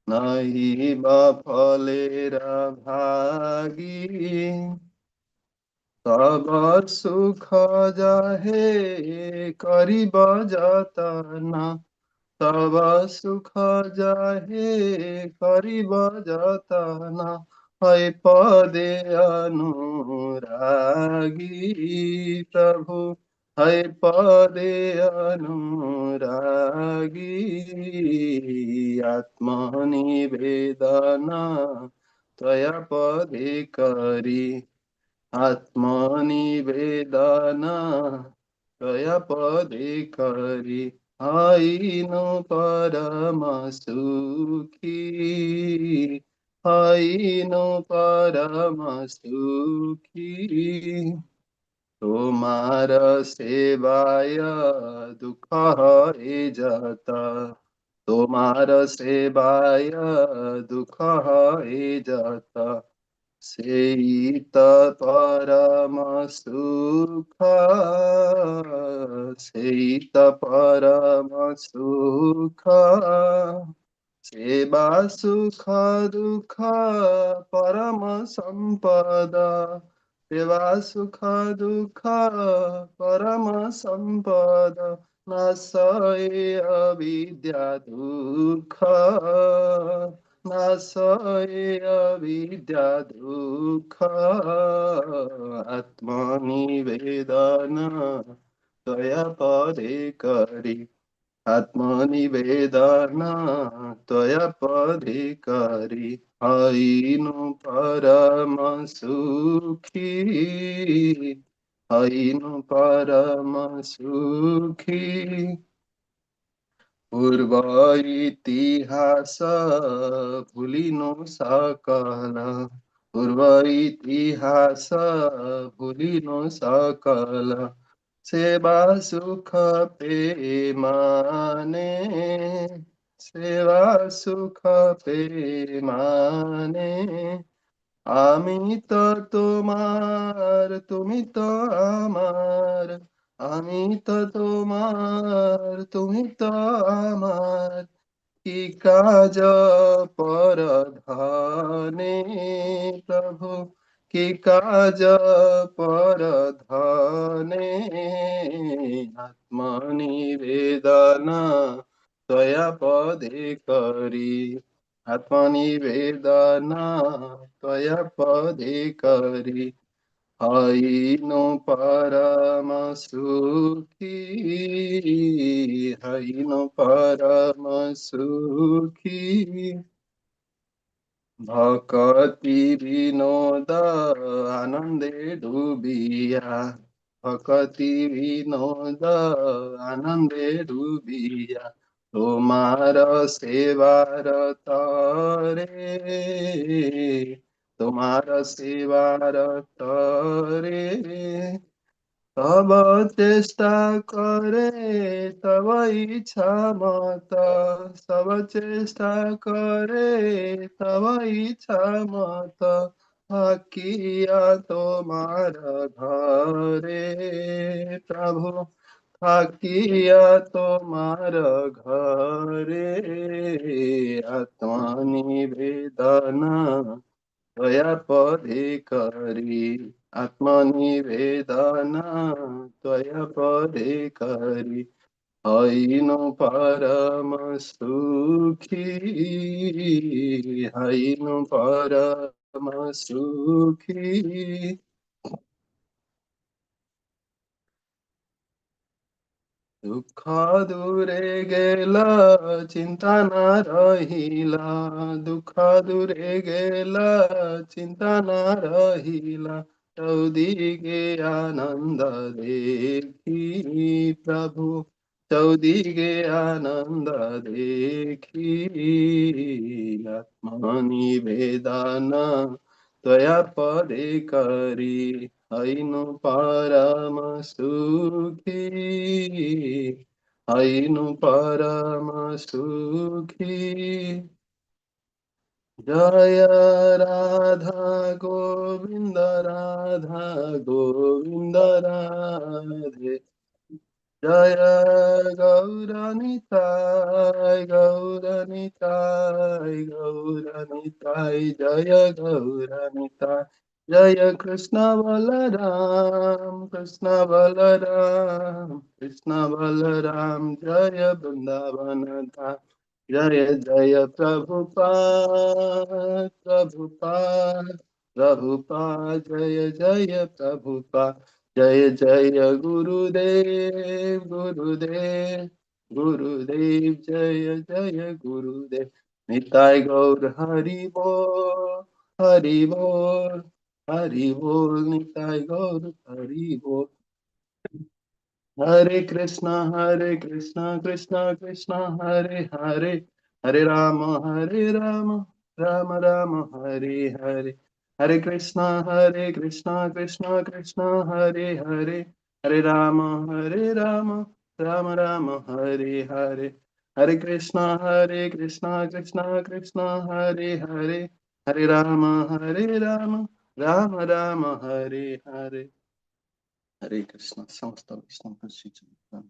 নাহিবা ফলের ভাগী, তব সুখ যাহে করিব যতনা, তব সুখ যাহে করিব যতনা, হয় পদে অনুরাগী প্রভু, হয় পদে অনুরাগী। আত্মনিবেদনা ত্বয়া পদে করি, আত্মনিবেদনা ত্বয়া পদে করি, হইনু পরম সুখী, হইনু পরম সুখী। তোমার সেবায় দুঃখ হয়ে যাতা, তোমার সেবায় দুঃখ হয়ে যাতা, সেই তো পরম সুখ, সেই তো পরম সুখ। সেবা সুখ দুঃখ পরম সম্পদ, সেবা সুখ দুঃখ পরম সম্পদ, নাশয়ে অবিদ্যা দুঃখ, নাশয়ে অবিদ্যা দুঃখ। আত্মনিবেদনা ত্বয়া পদে করি, আত্মনিবেদনা ত্বয়া পদে করি, হইনু পরম সুখী, হইনু পরম সুখী। পূর্ব ইতিহাস ভুলিনু সকল, পূর্ব ইতিহাস ভুলিনু সকল, সেবা সুখ প্রেমানে, সেবা সুখ প্রেমানে। আমি তো তোমার, তুমি তো আমার, আমি তো তোমার, তুমি তো আমার, কি কাজ পরধনে প্রভু, কি কাজ পরধনে। আত্মনিবেদনা ত্বয়া পদে করি, আত্মনিবেদনা ত্বয়া পদে করি, হইনু পরম সুখী, হইনু পরম সুখী। ভকতি বিনোদ আনন্দে ডুবিয়া, ভকতি বিনোদ আনন্দে ডুবিয়া, তোমার সেবার তরে, তোমার সেবার তরে। তব চেষ্টা করে তব ইচ্ছা মত, সব চেষ্টা করে তব ইচ্ছা মত, থাকিয়া তোমার ঘরে প্রভু, থাকিয়া তোমার ঘরে। আত্মনিবেদনা ত্বয়া পদে করি, আত্মনিবেদনা ত্বয়া পদে করি, হইনু পরম সুখী, হইনু পরম সুখী। দুঃখ দূরে গেল চিন্তা না রহিলা, দুঃখ দূরে গেল চিন্তা না রহিলা, চৌদিকে আনন্দ দেখি প্রভু, চৌদিকে আনন্দ দেখি। আত্মনিবেদনা ত্বয়া পদে করি, হইনু পরম সুখী, হইনু পরম সুখী। জয় রাধা গোবিন্দ, রাধা গোবিন্দ রাধে, जय गौरनिताय गौरनिताय गौरनिताय जय गौरनिताय जय कृष्ण बलराम जय वृंदावन धाम जय जय प्रभुपाद प्रभुपाद प्रभुपाद जय जय प्रभुपाद जय जय गुरुदेव गुरुदेव गुरुदेव जय जय गुरुदेव निताय गौर हरि बोल हरि बोल हरि बोल निताय गौर हरि बोल हरे कृष्णा कृष्णा कृष्णा हरे हरे हरे राम राम राम हरे हरे हरे कृष्णा कृष्णा कृष्णा हरे हरे हरे राम राम राम हरे हरे हरे कृष्णा कृष्णा कृष्णा हरे हरे हरे राम राम राम हरे हरे हरे कृष्ण समस्त वैष्णव को श्री चैतन्य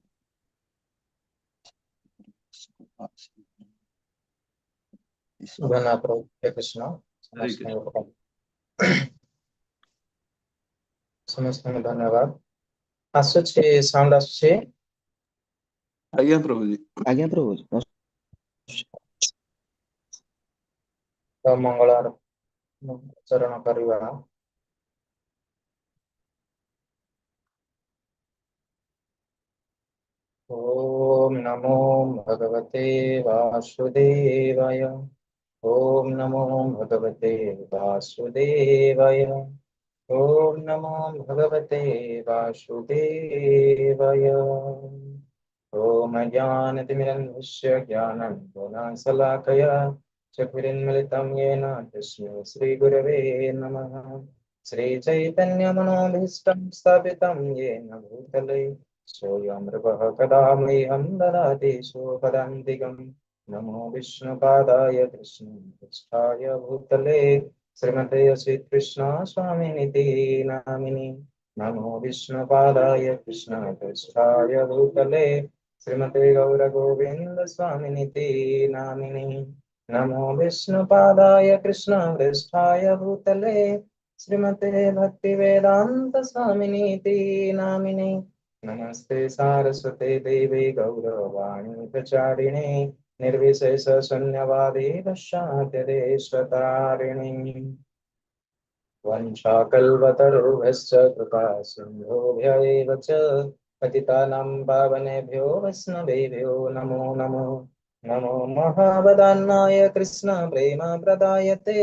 ईश्वर धन्यवाद प्रभु हरे कृष्ण हरे समस्त कृष्ण समस्त धन्यवाद आसुछि साउंड आसुछि आज्ञा प्रभु जी आज्ञा प्रभु तो मंगल चरण करवा ओम नमो भगवते वासुदेवाय ओम नमो भगवते वासुदेवाय ओम नमो भगवते वासुदेवाय ओम ज्ञानतिमिरन्धस्य ज्ञानञ्जनशलाकया चक्षुरुन्मिलितं येन तस्मै श्रीगुरवे नमः श्रीचैतन्यमनोभीष्टं स्थापितं येन भूतले सोऽयं नृपः कदा मह्यं ददाति स्वपदान्तिकम् नमो विष्णुपादाय कृष्णपृष्ठाय भूतले श्रीमते श्रीकृष्ण स्वामिनिति नामिनि नमो विष्णुपादाय कृष्णपृष्ठाय भूतले श्रीमते गौरगोविन्द स्वामिनिति नामिनि नमो विष्णुपादाय कृष्णपृष्ठाय भूतले श्रीमते भक्तिवेदान्त स्वामिनीति नामिनि नमस्ते सारस्वते देवी गौरवाणी प्रचारिणे निर्विशेष शून्यवादी पश्चात्यदेशतारिणी वंशाकल्पतरुभ्यश्च कृपा सिन्धुभ्य एव च पतितानां पावनेभ्यो वैष्णवेभ्यो नमो नमो नमो महावदान्नाय कृष्ण प्रेम प्रदायते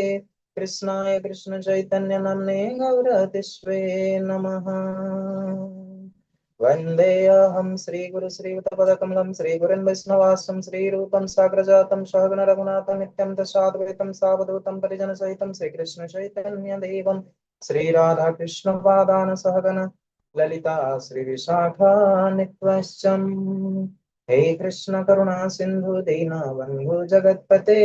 कृष्णाय कृष्ण चैतन्य नाम्ने गौरतिस्वे नमः वन्देऽहं श्रीगुरु श्रीयुतपदकमलं श्रीगुरुन् वैष्णवासं श्रीरूपं साग्रजातं सहगण रघुनाथं नित्यं दशाद्वैतं सावधूतं परिजनसहितं श्रीकृष्ण चैतन्यदेवं श्रीराधाकृष्णपादान् सहगण ललिता श्रीविशाखान्वितश्च हे कृष्ण करुणा सिन्धु दीनबन्धु जगत्पते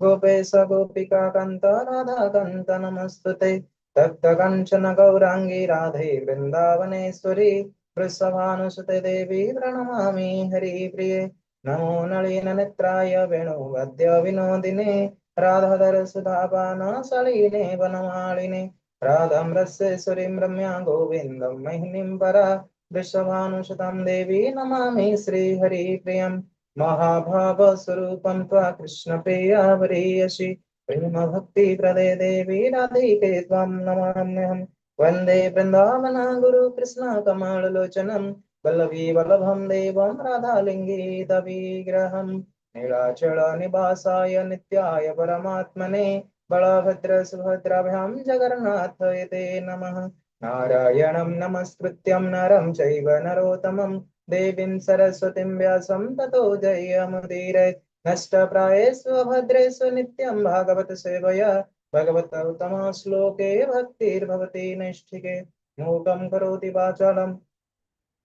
गोपेश गोपिका कान्त राधा कान्त नमस्तुते तप्त काञ्चन गौराङ्गी राधे वृन्दावनेश्वरी वृषभानुसुते देवी प्रणमामि हरिप्रिये नमो नलिननेत्राय वेणुवद्य विनोदिने राधाधरसुधापानशालिने वनमालिने राधां रसेश्वरीं रम्या गोविन्दं महिनीं परा वृषभानुसुतां देवी नमामि श्रीहरिप्रियं महाभावस्वरूपं त्वा कृष्णप्रिया वरीयसि प्रेमभक्तिप्रदे देवी राधिके त्वां नमाम्यहम् वन्दे वृन्दावन गुरु कृष्ण कमललोचनं वल्लभी वल्लभं देवं राधालिङ्गीतविग्रहं नीलाचल निवासाय नित्याय परमात्मने बलभद्र सुभद्राभ्यां जगन्नाथाय नमः नारायणं नमस्कृत्यं नरं चैव नरोत्तमं देवीं सरस्वतीं व्यासं ततो जयमुदीरये नष्टप्रायेषु भद्रेषु नित्यं भागवत सेवया भगवतोत्तम श्लोके भक्तिर्भवति नैष्ठिके मूकं करोति वाचालं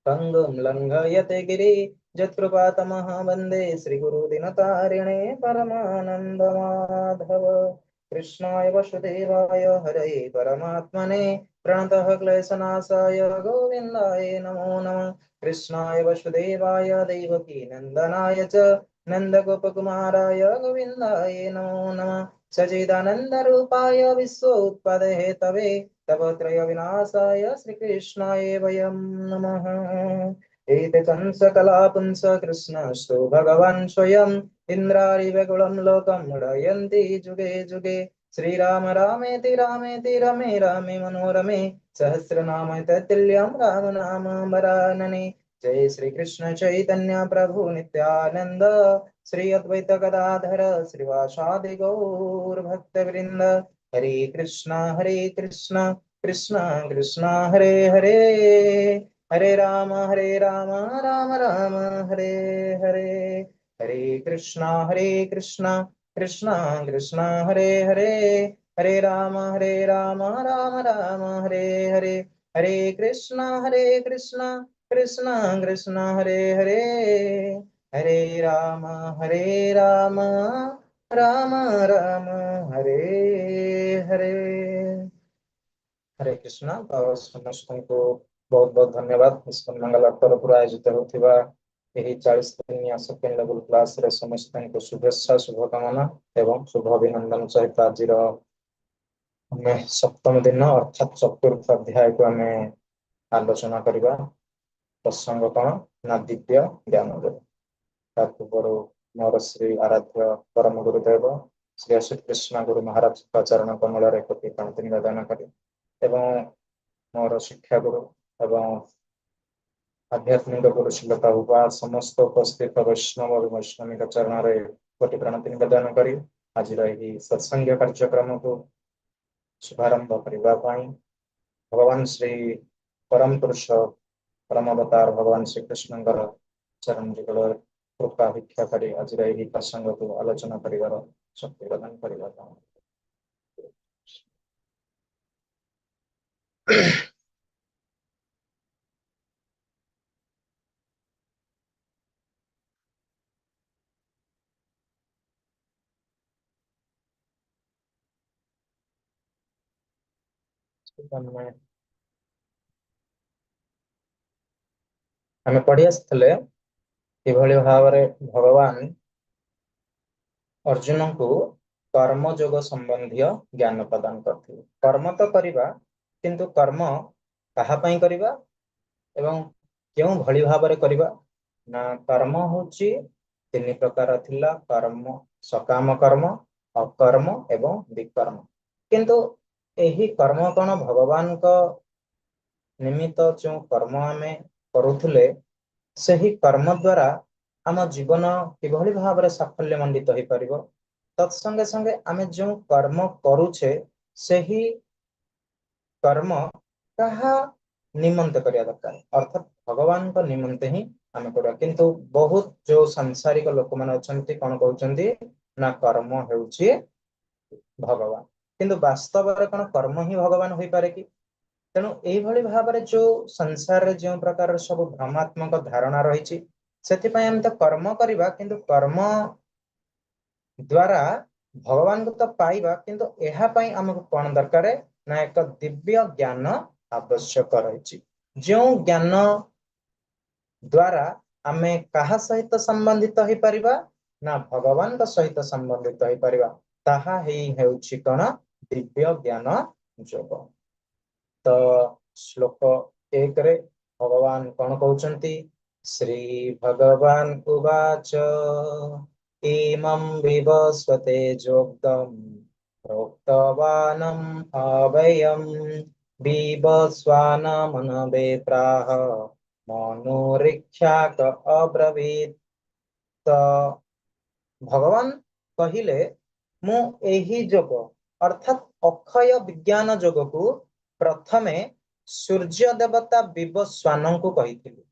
पङ्गुं लङ्घयते गिरि यत्कृपातमः वन्दे श्रीगुरुदिनतारिणे परमानन्दमाधव कृष्णाय वसुदेवाय हरये परमात्मने प्रणतः क्लेशनाशाय गोविन्दाय नमो नमः कृष्णाय वसुदेवाय देवकी नंदनाय च नन्दगोपकुमाराय गोविन्दाय नमो नमः सच्चिदानंद रूपाय विश्वोत्पत्तेः हेतवे तापत्रय विनाशाय श्रीकृष्णाय वयं नमः। एते कंसकला पुंस कृष्णस्तु भगवान् स्वयं इन्द्रारिवकुलं लोकं रयन्ति जुगे जुगे श्रीराम रामेति रामेति रमे रामे मनोरमे सहस्रनाम तत्तुल्यं राम नाम वरानने। जय श्री कृष्ण चैतन्य प्रभु नित्यानंद श्री अद्वैत गदाधर श्रीवासादि गौर भक्त वृंद। हरे कृष्णा कृष्णा कृष्णा हरे हरे हरे राम राम राम हरे हरे। हरे कृष्णा कृष्णा कृष्णा हरे हरे हरे राम राम राम हरे हरे। हरे कृष्णा कृष्णा हरे हरे हरे राम राम राम हरे हरे। हरे कृष्णा। तो समस्त को बहुत बहुत धन्यवाद। इस्कन मंगल तरफ आयोजित होथिबा एही 40 दिनिया सेकेंड लेवल क्लास रे समस्त को शुभेच्छा शुभकामना एवं शुभ अभिनंदन सहित आज हमें सप्तम दिन अर्थात चतुर्थ अध्याय को हमें आलोचना करवा। प्रसंग कौन ना दिव्य ज्ञान पूर्व मोर श्री आराध्य परम गुरुदेव श्री अश्वत कृष्ण गुरु महाराज का चरण कमल कोटि प्रणति निवेदन करी एवं मोर शिक्षा गुरु एवं आध्यात्मिक गुरु शिलता हुआ समस्त उपस्थित वैष्णव और वैष्णविक चरण रे कोटि प्रणति निवेदन करी आज सत्संग कार्यक्रम को शुभारंभ करने भगवान श्री परम पुरुष परम अवतार भगवान श्री कृष्ण चरण जुगल कृपा भिक्षा करी आज प्रसंग को आलोचना कर शक्ति प्रदान करवा। आम पढ़ी आसते किभली भाव भगवान अर्जुन को कर्मयोग संबंधी ज्ञान प्रदान करते। कर्म तो करवा किंतु कर्म कहापाई करवा एवं क्यों भली भाव करवा ना कर्म होची तीन प्रकार थिला कर्म सकाम कर्म अकर्म एवं विकर्म किंतु यही कर्म कौन भगवान का निमित्त जो कर्म आमे करुले से ही कर्म द्वारा आम जीवन किभली भाव में साफल्य मंडित हो पार तत्संगे संगे आमे जो कर्म करुचे से ही कर्म कहा निमंत करिया दरकार अर्थात भगवान को निमंते ही आमे करवा किंतु बहुत जो सांसारिक लोक माने अछंती कोन कहउचंती ना कर्म हेउची भगवान किंतु वास्तव रे कोन कर्म ही भगवान होई पारे कि तेणु एभली भाव में जो संसार रे जो प्रकार सब भ्रमात्मक धारणा रही से तो कर्म करवा किंतु कर्म द्वारा भगवान को तो पाइबा किंतु एहा पई हमको कौन दरकार ना एक दिव्य ज्ञान आवश्यक रही जो ज्ञान द्वारा आमे कहा सहित संबंधित हो पारिबा ना भगवान का सहित संबंधित हो पारिबा ताहा ही हेउछि कोन दिव्य ज्ञान योग। तो श्लोक 1 रे भगवान कौन कहउचंती श्री भगवान उवाच इमं विवस्वते जोक्तम् प्रोक्तवानम् अवयम् विवस्वानमनवे प्राह मनुरीक्षाक अब्रवीत। तो भगवान कहिले मु एही जोग अर्थात अक्षय विज्ञान जोग को प्रथमे सूर्य देवता विवस्वान को कहिथिलि।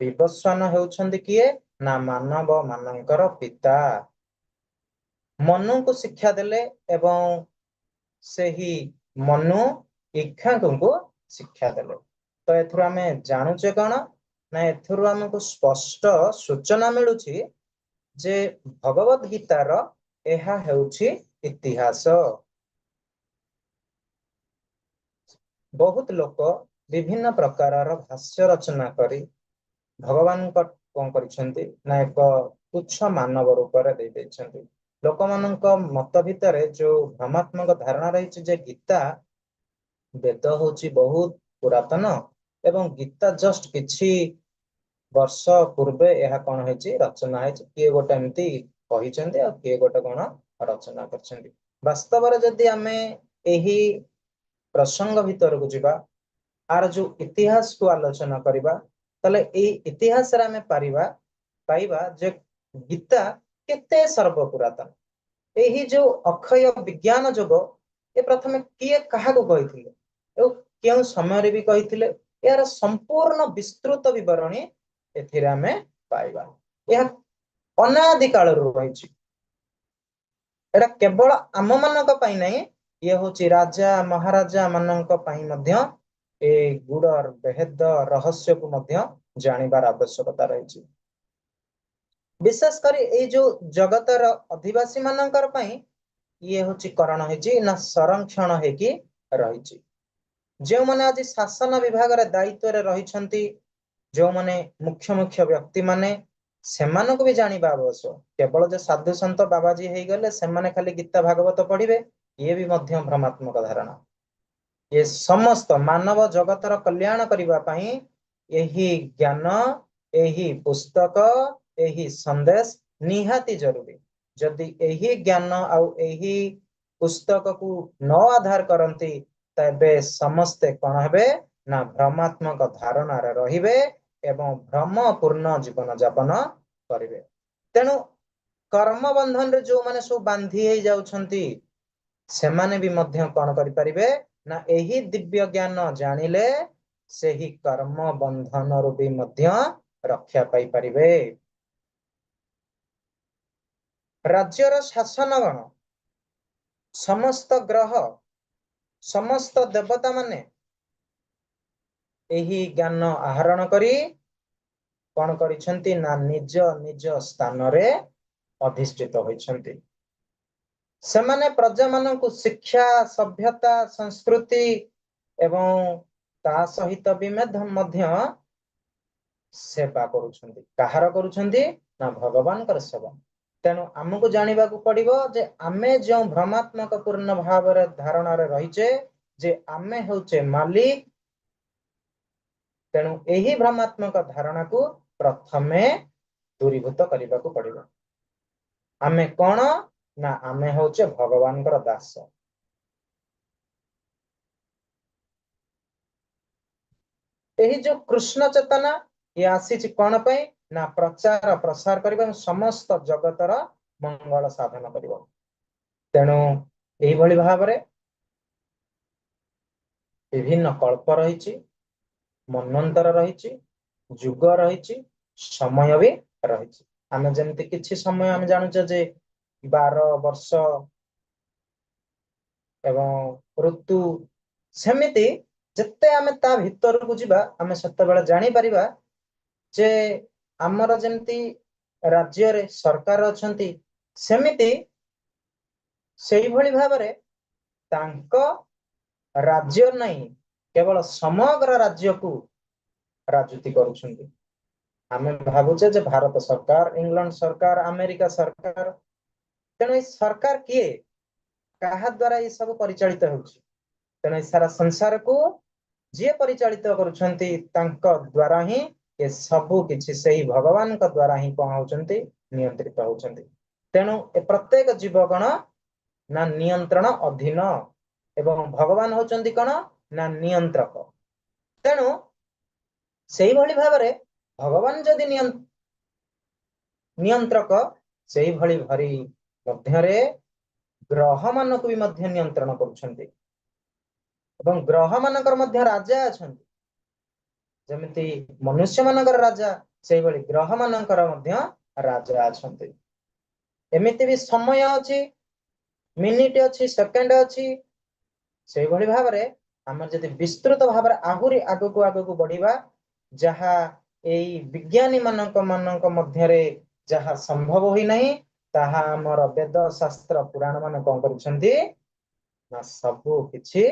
विवस्वान हेउछंती किए ना मानव मानकर पिता मनु को शिक्षा देले एवं सेही मनु इक्ष्वाकु को शिक्षा देले। तो एथुर आमे जानुचे कौन ना एथुर हमको स्पष्ट सूचना मिलुछि जे भगवत गीतार एहा हेउछि इतिहास। बहुत लोक विभिन्न प्रकार भाष्य रचना करी भगवान कौन करिसेंती ना एक तुच्छ मानव रूप रे दे दैछंती लोकमाननक मत भितर जो भ्रमात्मक धारणा रही जे गीता वेद होची बहुत पुरातन एवं गीता जस्ट किछि वर्ष पूर्वे यह कौन है रचना है किए गोटे एमती कहिसेंती आ किए गोटे कौन रचना करछंती वास्तव रे जदि आमे एही प्रसंग भितर को जिबा आर जो इतिहास को आलोचना करिबा तले ए इतिहास रे आमे पाइबा जे गीता केते सर्व पुरातन एही जो अक्षय विज्ञान जोग ए प्रथमे किए काहा को कहिथिले एउ केउ समय रे भी कहिथिले यार संपूर्ण विस्तृत विवरणी एथिरे आमे पाइबा यह अनादि काल रहिछि एटा केवल आम मानक पई नहीं ये होची राजा महाराजा मानक पई मध्य ए गुडर बेहद रहस्य को मध्य जानिबार आवश्यकता रही विशेष कर ए जो जगतर अधिवासी मानकर पई ये होची करण हेची ना संरक्षण हेकी रहिछि जो माने आज शासन विभाग रे दायित्व रे रहिछंती जो माने मुख्य मुख्य व्यक्ति माने सेमानक भी जानिबा आवश्यक केवल जे साधु संत बाबाजी हेई गले सेमाने खाली गीता भागवत पढ़िबे ये भी मध्य भ्रमात्मक धारणा ये समस्त मानव जगतर कल्याण करिबा पई एही ज्ञान एही पुस्तक एही संदेश निहाती जरूरी जदि एही ज्ञान आ एही पुस्तक को न आधार करंती तबे समस्ते कौन हेबे ना भ्रमात्मक धारणा रे रहिबे एवं भ्रमपूर्ण जीवन जापन करिवे तेनु कर्म बंधन रे जो माने सब बांधी हे जाउछंती सेमाने भी मध्य कौन करि परिबे ना एही दिव्य ज्ञान जानिले सेही कर्म बंधन रु भी मध्य रक्षा पाई परिबे राज्यर शासनगण समस्त ग्रह समस्त देवता माने एही ज्ञान आहरण करी कौन करिसेंती ना निज निज स्थान रे अधिष्ठित होइछंती सेमाने प्रजा मानकु शिक्षा सभ्यता संस्कृति एवं ता सहित भी मध्य सेवा करुछंती काहार करुछंती ना भगवान कर सेवा तेणु आमको जानिबा को पड़िबो जे आमे जो भ्रमात्मक पूर्ण भाव रे धारणा रे रहिचे जे आमे होचे मालिक तेणु एही भ्रमात्मक धारणा को प्रथमे दूरीभूत करबा को पड़िबो आमे कोन ना आमे होचे भगवान कर दास एही जो कृष्ण चेतना ये आसी कौन पे ना प्रचार प्रसार करबा समस्त जगतर मंगल साधन करबा तेणु एही भली भाव रे विभिन्न कल्प रहिछि मनंतर रहिछि जुग रहिछि समय भी रहिछि आमे जेंति किछि समय आमे जानुचे जे 12 वर्ष एवं ऋतु सेमिति जत्ते आमे ता भितर को जिबा आमे सत्य बेला जानि परिबा जे आमर जेंति राज्य रे सरकार अछंती सेमिति सेही भली भाव रे तांको राज्य नहीं केवल समग्र राज्य को राजनीति करुछंती आमे भाबुचे जे भारत सरकार इंग्लैंड सरकार अमेरिका सरकार तेणु सरकार किए काहा द्वारा ये सब परिचालित होउछि तेणु सारा संसार को जे परिचालित करुछंती तांको द्वारा ही ये सब किछि सेही भगवान का द्वारा ही कोन होउछंती नियंत्रित होउछंती तेणु ए प्रत्येक जीवगण ना नियंत्रण अधीन एवं भगवान होउछंती कोन ना नियंत्रक तेणु सेही भली भाव रे भगवान जदि नियंत्रक सेही भली भरी मध्य रे ग्रह मानक भी मध्य नियंत्रण करुछंती एवं ग्रह मानकर मध्य राजा अछंती जेमिति मनुष्य मानकर राजा सेही भली ग्रह मानकर मध्य राजा अछंती एमिति भी समय अछि मिनिट अछि सेकंड अछि सेही भली भाव रे हमर जदि विस्तृत भाव रे आहुरी आगु को बढ़िबा जहा एई विज्ञानी मानक मध्य रे जहा संभव होई नहीं ताहा हमर वेद शास्त्र पुराण मान कोन करूछंती ना सब किछि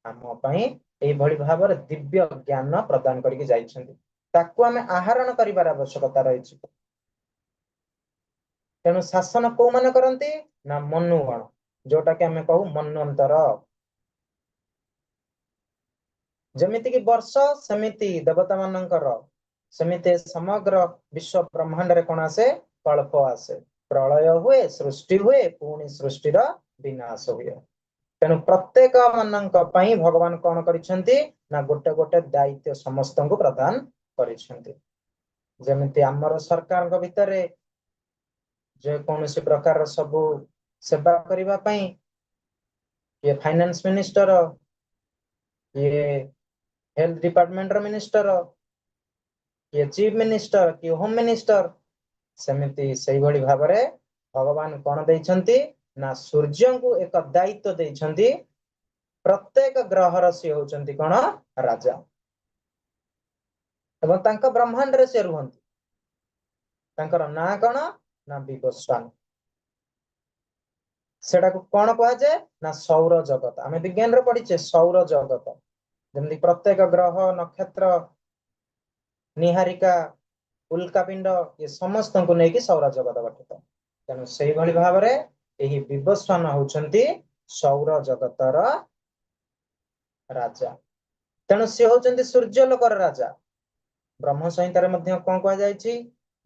हम पई एई भली भाव रे दिव्य ज्ञान प्रदान करिके जाइछंती ତାକୁ ଆମେ ଆହରଣ କରିବାର ଆବଶ୍ୟକତା ରହିଛି। ତେଣୁ ଶାସନ କୋଉମାନେ କରନ୍ତି ନା ମନୁଗଣ, ଯୋଉଟା କି ଆମେ କହୁ ମନ୍ୱନ୍ତର। ଯେମିତିକି ବର୍ଷ ସେମିତି ଦେବତା ମାନଙ୍କର, ସେମିତି ସମଗ୍ର ବିଶ୍ଵ ବ୍ରହ୍ମାଣ୍ଡରେ କଣ ଆସେ କଳ୍ପ ଆସେ, ପ୍ରଳୟ ହୁଏ, ସୃଷ୍ଟି ହୁଏ, ପୁଣି ସୃଷ୍ଟିର ବିନାଶ ହୁଏ। ତେଣୁ ପ୍ରତ୍ୟେକ ମାନଙ୍କ ପାଇଁ ଭଗବାନ କଣ କରିଛନ୍ତି ନା ଗୋଟେ ଗୋଟେ ଦାୟିତ୍ୱ ସମସ୍ତଙ୍କୁ ପ୍ରଦାନ କରିଛନ୍ତି। ଯେମିତି ଆମର ସରକାରଙ୍କ ଭିତରେ ଯେକୌଣସି ପ୍ରକାରର ସବୁ ସେବା କରିବା ପାଇଁ କିଏ ଫାଇନାନ୍ସ ମିନିଷ୍ଟର, କିଏ ହେଲ୍ଥ ଡିପାର୍ଟମେଣ୍ଟର ମିନିଷ୍ଟର, କିଏ ଚିଫ ମିନିଷ୍ଟର, କିଏ ହୋମ ମିନିଷ୍ଟର, ସେମିତି ସେଇଭଳି ଭାବରେ ଭଗବାନ କଣ ଦେଇଛନ୍ତି ନା ସୂର୍ଯ୍ୟଙ୍କୁ ଏକ ଦାୟିତ୍ୱ ଦେଇଛନ୍ତି। ପ୍ରତ୍ୟେକ ଗ୍ରହର ସିଏ ହଉଛନ୍ତି କଣ ରାଜା, ଏବଂ ତାଙ୍କ ବ୍ରହ୍ମାଣ୍ଡରେ ସେ ରୁହନ୍ତି। ତାଙ୍କର ନାଁ କଣ ନା ବିବସ୍ୱାନ। ସେଟାକୁ କଣ କୁହାଯାଏ ନା ସୌର ଜଗତ। ଆମେ ବିଜ୍ଞାନରେ ପଢିଛେ ସୌର ଜଗତ। ଯେମିତି ପ୍ରତ୍ୟେକ ଗ୍ରହ, ନକ୍ଷତ୍ର, ନିହାରିକା, ଉଲ୍କାପିଣ୍ଡ ଏ ସମସ୍ତଙ୍କୁ ନେଇକି ସୌର ଜଗତ ଗଠିତ। ତେଣୁ ସେଇଭଳି ଭାବରେ ଏହି ବିବସ୍ୱାନ ହଉଛନ୍ତି ସୌର ଜଗତର ରାଜା। ତେଣୁ ସିଏ ହଉଛନ୍ତି ସୂର୍ଯ୍ୟ ଲୋକର ରାଜା। ବ୍ରହ୍ମ ସଂହିତାରେ ମଧ୍ୟ କଣ କୁହାଯାଇଛି,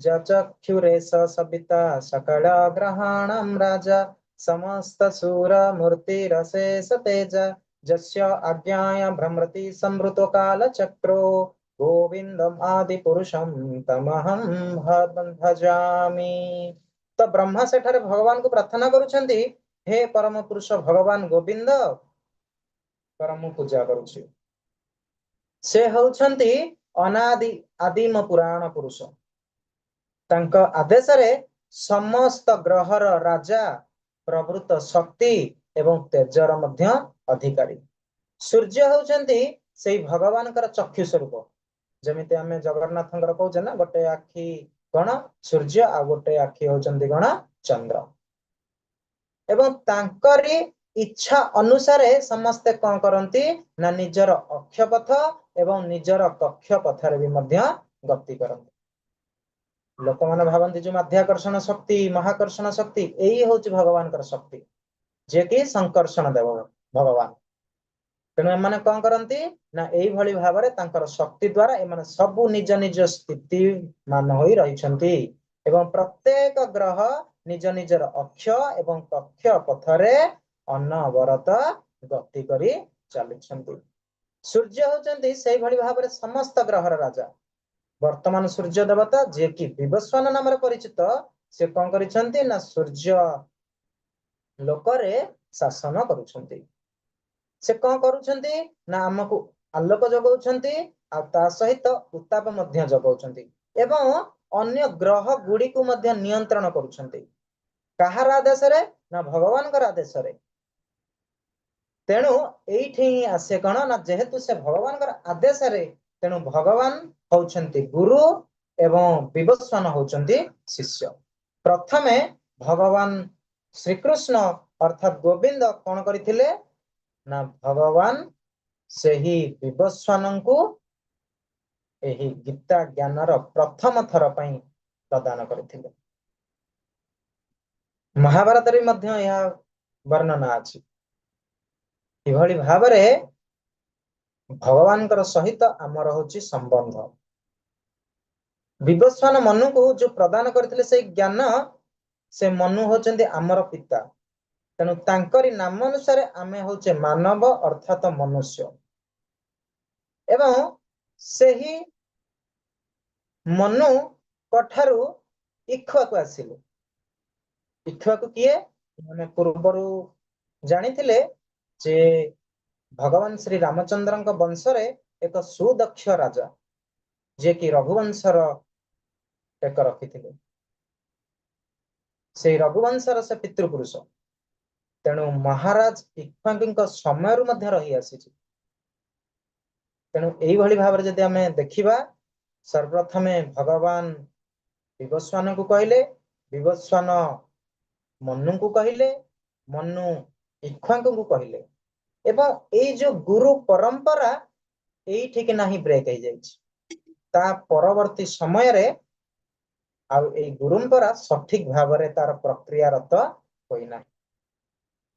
ଚକ୍ଷୁରେ ସବିତା ସକଳ ଗ୍ରହାଣଂ ରାଜା ସମସ୍ତ ସୁର ମୂର୍ତ୍ତିରଶେଷ ତେଜ ଯସ୍ୟ ଆଜ୍ଞାୟ ଭ୍ରମୃତି ସମୃତ କାଳ ଚକ୍ರೋ ଗୋବିନ୍ଦମ୍ ଆଦି ପୁରୁଷಂ ତମହଂ ଭଜାମି। ତ ବ୍ରହ୍ମା ସେଠାରେ ଭଗବାନଙ୍କୁ ପ୍ରାର୍ଥନା କରୁଛନ୍ତି, ହେ ପରମ ପୁରୁଷ ଭଗବାନ ଗୋବିନ୍ଦ ପର ମୁଁ ପୂଜା କରୁଛି। ସେ ହଉଛନ୍ତି ଅନାଦି ଆଦିମ ପୁରାଣ ପୁରୁଷ। ତାଙ୍କ ଆଦେଶରେ ସମସ୍ତ ଗ୍ରହର ରାଜା, ପ୍ରଭୃତ ଶକ୍ତି ଏବଂ ତେଜର ମଧ୍ୟ ଅଧିକାରୀ। ସୂର୍ଯ୍ୟ ହଉଛନ୍ତି ସେଇ ଭଗବାନଙ୍କର ଚକ୍ଷୁ ସ୍ୱରୂପ। ଯେମିତି ଆମେ ଜଗନ୍ନାଥଙ୍କର କହୁଛେ ନା ଗୋଟେ ଆଖି କଣ ସୂର୍ଯ୍ୟ, ଆଉ ଗୋଟେ ଆଖି ହଉଛନ୍ତି କଣ ଚନ୍ଦ୍ର। ଏବଂ ତାଙ୍କରି ଇଚ୍ଛା ଅନୁସାରେ ସମସ୍ତେ କଣ କରନ୍ତି ନା ନିଜର ଅକ୍ଷପଥ ଏବଂ ନିଜର କକ୍ଷ ପଥରେ ବି ମଧ୍ୟ ଗତି କରନ୍ତି। ଲୋକମାନେ ଭାବନ୍ତି ଯୋଉ ମାଧ୍ୟାକର୍ଷଣ ଶକ୍ତି, ମହାକର୍ଷଣ ଶକ୍ତି, ଏଇ ହଉଛି ଭଗବାନଙ୍କର ଶକ୍ତି, ଯିଏକି ସଂକର୍ଷଣ ଦେବ ଭଗବାନ। ତେଣୁ ଏମାନେ କଣ କରନ୍ତି ନା ଏଇଭଳି ଭାବରେ ତାଙ୍କର ଶକ୍ତି ଦ୍ଵାରା ଏମାନେ ସବୁ ନିଜ ନିଜ ସ୍ଥିତି ମାନ ହୋଇ ରହିଛନ୍ତି, ଏବଂ ପ୍ରତ୍ୟେକ ଗ୍ରହ ନିଜ ନିଜର ଅକ୍ଷ ଏବଂ କକ୍ଷ ପଥରେ ଅନବରତ ଗତି କରି ଚାଲିଛନ୍ତି। ସୂର୍ଯ୍ୟ ହଉଛନ୍ତି ସେଇଭଳି ଭାବରେ ସମସ୍ତ ଗ୍ରହର ରାଜା। ବର୍ତ୍ତମାନ ସୂର୍ଯ୍ୟ ଦେବତା ଯିଏକି ବିବସ୍ୱାନ ନାମରେ ପରିଚିତ, ସେ କଣ କରିଛନ୍ତି ନା ସୂର୍ଯ୍ୟ ଲୋକରେ ଶାସନ କରୁଛନ୍ତି। ସେ କଣ କରୁଛନ୍ତି ନା ଆମକୁ ଆଲୋକ ଯୋଗାଉଛନ୍ତି, ଆଉ ତା ସହିତ ଉତ୍ତାପ ମଧ୍ୟ ଯୋଗାଉଛନ୍ତି, ଏବଂ ଅନ୍ୟ ଗ୍ରହ ଗୁଡିକୁ ମଧ୍ୟ ନିୟନ୍ତ୍ରଣ କରୁଛନ୍ତି। କାହାର ଆଦେଶରେ ନା ଭଗବାନଙ୍କର ଆଦେଶରେ। ତେଣୁ ଏଇଠି ହିଁ ଆସେ କଣ ନା ଯେହେତୁ ସେ ଭଗବାନଙ୍କର ଆଦେଶରେ, ତେଣୁ ଭଗବାନ ହଉଛନ୍ତି ଗୁରୁ ଏବଂ ବିବସ୍ୱାନ ହଉଛନ୍ତି ଶିଷ୍ୟ। ପ୍ରଥମେ ଭଗବାନ ଶ୍ରୀକୃଷ୍ଣ ଅର୍ଥାତ ଗୋବିନ୍ଦ କଣ କରିଥିଲେ ନା ଭଗବାନ ସେହି ବିବସ୍ୱାନଙ୍କୁ ଏହି ଗୀତା ଜ୍ଞାନର ପ୍ରଥମ ଥର ପାଇଁ ପ୍ରଦାନ କରିଥିଲେ। ମହାଭାରତରେ ମଧ୍ୟ ଏହା ବର୍ଣ୍ଣନା ଅଛି। ଏଭଳି ଭାବରେ ଭଗବାନଙ୍କର ସହିତ ଆମର ହଉଛି ସମ୍ବନ୍ଧ। ବିବସ୍ୱାନ ମନୁକୁ ଯୋଉ ପ୍ରଦାନ କରିଥିଲେ ସେଇ ଜ୍ଞାନ, ସେ ମନୁ ହଉଛନ୍ତି ଆମର ପିତା। ତେଣୁ ତାଙ୍କରି ନାମ ଅନୁସାରେ ଆମେ ହଉଛେ ମାନବ ଅର୍ଥାତ ମନୁଷ୍ୟ। ଏବଂ ସେହି ମନୁଙ୍କ ଠାରୁ ଇକ୍ଷ୍ୱାକୁ ଆସିଲେ। ଇକ୍ଷ୍ୱାକୁ କିଏ ମାନେ ପୂର୍ବରୁ ଜାଣିଥିଲେ ଯେ ଭଗବାନ ଶ୍ରୀ ରାମଚନ୍ଦ୍ରଙ୍କ ବଂଶରେ ଏକ ସୁଦକ୍ଷ ରାଜା, ଯିଏକି ରଘୁବଂଶର ଟେକ ରଖିଥିଲେ। ସେଇ ରଘୁବଂଶର ସେ ପିତୃପୁରୁଷ। ତେଣୁ ମହାରାଜ ଇକ୍ଷ୍ୱାକୁଙ୍କ ସମୟରୁ ମଧ୍ୟ ରହି ଆସିଛି। ତେଣୁ ଏଇଭଳି ଭାବରେ ଯଦି ଆମେ ଦେଖିବା, ସର୍ବପ୍ରଥମେ ଭଗବାନ ବିବସ୍ୱାନଙ୍କୁ କହିଲେ, ବିବସ୍ୱାନ ମନୁଙ୍କୁ କହିଲେ, ମନୁ ଇକ୍ଷ୍ୱାକୁଙ୍କୁ କହିଲେ, ଏବଂ ଏଇ ଯୋଉ ଗୁରୁ ପରମ୍ପରା ଏଇଠିକି ନାହିଁ ବ୍ରେକ୍ ହେଇଯାଇଛି। ତା ପରବର୍ତ୍ତୀ ସମୟରେ ଆଉ ଏଇ ଗୁରୁମ୍ପରା ସଠିକ ଭାବରେ ତାର ପ୍ରକ୍ରିୟାରତ ହୋଇନାହିଁ।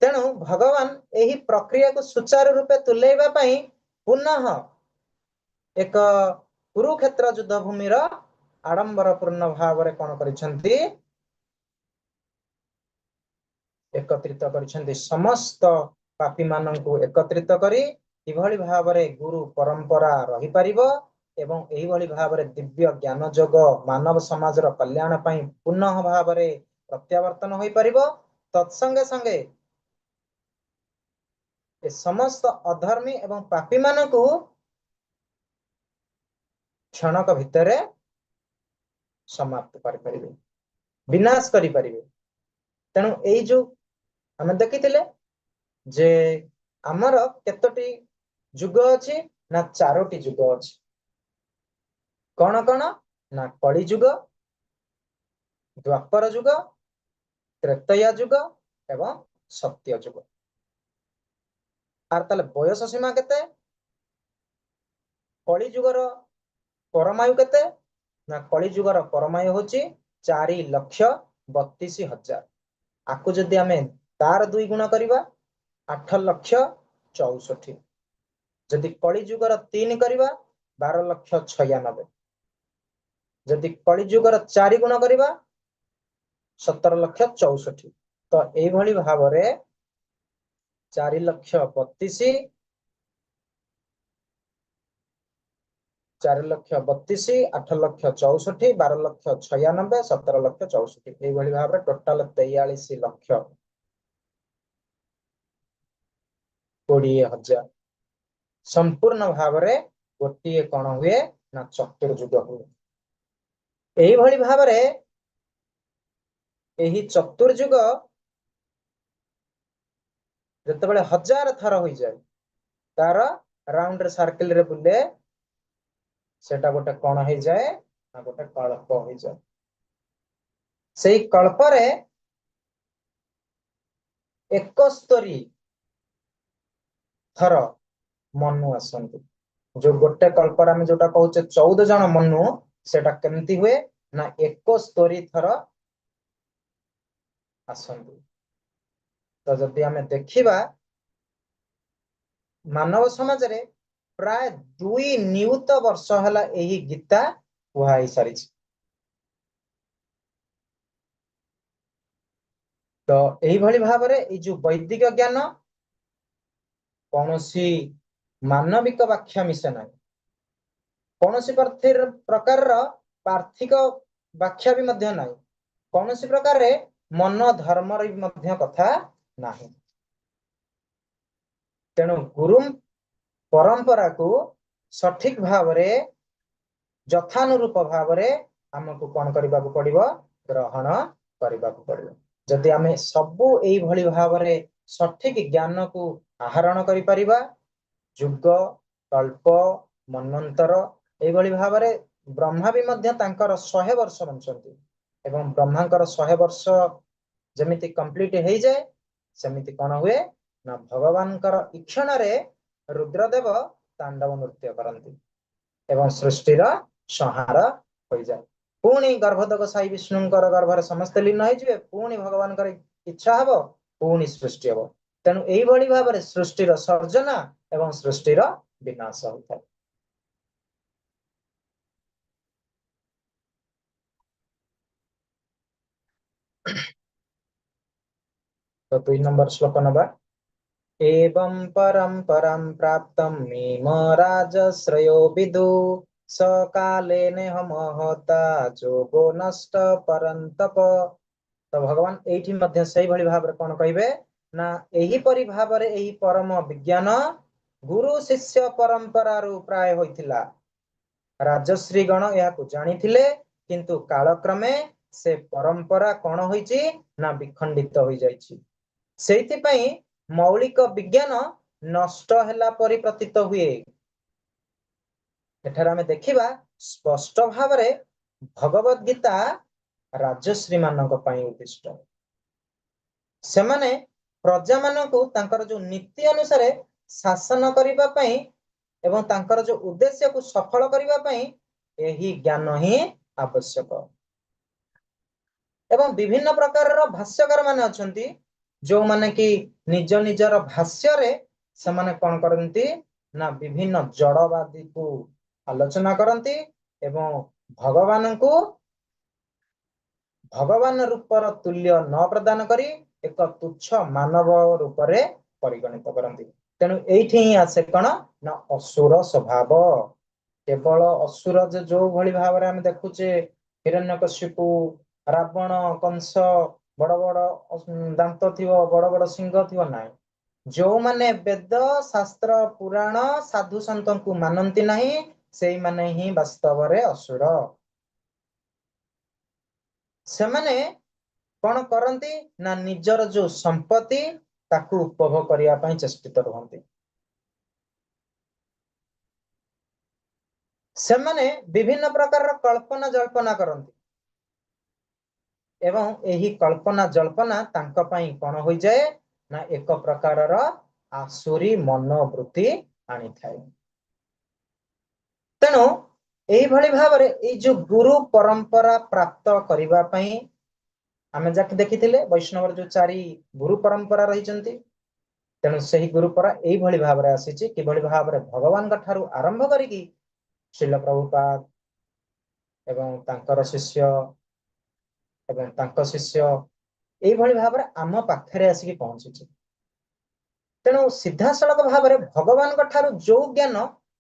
ତେଣୁ ଭଗବାନ ଏହି ପ୍ରକ୍ରିୟାକୁ ସୁଚାରୁ ରୂପେ ତୁଲେଇବା ପାଇଁ ପୁନଃ ଏକ କୁରୁକ୍ଷେତ୍ର ଯୁଦ୍ଧ ଭୂମିର ଆଡମ୍ବରପୂର୍ଣ୍ଣ ଭାବରେ କଣ କରିଛନ୍ତି, ଏକତ୍ରିତ କରିଛନ୍ତି। ସମସ୍ତ ପାପୀ ମାନଙ୍କୁ ଏକତ୍ରିତ କରି କିଭଳି ଭାବରେ ଗୁରୁ ପରମ୍ପରା ରହିପାରିବ ଏବଂ ଏହିଭଳି ଭାବରେ ଦିବ୍ୟ ଜ୍ଞାନ ଯୋଗ ମାନବ ସମାଜର କଲ୍ୟାଣ ପାଇଁ ପୁନଃ ଭାବରେ ପ୍ରତ୍ୟାବର୍ତ୍ତନ ହୋଇପାରିବ। ତତ୍ସଙ୍ଗେ ସଙ୍ଗେ ଏ ସମସ୍ତ ଅଧର୍ମୀ ଏବଂ ପାପୀ ମାନଙ୍କୁ କ୍ଷଣକ ଭିତରେ ସମାପ୍ତ କରିପାରିବେ, ବିନାଶ କରିପାରିବେ। ତେଣୁ ଏଇ ଯୋଉ ଆମେ ଦେଖିଥିଲେ ଯେ ଆମର କେତୋଟି ଯୁଗ ଅଛି ନା 4ଟି ଯୁଗ ଅଛି। କଣ କଣ ନା କଳି ଯୁଗ, ଦ୍ୱାପର ଯୁଗ, ତ୍ରେତୟା ଯୁଗ ଏବଂ ସତ୍ୟ ଯୁଗ। আর তাহলে ବୟସ ସୀମା କେତେ? କଳି ଯୁଗର ପରମାୟୁ କେତେ ନା କଳି ଯୁଗର ପରମାୟୁ ହଉଛି 4,32,000। ଆକୁ ଯଦି ଆମେ ତାର 2 ଗୁଣ କରିବା 8,64,000। ଯଦି କଳି ଯୁଗର 3 କରିବା 12,96,000। ଯଦି କଳି ଯୁଗର 4 ଗୁଣ କରିବା 17,64,000। ତ এইଭଳି ଭାବରେ 4,32,000, 4,32,000, 8,64,000, 12,96,000, 17,64,000 এইଭଳି ଭାବରେ ଟୋଟାଲ 43,20,000 ସମ୍ପୂର୍ଣ୍ଣ ଭାବରେ ଗୋଟିଏ କଣ ହୁଏ ନା ଚତୁର୍ଯୁଗ ହୁଏ। এইଭଳି ଭାବରେ ଏହି ଚତୁର୍ଯୁଗ ଯେତେବେଳେ 1000 ଥର ହୋଇଯାଏ ତାର ରାଉଣ୍ଡ ସାର୍କେଲ ରେ ବୁଲେ, ସେଟା ଗୋଟେ କଣ ହେଇଯାଏ ନା ଗୋଟେ କଳ୍ପ ହେଇଯାଏ। ସେଇ କଳ୍ପରେ 71 ଥର ମନୁ ଆସନ୍ତି। ଯୋଉ ଗୋଟେ କଳ୍ପରେ ଆମେ ଯୋଉଟା କହୁଛେ 14 ଜଣ ମନୁ, ସେଟା କେମିତି ହୁଏ ନା 71 ଥର ଆସନ୍ତି। ତ ଯଦି ଆମେ ଦେଖିବା ମାନବ ସମାଜରେ ପ୍ରାୟ 2 ନିୟୁତ ବର୍ଷ ହେଲା ଏହି ଗୀତା କୁହା ହେଇସାରିଛି। ତ এইଭଳି ଭାବରେ ଏଇ ଯୋଉ ବୈଦିକ ଜ୍ଞାନ କୌଣସି ମାନବିକ ବ୍ୟାଖ୍ୟା ମିଶେ ନାହିଁ, କୌଣସି ପ୍ରକାରର ପାର୍ଥିକ ବ୍ୟାଖ୍ୟା ବି ମଧ୍ୟ ନାହିଁ, କୌଣସି ପ୍ରକାରରେ ମନ ଧର୍ମର ବି ମଧ୍ୟ କଥା ନାହିଁ। ତେଣୁ ଗୁରୁ ପରମ୍ପରାକୁ ସଠିକ ଭାବରେ ଯଥାନୁରୂପ ଭାବରେ ଆମକୁ କଣ କରିବାକୁ ପଡିବ, ଗ୍ରହଣ କରିବାକୁ ପଡିବ। ଯଦି ଆମେ ସବୁ ଏଇଭଳି ଭାବରେ ସଠିକ ଜ୍ଞାନକୁ ଆହରଣ କରିପାରିବା, ଯୁଗ କଳ୍ପ ମନ୍ୱନ୍ତର ଏଇଭଳି ଭାବରେ ବ୍ରହ୍ମା ବି ମଧ୍ୟ ତାଙ୍କର 100 ବର୍ଷ ବଞ୍ଚନ୍ତି ଏବଂ ବ୍ରହ୍ମାଙ୍କର 100 ବର୍ଷ ଯେମିତି କମ୍ପ୍ଲିଟ ହେଇଯାଏ, ସେମିତି କଣ ହୁଏ ନା ଭଗବାନଙ୍କର ଇକ୍ଷଣରେ ରୁଦ୍ରଦେବ ତାଣ୍ଡବ ନୃତ୍ୟ କରନ୍ତି ଏବଂ ସୃଷ୍ଟିର ସଂହାର ହୋଇଯାଏ। ପୁଣି ଗର୍ଭୋଦକ ସାଇ ବିଷ୍ଣୁଙ୍କର ଗର୍ଭରେ ସମସ୍ତେ ଲୀନ ହେଇଯିବେ, ପୁଣି ଭଗବାନଙ୍କର ଇଚ୍ଛା ହବ, ପୁଣି ସୃଷ୍ଟି ହବ। ତେଣୁ এইଭଳି ଭାବରେ ସୃଷ୍ଟିର ସର୍ଜନା ଏବଂ ସୃଷ୍ଟିର ବିନାଶ ହୋଇଥାଏ। ତ 2 ନମ୍ବର ଶ୍ଲୋକ ନବା। एवं परम्परां प्राप्तं मीमराजश्रयो विदु सकालेन महता जोगो नष्ट परन्तप। तो भगवान एठी मध्य सही भली भाବରେ कौन कहिबे ना एही परि भाବରେ एही परम विज्ञान गुरु शिष्य परंपरा रु प्राय होइथिला। राजश्री गण याकु जानिथिले, किंतु कालक्रमे से परंपरा कौन होइछि ना विखंडित होई जाइछि। सेइथिपई मौलिक विज्ञान नष्ट ହେଲା ପରି ପ୍ରତୀତ ହୁଏ। ଏଠାରେ ଆମେ ଦେଖିବା ସ୍ପଷ୍ଟ ଭାବରେ ଭଗବତ ଗୀତା ରାଜଶ୍ରୀ ମାନଙ୍କ ପାଇଁ ଉଦ୍ଦିଷ୍ଟ। ସେମାନେ ପ୍ରଜା ମାନଙ୍କୁ ତାଙ୍କର ଯୋଉ ନୀତି ଅନୁସାରେ ଶାସନ କରିବା ପାଇଁ ଏବଂ ତାଙ୍କର ଯୋଉ ଉଦ୍ଦେଶ୍ୟକୁ ସଫଳ କରିବା ପାଇଁ यही ज्ञान ही आवश्यक। एवं विभिन्न प्रकार भाष्यकार माने अछंती जो माने कि निज निजर भाष्य रे समाने कोन करंती ना विभिन्न जड़वादी को आलोचना करंती एवं भगवान को भगवान रूपर तुल्य न प्रदान करी एक तुच्छ मानव रूप रे परिगणित करंती। तेणु एठी ही आसे कोन ना असुर स्वभाव। केवल असुर जो भली भाव रे हम देखुचे हिरण्यकशिपु रावण कंस बड़ बड़ दांत थिवो बड़ बड़ सिंह थिवो नाय। जो माने वेद शास्त्र पुराण साधु संत को मानती नहीं सेई माने ही वास्तव रे असुर। से माने कौन करती ना निजर जो संपत्ति ताकू उपभोग करने ପାଇଁ चेष्टित रहନ୍ତି। सेमाने विभिन्न प्रकार कल्पना जल्पना करନ୍ତି एवं एही कल्पना जल्पना तांका ପାଇଁ कौन होई जाए ना एक प्रकारर आसुरी मनोवृत्ति आनी थाए। तेणु एही भली भावरे ए जो गुरु परंपरा प्राप्त करिवा ପାଇଁ आमे जाके देखिथिले वैष्णवर जो चारि गुरु परंपरा रहिचंती। तेणु सही गुरु पर एही भली भावरे आसीची कि भली भावरे भगवान का ठारू आरंभ करिकी श्रील प्रभुपाद एवं तांकर शिष्य एवं तांको शिष्य एही भली भावरे आम पाखरे आसीकी पहुंचीची। तेणु सीधा सड़क भावरे भगवान का ठारू जो ज्ञान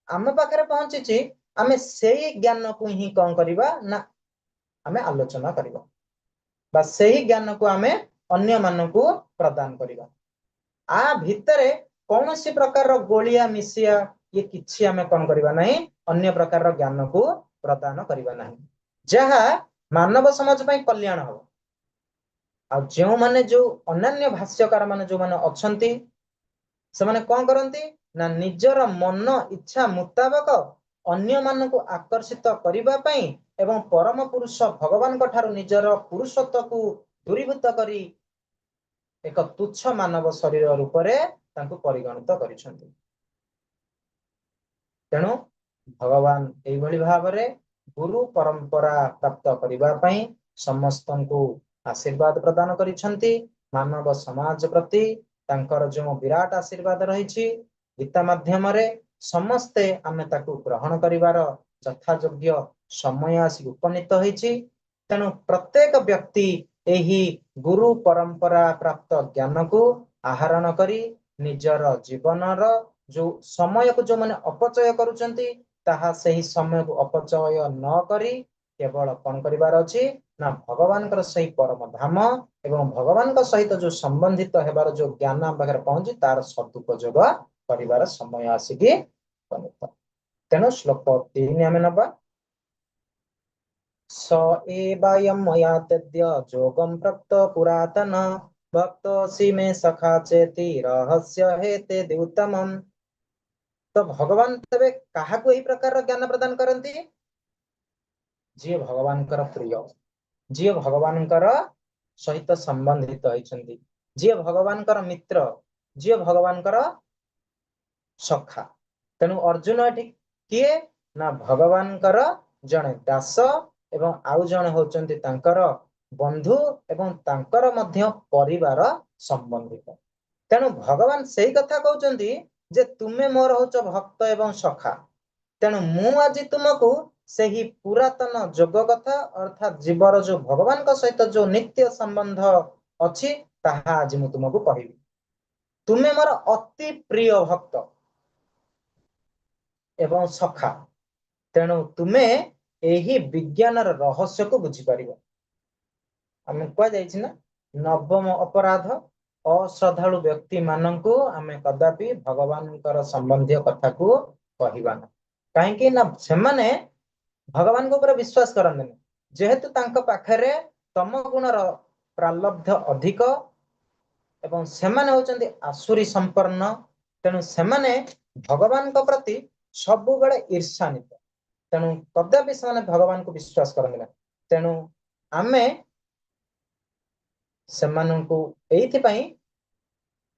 आम पाखरे पहुंचीची आमे सेही ज्ञान को ही कौन करिबा ना आमे आलोचना करिबा बा सेही ज्ञान को आमे अन्य मानकू प्रदान करिबा। आ भितरे कौन सी प्रकार गोलिया मिसिया ये किछि आमे कौन करिबा नहीं अन्य प्रकार ज्ञान को प्रदान करिबा नहीं जहा मानव समाज ପାଇଁ कल्याण हो। आ जो माने जो अन्य भाष्यकार माने जो माने अछंती से माने कौन करंती ना निजर मन इच्छा मुताबक अन्य मान को आकर्षित करिबा ପାଇଁ एवं परम पुरुष भगवान को ठारू निजर पुरुषत्व को दूरीभूत करी एक तुच्छ मानव शरीर रूप रे तांको परिगणित करिसंती। तेणु भगवान एई भली भावरे गुरु परंपरा प्राप्त करिबा ପାଇଁ समस्तंकु आशीर्वाद प्रदान करिसंती। मानव समाज प्रति तांकर जो विराट आशीर्वाद रहिछि गीता माध्यम रे समस्ते आमे ताकू ग्रहण करिवार यथायोग्य समय आसी उपनीत होइछि। तेणु प्रत्येक व्यक्ति एही गुरु परंपरा प्राप्त ज्ञान को आहरण करी निजर जीवनर जो समय को जो माने अपचय करूचंती ताहा सही समय को अपचय न करी केवल कौन करिवार अछि ना भगवान कर सही परम धाम एवं भगवान का सहित जो संबंधित हेबार जो ज्ञान हम पाखरे पहुंची तार सदुपयोग करिवार समय आसीकी उपनीत। तेणु श्लोक 3 आमे नबा स एवायं मया तद्य जोगं प्रक्त पुरातन भक्तोऽसि मे सखा चेति रहस्य हेते द्युतमम्। तो भगवान तबे काहाकू एही प्रकार ज्ञान प्रदान करंती जे भगवान कर प्रिय जे भगवान कर सहित संबंधित होइछंती जे भगवान कर मित्र जे भगवान कर सखा। तेणु अर्जुन एठी किए ना भगवान कर जणे दास एवं आउ जणे होचंती तांकर बंधु एवं तांकर मध्य परिवार संबंधित। तेणु भगवान सही कथा कहउचंती जे तुमे मोर होच भक्त एवं सखा। तेणु मु आज तुमको सही पुरातन जोग कथा अर्थात जीवर जो भगवान का सहित जो नित्य संबंध अछि ताहा आज मु तुमको कहिबी। तुमे मोर अति प्रिय भक्त एवं सखा। तेणु तुमे एही विज्ञानर रहस्य को बुझी परिबो। आमे कह जाइछि ना नवम अपराध अश्रद्धालु व्यक्ति माननकु आमे कदापि भगवानकर संबंधी कथा को कहिबा ना काहे कि ना सेमाने भगवान को ऊपर विश्वास करंदे जेहेतु तांको पाखरे तम गुणर प्रालब्ध अधिक एवं सेमाने होचंदी आसुरी संपन्न। तेणु सेमाने भगवान को प्रति सबु बेले ईर्ष्यान्वित। तेणु कदापि से भगवान को विश्वास करंदे ना। तेणु आमे सेमानंकु एइथि पई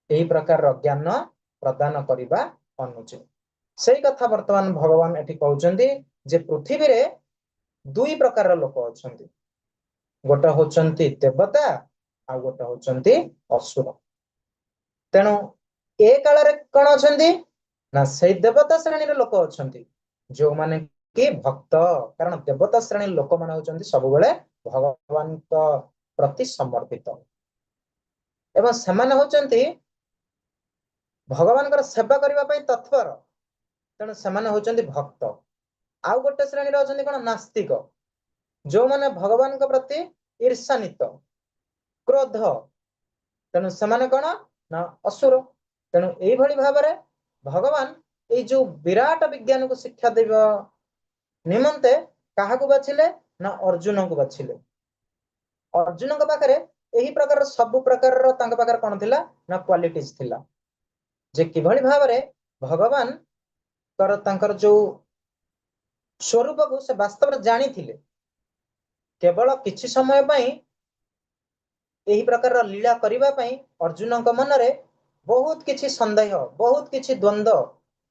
एही प्रकार ज्ञान प्रदान करिबा अनुचित। सेही कथा वर्तमान भगवान एठी कहउचंदी जे पृथ्वी रे ଦୁଇ ପ୍ରକାରର ଲୋକ ଅଛନ୍ତି, ଗୋଟେ ହଉଛନ୍ତି ଦେବତା ଆଉ ଗୋଟେ ହଉଛନ୍ତି ଅସୁର। ତେଣୁ ଏ କାଳରେ କଣ ଅଛନ୍ତି ନା ସେଇ ଦେବତା ଶ୍ରେଣୀର ଲୋକ ଅଛନ୍ତି ଯୋଉମାନେ କି ଭକ୍ତ, କାରଣ ଦେବତା ଶ୍ରେଣୀର ଲୋକମାନେ ହଉଛନ୍ତି ସବୁବେଳେ ଭଗବାନଙ୍କ ପ୍ରତି ସମର୍ପିତ ଏବଂ ସେମାନେ ହଉଛନ୍ତି ଭଗବାନଙ୍କର ସେବା କରିବା ପାଇଁ ତତ୍ପର, ତେଣୁ ସେମାନେ ହଉଛନ୍ତି ଭକ୍ତ। ଆଉ ଗୋଟେ ଶ୍ରେଣୀରେ ଅଛନ୍ତି କଣ ନାସ୍ତିକ, ଯୋଉମାନେ ଭଗବାନଙ୍କ ପ୍ରତି ଈର୍ଷାନ୍ୱିତ, କ୍ରୋଧ, ତେଣୁ ସେମାନେ କଣ ନା ଅସୁର। ତେଣୁ ଏଇଭଳି ଭାବରେ ଭଗବାନ ଏଇ ଯୋଉ ବିରାଟ ବିଜ୍ଞାନକୁ ଶିକ୍ଷା ଦେବା ନିମନ୍ତେ କାହାକୁ ବାଛିଲେ ନା ଅର୍ଜୁନଙ୍କୁ ବାଛିଲେ। ଅର୍ଜୁନଙ୍କ ପାଖରେ ଏହି ପ୍ରକାର ସବୁ ପ୍ରକାରର ତାଙ୍କ ପାଖରେ କଣ ଥିଲା ନା କ୍ୱାଲିଟିଜ ଥିଲା, ଯେ କିଭଳି ଭାବରେ ଭଗବାନଙ୍କର ତାଙ୍କର ଯୋଉ ସ୍ୱରୂପକୁ ସେ ବାସ୍ତବରେ ଜାଣିଥିଲେ। କେବଳ କିଛି ସମୟ ପାଇଁ ଏହି ପ୍ରକାରର ଲୀଳା କରିବା ପାଇଁ ଅର୍ଜୁନଙ୍କ ମନରେ ବହୁତ କିଛି ସନ୍ଦେହ, ବହୁତ କିଛି ଦ୍ୱନ୍ଦ୍ୱ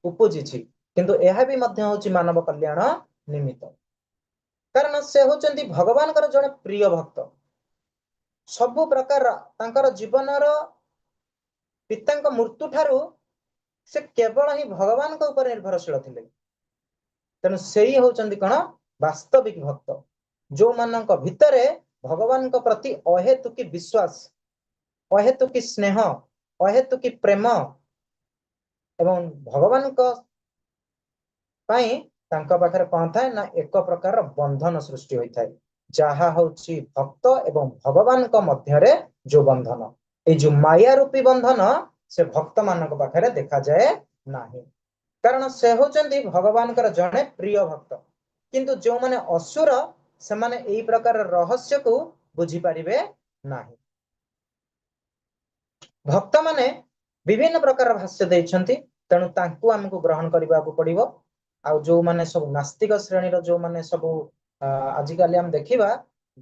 ଉପୁଜିଛି, କିନ୍ତୁ ଏହା ବି ମଧ୍ୟ ହଉଛି ମାନବ କଲ୍ୟାଣ ନିମିତ୍ତ। କାରଣ ସେ ହଉଛନ୍ତି ଭଗବାନଙ୍କର ଜଣେ ପ୍ରିୟ ଭକ୍ତ। ସବୁ ପ୍ରକାର ତାଙ୍କର ଜୀବନର ପିତାଙ୍କ ମୃତ୍ୟୁ ଠାରୁ ସେ କେବଳ ହିଁ ଭଗବାନଙ୍କ ଉପରେ ନିର୍ଭରଶୀଳ ଥିଲେ। ତେଣୁ ସେଇ ହଉଛନ୍ତି କଣ ବାସ୍ତବିକ ଭକ୍ତ, ଯୋଉମାନଙ୍କ ଭିତରେ ଭଗବାନଙ୍କ ପ୍ରତି ଅହେତୁକି ବିଶ୍ୱାସ, ଅହେତୁକି ସ୍ନେହ, ଅହେତୁକି ପ୍ରେମ ଏବଂ ଭଗବାନଙ୍କ ପାଇଁ ତାଙ୍କ ପାଖରେ କଣ ଥାଏ ନା ଏକ ପ୍ରକାର ବନ୍ଧନ ସୃଷ୍ଟି ହୋଇଥାଏ, ଯାହା ହଉଛି ଭକ୍ତ ଏବଂ ଭଗବାନଙ୍କ ମଧ୍ୟରେ ଯୋଉ ବନ୍ଧନ, ଏଇ ଯୋଉ ମାୟା ରୂପୀ ବନ୍ଧନ ସେ ଭକ୍ତ ମାନଙ୍କ ପାଖରେ ଦେଖାଯାଏ ନାହିଁ, କାରଣ ସେ ହଉଛନ୍ତି ଭଗବାନଙ୍କର ଜଣେ ପ୍ରିୟ ଭକ୍ତ। କିନ୍ତୁ ଯୋଉମାନେ ଅସୁର ସେମାନେ ଏଇ ପ୍ରକାର ରହସ୍ୟକୁ ବୁଝିପାରିବେ ନାହିଁ। ଭକ୍ତମାନେ ବିଭିନ୍ନ ପ୍ରକାର ଭାଷ୍ୟ ଦେଇଛନ୍ତି, ତେଣୁ ତାଙ୍କୁ ଆମକୁ ଗ୍ରହଣ କରିବାକୁ ପଡିବ। ଆଉ ଯୋଉମାନେ ସବୁ ନାସ୍ତିକ ଶ୍ରେଣୀର ଯୋଉମାନେ ସବୁ ଆଜିକାଲି ଆମେ ଦେଖିବା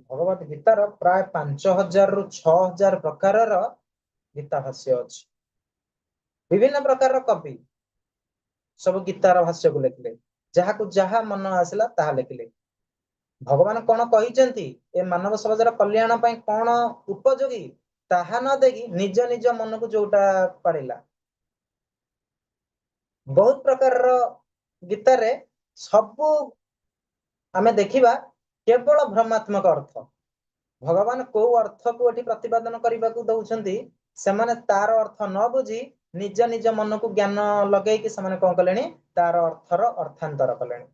ଭଗବତ ଗୀତାର ପ୍ରାୟ 5000ରୁ 6000 ପ୍ରକାରର ଗୀତା ଭାଷ୍ୟ ଅଛି। ବିଭିନ୍ନ ପ୍ରକାରର କବି ସବୁ ଗୀତାର ଭାଷ୍ୟକୁ ଲେଖିଲେ, ଯାହାକୁ ଯାହା ମନ ଆସିଲା ତାହା ଲେଖିଲେ। ଭଗବାନ କଣ କହିଛନ୍ତି ଏ ମାନବ ସମାଜର କଲ୍ୟାଣ ପାଇଁ କଣ ଉପଯୋଗୀ ତାହା ନ ଦେଖି ନିଜ ନିଜ ମନକୁ ଯୋଉଟା ପାରିଲା। ବହୁତ ପ୍ରକାରର ଗୀତାରେ ସବୁ ଆମେ ଦେଖିବା କେବଳ ଭ୍ରମାତ୍ମକ ଅର୍ଥ। ଭଗବାନ କୋଉ ଅର୍ଥକୁ ଏଠି ପ୍ରତିପାଦନ କରିବାକୁ ଦଉଛନ୍ତି ସେମାନେ ତାର ଅର୍ଥ ନ ବୁଝି ନିଜ ନିଜ ମନକୁ ଜ୍ଞାନ ଲଗେଇକି ସେମାନେ କଣ କଲେଣି ତାର ଅର୍ଥର ଅର୍ଥାନ୍ତର କଲେଣି।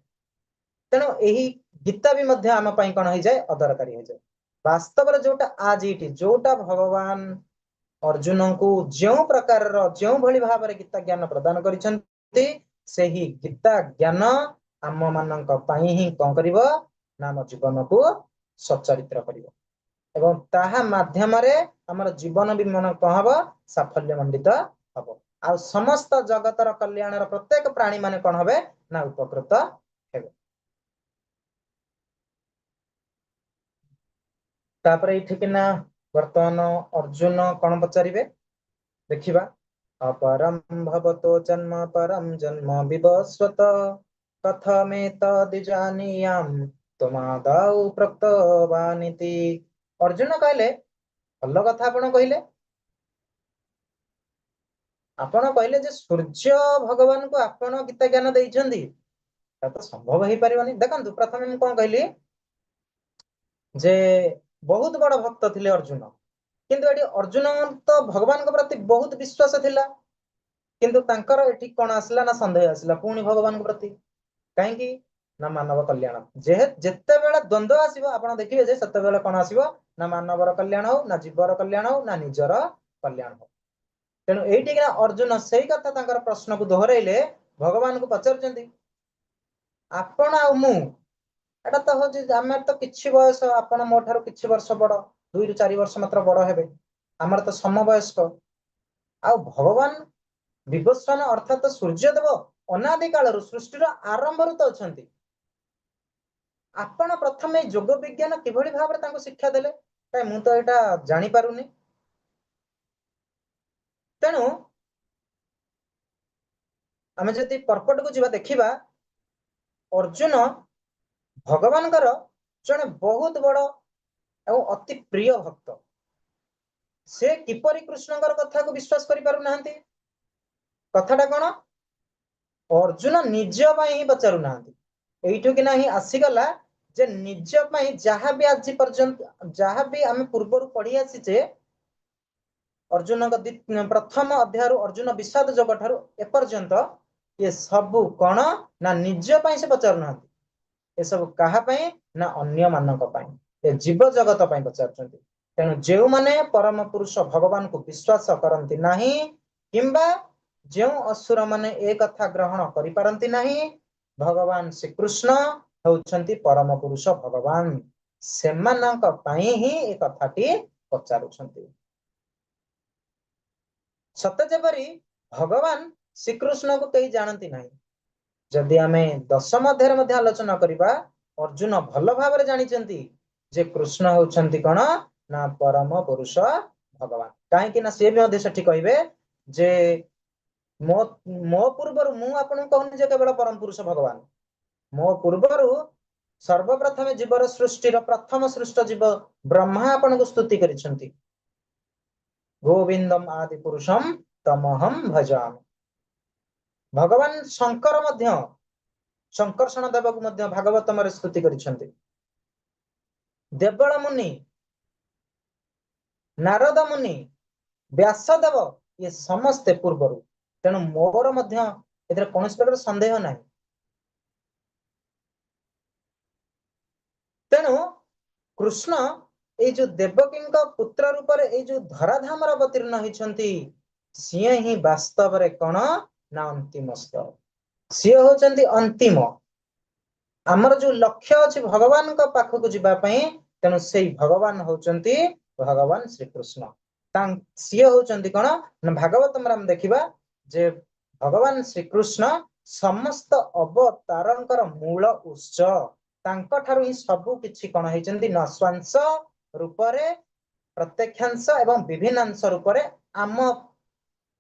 ତେଣୁ ଏହି ଗୀତା ବି ମଧ୍ୟ ଆମ ପାଇଁ କଣ ହେଇଯାଏ ଅଦରକାରୀ ହେଇଯାଏ। ବାସ୍ତବରେ ଯୋଉଟା ଆଜ ଇଟ୍ ଇଜ, ଯୋଉଟା ଭଗବାନ ଅର୍ଜୁନଙ୍କୁ ଯେଉଁ ପ୍ରକାରର ଯେଉଁ ଭଳି ଭାବରେ ଗୀତା ଜ୍ଞାନ ପ୍ରଦାନ କରିଛନ୍ତି ସେହି ଗୀତା ଜ୍ଞାନ ଆମ ମାନଙ୍କ ପାଇଁ ହିଁ କଣ କରିବ ନା ଆମ ଜୀବନକୁ ସଚରିତ୍ର କରିବ ଏବଂ ତାହା ମାଧ୍ୟମରେ ଆମର ଜୀବନ ବି ମନ କଣ ହବ ସାଫଲ୍ୟ ମଣ୍ଡିତ ହବ। ଆଉ ସମସ୍ତ ଜଗତର କଲ୍ୟାଣର ପ୍ରତ୍ୟେକ ପ୍ରାଣୀ ମାନେ କଣ ହେବେ ନା ଉପକୃତ ହେବେ। ତାପରେ ଏଇଠିକିନା ବର୍ତ୍ତମାନ ଅର୍ଜୁନ କଣ ପଚାରିବେ ଦେଖିବା। अपरं भवतो जन्म परं जन्म विवस्वत कथमेतद्जानीयां त्वमादौ प्रोक्तवानिति। अर्जुन कहले ଭଲ କଥା ଆପଣ କହିଲେ। ଆପଣ କହିଲେ ଯେ ସୂର୍ଯ୍ୟ ଭଗବାନଙ୍କୁ ଆପଣ ଗୀତା ଜ୍ଞାନ ଦେଇଛନ୍ତି, ତା ତ ସମ୍ଭବ ହେଇପାରିବନି। ଦେଖନ୍ତୁ ପ୍ରଥମେ ମୁଁ କଣ କହିଲି ଯେ ବହୁତ ବଡ ଭକ୍ତ ଥିଲେ ଅର୍ଜୁନ, କିନ୍ତୁ ଏଠି ଅର୍ଜୁନ ତ ଭଗବାନଙ୍କ ପ୍ରତି ବହୁତ ବିଶ୍ୱାସ ଥିଲା, କିନ୍ତୁ ତାଙ୍କର ଏଠି କଣ ଆସିଲା ନା ସନ୍ଦେହ ଆସିଲା ପୁଣି ଭଗବାନଙ୍କ ପ୍ରତି। କାହିଁକି ନା ମାନବ କଲ୍ୟାଣ ଯେତେବେଳେ ଦ୍ୱନ୍ଦ୍ୱ ଆସିବ ଆପଣ ଦେଖିବେ ଯେ ସେତେବେଳେ କଣ ଆସିବ ନା ମାନବର କଲ୍ୟାଣ ହଉ ନା ଜୀବର କଲ୍ୟାଣ ହଉ ନା ନିଜର କଲ୍ୟାଣ ହଉ। ତେଣୁ ଏଇଠି ଅର୍ଜୁନ ସେଇ କଥା ତାଙ୍କର ପ୍ରଶ୍ନକୁ ଦୋହରାଇଲେ, ଭଗବାନଙ୍କୁ ପଚାରୁଛନ୍ତି ଆପଣ ଆଉ ମୁଁ ଏଟା ତ ହଉଛି ଆମେ ତ କିଛି ବୟସ, ଆପଣ ମୋ ଠାରୁ କିଛି ବର୍ଷ ବଡ, 2ରୁ 4 ବର୍ଷ ମାତ୍ର ବଡ ହେବେ, ଆମର ତ ସମବୟସ୍କ। ଆଉ ଭଗବାନ ବିବସ୍ୱାନ ଅର୍ଥାତ ସୂର୍ଯ୍ୟଦେବ ଅନାଦି କାଳରୁ ସୃଷ୍ଟିର ଆରମ୍ଭରୁ ତ ଅଛନ୍ତି। ଆପଣ ପ୍ରଥମେ ଯୋଗ ବିଜ୍ଞାନ କିଭଳି ଭାବରେ ତାଙ୍କୁ ଶିକ୍ଷା ଦେଲେ କାଇଁ ମୁଁ ତ ଏଇଟା ଜାଣିପାରୁନି। ତେଣୁ ଆମେ ଯଦି ପର୍ପଟକୁ ଯିବା ଦେଖିବା ଅର୍ଜୁନ ଭଗବାନଙ୍କର जड़े बहुत बड़ और अति प्रिय भक्त से किपरि कृष्णकर कथा को विश्वास करि पारु नाहंती कथाटा कौन अर्जुन निज ही पचारू ना एठू कि नहीं आसीगला जे निज जहाँ भी आज पर्यंत जहाँ भी आम पूर्व पढ़ी आसीचे अर्जुन प्रथम अध्याय अर्जुन विषाद जग ठारू एपर्यंत ये सब कौन ना निज से पचारू ना ये सब कहापाई ना अन्य मानक पाई जीव जगत पाई पचार तेणु जो माने परम पुरुष भगवान को विश्वास करती नहीं किंबा जो असुर माने ए कथा ग्रहण करि पारंती नहीं भगवान श्री कृष्ण होउछंती परम पुरुष भगवान सेमानक पाई ही ए कथाटी पचारुछंती सत्य जेपरी भगवान श्री कृष्ण को कहीं जानती नहीं जदि आमे दशम अध्याय मध्य आलोचना करिबा अर्जुन भल भाव जानी जे कृष्ण होउछंती कौन ना परम पुरुष भगवान कहीं ना सी भी सेठी कहिबे जे मो मो पूर्वर मु आपन कहूनी जे केवल परम पुरुष भगवान मो पूर्वर सर्वप्रथम जीवर सृष्टिर प्रथम सृष्ट जीव ब्रह्मा आपन को स्तुति करिसंती गोविंदम आदि पुरुषम तमहम भजामि भगवान शंकर मध्य शंकर्षण देव को मध्य भागवतम स्तुति करिसंती देवल मुनि नारद मुनि व्यासदेव ये समस्ते पूर्वर तेणु मोर मध्य एथरे कौन प्रकार संदेह ना तेणु कृष्ण ये जो देवकी पुत्र रूप से जो धराधाम अवतीर्ण होती सी ही वास्तव रे कौन ना अंतिम सी होचंती अंतिम आमर जो लक्ष्य अच्छी भगवान पाखक जावाई तेणु से भगवान होचंती भगवान श्री कृष्ण सी होचंती कौन ना भागवत आम देखा जे भगवान श्री कृष्ण समस्त अवतारंकर मूल उत्स तांको ठारू ही सबु किछि कौन होइचंती नस्वांश रूप रे प्रत्यक्षांश एवं विभिन्नांश रूप रे आम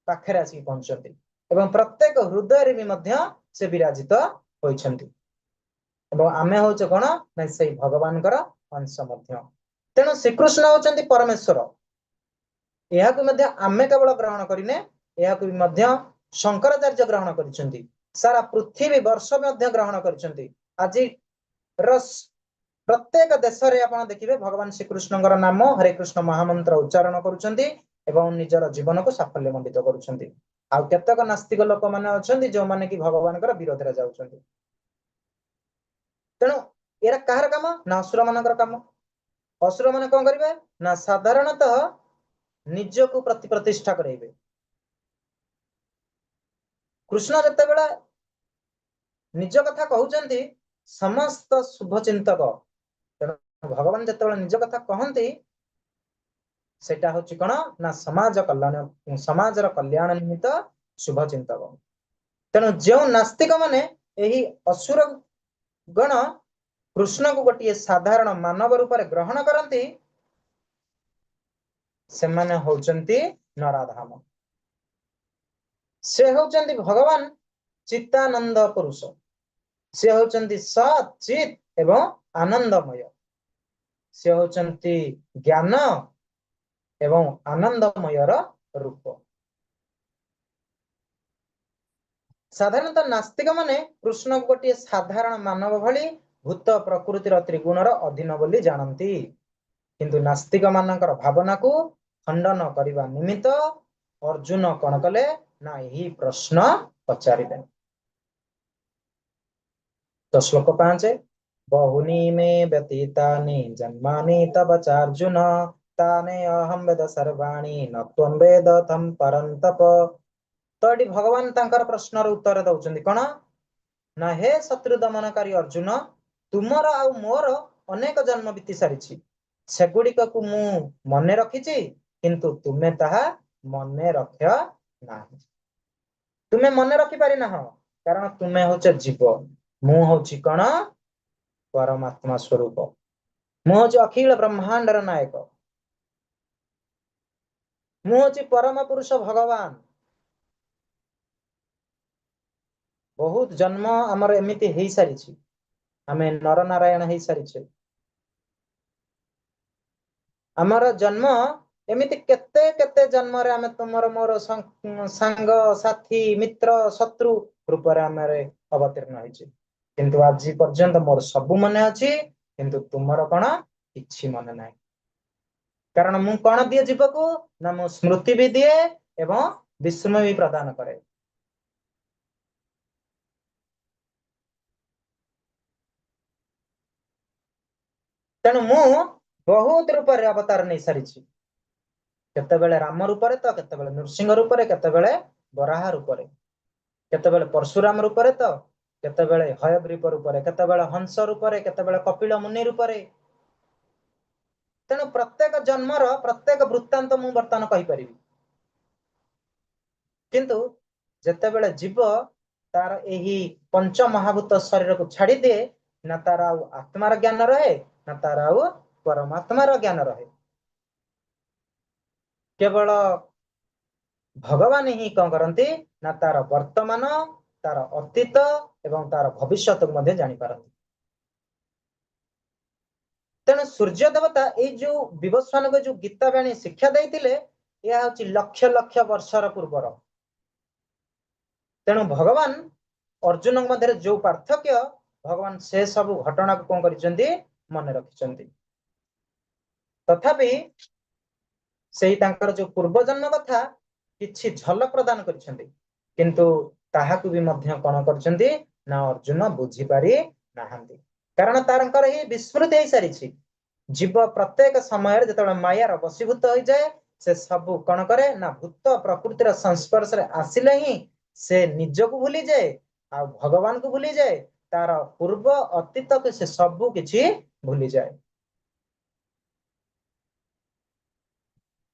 पाखरे आसी पहुंचंती एवं प्रत्येक हृदय रे भी मध्य से विराजित होइछंती एवं आमे होचे कोन ना सेही भगवानकर अंश मध्य तेणु श्रीकृष्ण होचंती परमेश्वर यह को मध्य आमे केवल ग्रहण करिने यह को मध्य शंकराचार्य ग्रहण करिसंती सारा पृथ्वी वर्ष मध्य ग्रहण करिसंती आज प्रत्येक देश रे आपण देखिबे भगवान श्रीकृष्णकर नाम हरे कृष्ण महामंत्र उच्चारण करुचंती एवं निजर जीवन को साफल्य मंडित करुचंती आ केतक नास्तिक लोक माने अछंती जो माने कि भगवानकर विरोध रे जाउचंती तेणु एरा कहार काम ना असुर मानकर काम असुर माने कोन करिवे ना साधारणतः निज को प्रतिष्ठा करेबे कृष्ण जते बेला निज कथा कहउचंती समस्त शुभ चिंतक भगवान जते बेला निज कथा कहंती सेटा होची कोन ना समाज कल्याण समाजर कल्याण निमित्त शुभ चिंतक तेणु जो नास्तिक माने एही असुर गण कृष्ण को गोटे साधारण मानव रूप में ग्रहण करती से माने होचंती नराधाम से होचंती भगवान चित्तानंद पुरुष से होचंती सत चित एवं आनंदमय से होचंती ज्ञान एवं आनंदमयर रूप साधारणतः नास्तिक माने कृष्ण को गोटे साधारण मानव भली भूत प्रकृतिर त्रिगुणर अधीन बोली जानती किंतु नास्तिक मानकर भावना को खंडन करने निमित्त अर्जुन कौन कले ना यही प्रश्न पचारिले तो श्लोक 5 बहुनी मे व्यतीतानि जन्मानि तव चार्जुन ताने अहम वेद सर्वाणि न त्वं वेद तम परन्तप तो ये भगवान तांकर प्रश्नर उत्तर दउचंदी कोन ना हे शत्रु दमनकारी अर्जुन तुमर आ मोर अनेक जन्म बीती सारिछि सेगुड़िक को मु मने रखिछि किंतु तुमे ताहा मने रख नाही तुमे मने रखि पारि ना कारण तुमे होचे जीव मु होछि कोन परमात्मा स्वरूप मु होछि अखिल ब्रह्मांडर नायक मु होछि परम पुरुष भगवान बहुत जन्म आमर एमिति हेई सारिछि आमे नर नारायण हेई सारिछे ଆମର ଜନ୍ମ ଏମିତି କେତେ କେତେ ଜନ୍ମରେ ଆମେ ତୁମର ମୋର ସାଙ୍ଗ ସାଥୀ ମିତ୍ର ଶତ୍ରୁ ରୂପରେ ଆମେ ଅବତୀର୍ଣ୍ଣ ହେଇଛି, କିନ୍ତୁ ଆଜି ପର୍ଯ୍ୟନ୍ତ ମୋର ସବୁ ମନେ ଅଛି, କିନ୍ତୁ ତୁମର କଣ କିଛି ମନେ ନାହିଁ। କାରଣ ମୁଁ କଣ ଦିଏ ଜୀବକୁ ନା ମୁଁ ସ୍ମୃତି ବି ଦିଏ ଏବଂ ବିସ୍ମୟ ବି ପ୍ରଦାନ କରେ। ତେଣୁ ମୁଁ ବହୁତ ରୂପରେ ଅବତାର ନେଇ ସାରିଛି, କେତେବେଳେ ରାମ ରୂପରେ ତ କେତେବେଳେ ନୃସିଂହ ରୂପରେ, କେତେବେଳେ ବରାହ ରୂପରେ, କେତେବେଳେ ପରଶୁରାମ ରୂପରେ ତ କେତେବେଳେ ହୟଗ୍ରୀବ ରୂପରେ, କେତେବେଳେ ହଂସ ରୂପରେ, କେତେବେଳେ କପିଳ ମୁନି ରୂପରେ। ତେଣୁ ପ୍ରତ୍ୟେକ ଜନ୍ମର ପ୍ରତ୍ୟେକ ବୃତ୍ତାନ୍ତ ମୁଁ ବର୍ତ୍ତମାନ କହିପାରିବି, କିନ୍ତୁ ଯେତେବେଳେ ଜୀବ ତାର ଏହି ପଞ୍ଚ ମହାଭୂତ ଶରୀରକୁ ଛାଡିଦିଏ, ନା ତାର ଆଉ ଆତ୍ମାର ଜ୍ଞାନ ରହେ ନା ତାର ଆଉ ପରମାତ୍ମାର ଜ୍ଞାନ ରହେ। କେବଳ ଭଗବାନ ହିଁ କଣ କରନ୍ତି ନା ତାର ବର୍ତ୍ତମାନ, ତାର ଅତୀତ ଏବଂ ତାର ଭବିଷ୍ୟତକୁ ମଧ୍ୟ ଜାଣିପାରନ୍ତି। ତେଣୁ ସୂର୍ଯ୍ୟ ଦେବତା ଏଇ ଯୋଉ ବିବସ୍ୱାନକୁ ଯୋଉ ଗୀତା ବାଣୀ ଶିକ୍ଷା ଦେଇଥିଲେ, ଏହା ହଉଛି ଲକ୍ଷ ଲକ୍ଷ ବର୍ଷର ପୂର୍ବର। ତେଣୁ ଭଗବାନ ଅର୍ଜୁନଙ୍କ ମଧ୍ୟରେ ଯୋଉ ପାର୍ଥକ୍ୟ, ଭଗବାନ ସେ ସବୁ ଘଟଣାକୁ କଣ କରିଛନ୍ତି ମନେ ରଖିଛନ୍ତି। ତଥାପି ସେଇ ତାଙ୍କର ଯୋଉ ପୂର୍ବ ଜନ୍ମ କଥା କିଛି ଝଲକ ପ୍ରଦାନ କରିଛନ୍ତି, କିନ୍ତୁ ତାହାକୁ ବି ମଧ୍ୟ କଣ କରିଛନ୍ତି ନା ଅର୍ଜୁନ ବୁଝିପାରି ନାହାନ୍ତି, କାରଣ ତାଙ୍କର ହିଁ ବିସ୍ମୃତି ହେଇସାରିଛି। ଜୀବ ପ୍ରତ୍ୟେକ ସମୟରେ ଯେତେବେଳେ ମାୟାର ବଶୀଭୂତ ହୋଇଯାଏ, ସେ ସବୁ କଣ କରେ ନା ଭୂତ ପ୍ରକୃତିର ସଂସ୍ପର୍ଶରେ ଆସିଲେ ହିଁ ସେ ନିଜକୁ ଭୁଲିଯାଏ, ଆଉ ଭଗବାନକୁ ଭୁଲିଯାଏ, ତାର ପୂର୍ବ ଅତୀତକୁ ସେ ସବୁ କିଛି ଭୁଲିଯାଏ।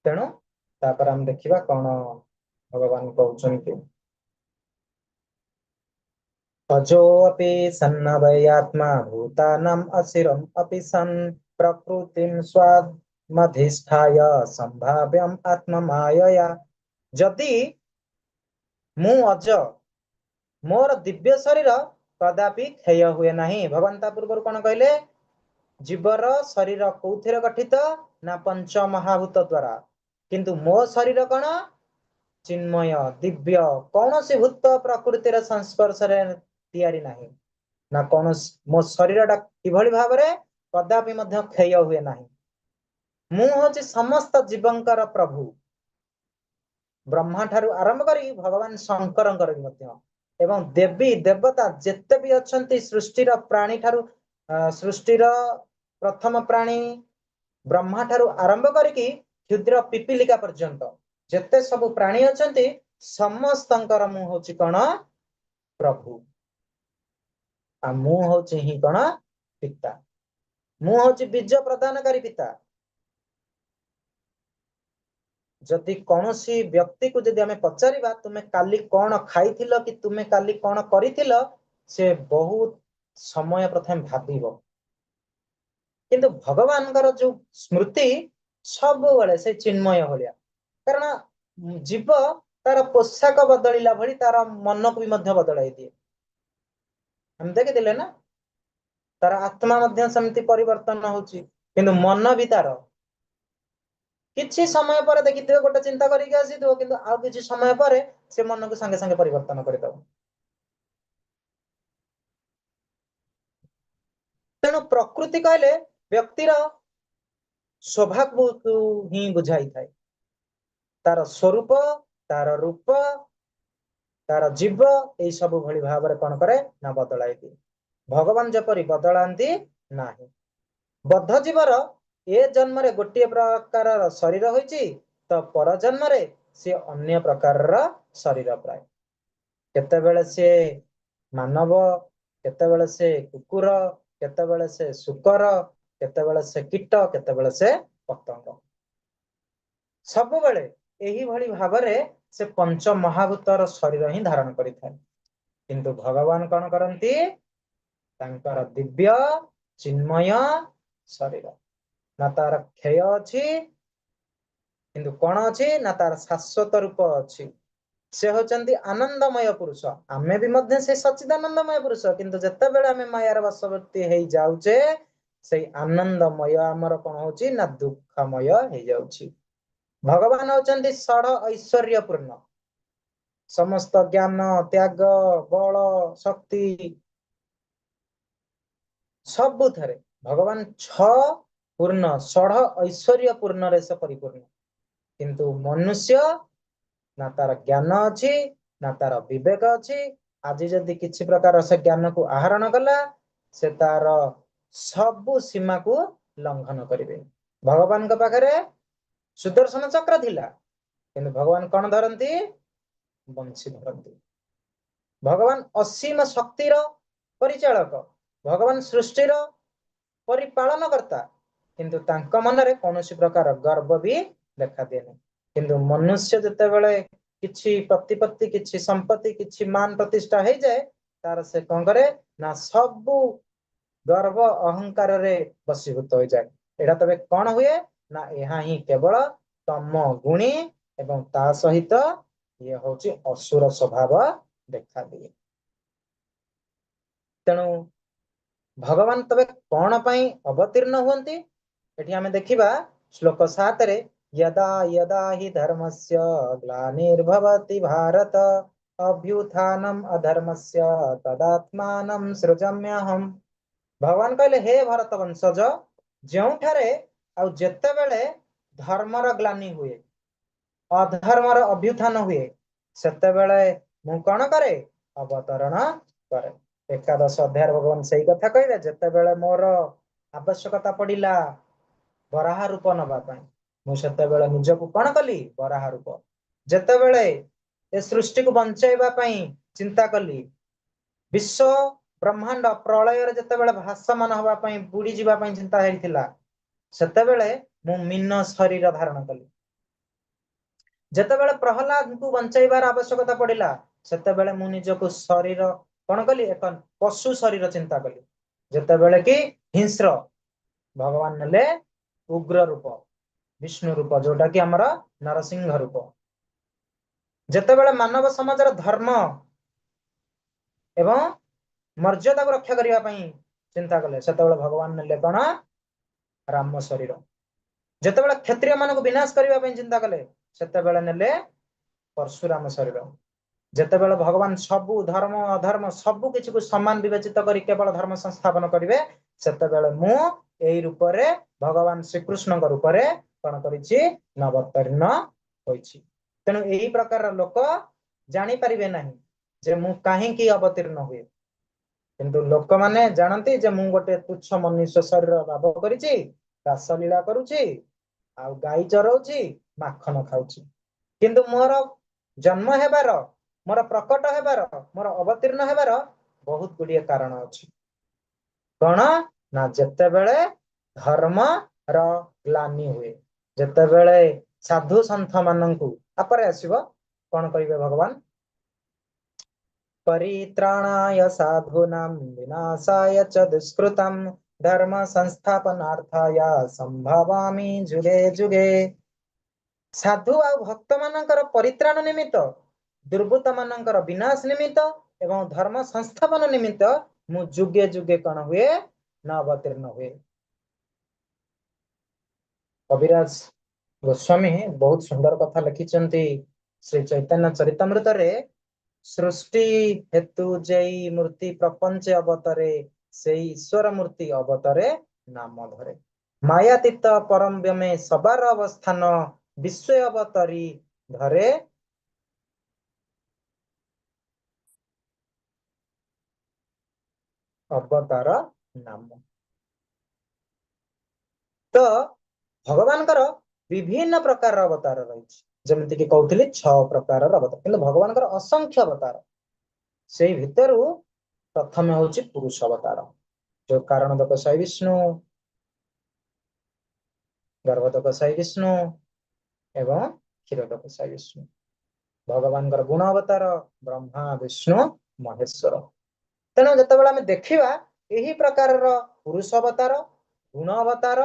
ତେଣୁ ତାପରେ ଆମେ ଦେଖିବା କଣ ଭଗବାନ କହୁଛନ୍ତି। अजोऽपि सन्नवयात्मा भूतानाम् असिरम् अपि सन् प्रकृतिं स्वामधिष्ठाय संभाव्यम् आत्ममायया। ଯଦି ମୁଁ ଅଜ, ମୋର ଦିବ୍ୟ ଶରୀର କଦାପି କ୍ଷୟ ହୁଏ ନାହିଁ। ଭଗବାନ ତା ପୂର୍ବରୁ କଣ କହିଲେ? ଜୀବର ଶରୀର କୋଉଥିରେ ଗଠିତ ନା ପଞ୍ଚ ମହାଭୂତ ଦ୍ଵାରା, କିନ୍ତୁ ମୋ ଶରୀର କଣ ଚିନ୍ମୟ ଦିବ୍ୟ, କୌଣସି ଭୂତ ପ୍ରକୃତିର ସଂସ୍ପର୍ଶରେ ତିଆରି ନାହିଁ, ନା କୌଣସି ମୋ ଶରୀରଟା କିଭଳି ଭାବରେ କଦାପି ମଧ୍ୟ କ୍ଷୟ ହୁଏ ନାହିଁ। ମୁଁ ହଉଛି ସମସ୍ତ ଜୀବଙ୍କର ପ୍ରଭୁ, ବ୍ରହ୍ମା ଠାରୁ ଆରମ୍ଭ କରି ଭଗବାନ ଶଙ୍କରଙ୍କର ବି ମଧ୍ୟ, ଏବଂ ଦେବୀ ଦେବତା ଯେତେ ବି ଅଛନ୍ତି ସୃଷ୍ଟିର ପ୍ରାଣୀ ଠାରୁ, ସୃଷ୍ଟିର ପ୍ରଥମ ପ୍ରାଣୀ ବ୍ରହ୍ମା ଠାରୁ ଆରମ୍ଭ କରିକି କ୍ଷୁଦ୍ର ପିପିଲିକା ପର୍ଯ୍ୟନ୍ତ ଯେତେ ସବୁ ପ୍ରାଣୀ ଅଛନ୍ତି, ସମସ୍ତଙ୍କର ମୁଁ ହଉଛି କଣ ପ୍ରଭୁ, ଆଉ ମୁଁ ହଉଛି ହିଁ କଣ ପିତା, ମୁଁ ହଉଛି ବୀଜ ପ୍ରଦାନକାରୀ ପିତା। ଯଦି କୌଣସି ବ୍ୟକ୍ତିକୁ ଯଦି ଆମେ ପଚାରିବା ତୁମେ କାଲି କଣ ଖାଇଥିଲ କି ତୁମେ କାଲି କଣ କରିଥିଲ, ସେ ବହୁତ ସମୟ ପ୍ରଥମେ ଭାବିବ, କିନ୍ତୁ ଭଗବାନଙ୍କର ଯୋଉ ସ୍ମୃତି ସବୁବେଳେ ସେ ଚିନ୍ମୟ ଭଳିଆ, କାରଣ ଜୀବ ତାର ପୋଷାକ ବଦଳିଲା ଭଳି ତାର ମନକୁ ବି ମଧ୍ୟ ବଦଳାଇ ଦିଏ। ଆମେ ଦେଖିଥିଲେ ନା, ତାର ଆତ୍ମା ମଧ୍ୟ ସେମିତି ପରିବର୍ତ୍ତନ ହଉଛି, କିନ୍ତୁ ମନ ବି ତାର କିଛି ସମୟ ପରେ ଦେଖିଥିବେ ଗୋଟେ ଚିନ୍ତା କରିକି ଆସିଥିବ, କିନ୍ତୁ ଆଉ କିଛି ସମୟ ପରେ ସେ ମନକୁ ସାଙ୍ଗେ ସାଙ୍ଗେ ପରିବର୍ତ୍ତନ କରିଦବ। ତେଣୁ ପ୍ରକୃତି କହିଲେ ବ୍ୟକ୍ତିର ସ୍ୱଭାବକୁ ହିଁ ବୁଝାଇଥାଏ, ତାର ସ୍ୱରୂପ, ତାର ରୂପ, ତାର ଜୀବ ଏଇ ସବୁ ଭଳି ଭାବରେ କଣ କରେ ନା ବଦଳାଇ ଦିଏ। ଭଗବାନ ଯେପରି ବଦଳାନ୍ତି ନାହିଁ। ବଦ୍ଧ ଜୀବର ଏ ଜନ୍ମରେ ଗୋଟିଏ ପ୍ରକାରର ଶରୀର ହୋଇଛି, ତ ପର ଜନ୍ମରେ ସେ ଅନ୍ୟ ପ୍ରକାରର ଶରୀର ପ୍ରାୟ, କେତେବେଳେ ସେ ମାନବ, କେତେବେଳେ ସେ କୁକୁର, କେତେବେଳେ ସେ ଶୂକର, କେତେବେଳେ ସେ କୀଟ, କେତେବେଳେ ସେ ପତଙ୍ଗ, ସବୁବେଳେ ଏହିଭଳି ଭାବରେ ସେ ପଞ୍ଚ ମହାଭୂତର ଶରୀର ହିଁ ଧାରଣ କରିଥାଏ। କିନ୍ତୁ ଭଗବାନ କଣ କରନ୍ତି, ତାଙ୍କର ଦିବ୍ୟ ଚିନ୍ମୟ ଶରୀର, ନା ତାର କ୍ଷୟ ଅଛି, କିନ୍ତୁ କଣ ଅଛି ନା ତାର ଶାଶ୍ୱତ ରୂପ ଅଛି। ସେ ହଉଛନ୍ତି ଆନନ୍ଦମୟ ପୁରୁଷ, ଆମେ ବି ମଧ୍ୟ ସେ ସଚିଦାନନ୍ଦମୟ ପୁରୁଷ, କିନ୍ତୁ ଯେତେବେଳେ ଆମେ ମାୟାର ବଶବର୍ତ୍ତୀ ହେଇଯାଉଛେ, ସେଇ ଆନନ୍ଦମୟ ଆମର କଣ ହଉଛି ନା ଦୁଃଖମୟ ହେଇଯାଉଛି। ଭଗବାନ ହଉଛନ୍ତି ଷଡ ଐଶ୍ୱର୍ଯ୍ୟ ପୂର୍ଣ୍ଣ, ସମସ୍ତ ଜ୍ଞାନ, ତ୍ୟାଗ, ବଳ, ଶକ୍ତି ସବୁଥିରେ ଭଗବାନ ପୂର୍ଣ୍ଣ, ଷଡ ଐଶ୍ୱର୍ଯ୍ୟ ପୂର୍ଣ୍ଣରେ ସେ ପରିପୂର୍ଣ୍ଣ। କିନ୍ତୁ ମନୁଷ୍ୟ ନା ତାର ଜ୍ଞାନ ଅଛି, ନା ତାର ବିବେକ ଅଛି। ଆଜି ଯଦି କିଛି ପ୍ରକାର ସେ ଜ୍ଞାନକୁ ଆହରଣ କଲା, ସେ ତାର ସବୁ ସୀମାକୁ ଲଙ୍ଘନ କରିବେ। ଭଗବାନଙ୍କ ପାଖରେ ସୁଦର୍ଶନ ଚକ୍ର ଥିଲା, କିନ୍ତୁ ଭଗବାନ କଣ ଧରନ୍ତି? ବଂଶୀ ଧରନ୍ତି। ଭଗବାନ ଅସୀମ ଶକ୍ତିର ପରିଚାଳକ, ଭଗବାନ ସୃଷ୍ଟିର ପରିପାଳନ କର୍ତ୍ତା, କିନ୍ତୁ ତାଙ୍କ ମନରେ କୌଣସି ପ୍ରକାର ଗର୍ବ ବି ଦେଖାଦିଏନି। କିନ୍ତୁ ମନୁଷ୍ୟ ଯେତେବେଳେ କିଛି ପ୍ରତିପତ୍ତି, କିଛି ସମ୍ପତ୍ତି, କିଛି ମାନ ପ୍ରତିଷ୍ଠା ହେଇଯାଏ, ତାର ସେ କଣ କରେ ନା ସବୁ ଗର୍ବ ଅହଙ୍କାରରେ ବଶୀଭୂତ ହୋଇଯାଏ। ଏଇଟା ତବେ କଣ ହୁଏ ନା ଏହା ହିଁ କେବଳ ତମ ଗୁଣୀ ଏବଂ ତା ସହିତ ଇଏ ହଉଛି ଅସୁର ସ୍ୱଭାବ ଦେଖାଦିଏ। ତେଣୁ ଭଗବାନ ତବେ କଣ ପାଇଁ ଅବତୀର୍ଣ୍ଣ ହୁଅନ୍ତି? ଏଠି ଆମେ ଦେଖିବା ଶ୍ଲୋକ 7ରେ यदा यदा हि धर्मस्य ग्लानिर्भवति भारत अभ्युत्थानम् अधर्मस्य तदात्मानं सृजाम्यहम्। ଭଗବାନ କହିଲେ ହେ ଭରତ ବଂଶଜ, ଯେଉଁଠାରେ ଆଉ ଯେତେବେଳେ ଧର୍ମର ଗ୍ଲାନି ହୁଏ, ଅଧର୍ମର ଅଭ୍ୟୁତ୍ଥାନ ହୁଏ, ସେତେବେଳେ ମୁଁ କଣ କରେ? ଅବତରଣ କରେ। ଏକାଦଶ ଅଧ୍ୟାୟରେ ଭଗବାନ ସେଇ କଥା କହିଲେ, ଯେତେବେଳେ ମୋର ଆବଶ୍ୟକତା ପଡିଲା ବରାହ ରୂପ ନବା ପାଇଁ, ମୁଁ ସେତେବେଳେ ନିଜକୁ କଣ କଲି? ବରାହ ରୂପ। ଯେତେବେଳେ ଏ ସୃଷ୍ଟିକୁ ବଞ୍ଚାଇବା ପାଇଁ ଚିନ୍ତା କଲି, ବିଶ୍ୱ ବ୍ରହ୍ମାଣ୍ଡ ପ୍ରଳୟରେ ଯେତେବେଳେ ଭାସମାନ ହବା ପାଇଁ, ବୁଡି ଯିବା ପାଇଁ ଚିନ୍ତା ହେଇଥିଲା, ସେତେବେଳେ ମୁଁ ମୀନ ଶରୀର ଧାରଣ କଲି। ଯେତେବେଳେ ପ୍ରହ୍ଲାଦଙ୍କୁ ବଞ୍ଚାଇବାର ଆବଶ୍ୟକତା ପଡିଲା, ସେତେବେଳେ ମୁଁ ନିଜକୁ ଶରୀର କଣ କଲି? ଏକ ପଶୁ ଶରୀର ଚିନ୍ତା କଲି। ଯେତେବେଳେ କି ହିଂସ୍ର, ଭଗବାନ ନେଲେ ଉଗ୍ର ରୂପ, ବିଷ୍ଣୁ ରୂପ, ଯୋଉଟା କି ଆମର ନରସିଂହ ରୂପ। ଯେତେବେଳେ ମାନବ ସମାଜର ଧର୍ମ ଏବଂ ମର୍ଯ୍ୟାଦାକୁ ରକ୍ଷା କରିବା ପାଇଁ ଚିନ୍ତା କଲେ, ସେତେବେଳେ ଭଗବାନ ନେଲେ କଣ? ରାମ ଶରୀର। ଯେତେବେଳେ କ୍ଷତ୍ରିୟ ମାନଙ୍କୁ ବିନାଶ କରିବା ପାଇଁ ଚିନ୍ତା କଲେ, ସେତେବେଳେ ନେଲେ ପରଶୁରାମ ଶରୀର। ଯେତେବେଳେ ଭଗବାନ ସବୁ ଧର୍ମ ଅଧର୍ମ ସବୁ କିଛିକୁ ସମାନ ବିବେଚିତ କରି କେବଳ ଧର୍ମ ସଂସ୍ଥାପନ କରିବେ, ସେତେବେଳେ ମୁଁ ଏଇ ରୂପରେ ଭଗବାନ ଶ୍ରୀକୃଷ୍ଣଙ୍କ ରୂପରେ କଣ କରିଛି? ଅବତୀର୍ଣ୍ଣ ହୋଇଛି। ତେଣୁ ଏହି ପ୍ରକାରର ଲୋକ ଜାଣିପାରିବେ ନାହିଁ ଯେ ମୁଁ କାହିଁକି ଅବତୀର୍ଣ୍ଣ ହୁଏ। କିନ୍ତୁ ଲୋକମାନେ ଜାଣନ୍ତି ଯେ ମୁଁ ଗୋଟେ ତୁଚ୍ଛ ମନୁଷ୍ୟ ଶରୀର ଲାଭ କରିଛି, ରାସଲୀଳା କରୁଛି, ଆଉ ଗାଈ ଚରଉଛି, ମାଖନ ଖାଉଛି। କିନ୍ତୁ ମୋର ଜନ୍ମ ହେବାର, ମୋର ପ୍ରକଟ ହେବାର, ମୋର ଅବତୀର୍ଣ୍ଣ ହେବାର ବହୁତ ଗୁଡିଏ କାରଣ ଅଛି। କଣ ନା ଯେତେବେଳେ ଧର୍ମର ଗ୍ଲାନି ହୁଏ, ଯେତେବେଳେ ସାଧୁ ସନ୍ଥ ମାନଙ୍କୁ, ତାପରେ ଆସିବ କଣ କରିବେ ଭଗବାନ? परित्राणाय साधूनां विनाशाय च दुष्कृतं धर्म संस्थापनार्थाय संभवामि जुगे जुगे। साधु ଆଉ ଭକ୍ତ ମାନଙ୍କର ପରିତ୍ରାଣ ନିମିତ୍ତ, ଦୁର୍ବୃତ୍ତ ମାନଙ୍କର ବିନାଶ ନିମିତ୍ତ ଏବଂ ଧର୍ମ ସଂସ୍ଥାପନ ନିମିତ୍ତ ମୁଁ ଯୁଗେ ଯୁଗେ କଣ ହୁଏ? ନା ଅବତୀର୍ଣ୍ଣ ହୁଏ। କବିରାଜ ଗୋସ୍ୱାମୀ ବହୁତ ସୁନ୍ଦର କଥା ଲେଖିଛନ୍ତି ଶ୍ରୀ ଚୈତନ୍ୟ ଚରିତାମୃତରେ। ସୃଷ୍ଟି ହେତୁ ଯେଇ ମୂର୍ତ୍ତି ପ୍ରପଞ୍ଚେ ଅବତରେ, ସେଇ ଈଶ୍ୱର ମୂର୍ତ୍ତି ଅବତରେ ନାମ ଧରେ। ମାୟାତୀତ ପରମ ବ୍ଯୋମେ ସବାର ଅବସ୍ଥାନ, ବିଶ୍ୱ ଅବତରୀ ଧରେ ଅବତାର ନାମ। ତ ଭଗବାନଙ୍କର ବିଭିନ୍ନ ପ୍ରକାରର ଅବତାର ରହିଛି। ଯେମିତିକି କହୁଥିଲି 6 ପ୍ରକାରର ଅବତାର, କିନ୍ତୁ ଭଗବାନଙ୍କର ଅସଂଖ୍ୟ ଅବତାର। ସେଇ ଭିତରୁ ପ୍ରଥମେ ହଉଛି ପୁରୁଷ ଅବତାର, ଯୋଉ କାରଣୋଦକ ସାଇ ବିଷ୍ଣୁ, ଗର୍ଭୋଦକ ସାଇ ବିଷ୍ଣୁ ଏବଂ କ୍ଷୀରୋଦକ ସାଇ ବିଷ୍ଣୁ। ଭଗବାନଙ୍କର ଗୁଣ ଅବତାର ବ୍ରହ୍ମା ବିଷ୍ଣୁ ମହେଶ୍ୱର। ତେଣୁ ଯେତେବେଳେ ଆମେ ଦେଖିବା ଏହି ପ୍ରକାରର ପୁରୁଷ ଅବତାର, ଗୁଣ ଅବତାର,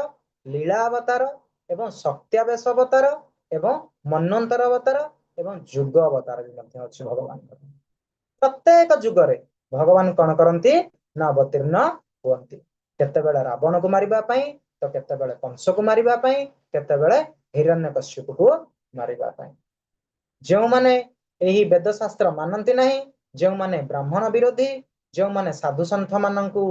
ଲୀଳା ଅବତାର ଏବଂ ସତ୍ୟାବେଶ ଅବତାର ଏବଂ ମନ୍ୱନ୍ତର ଅବତାର ଏବଂ ଯୁଗ ଅବତାର ବି ମଧ୍ୟ ଅଛି ଭଗବାନଙ୍କର। ପ୍ରତ୍ୟେକ ଯୁଗରେ ଭଗବାନ କଣ କରନ୍ତି? ନା ଅବତୀର୍ଣ୍ଣ ହୁଅନ୍ତି। केतेबेले रावण को मारिबा पई तो केतेबेले कंस को मारिबा पई केतेबेले हिरण्यकश्यप को मारिबा पई जो माने एही वेद शास्त्र मानती नहीं जो माने ब्राह्मण विरोधी जो माने साधु संत माननकु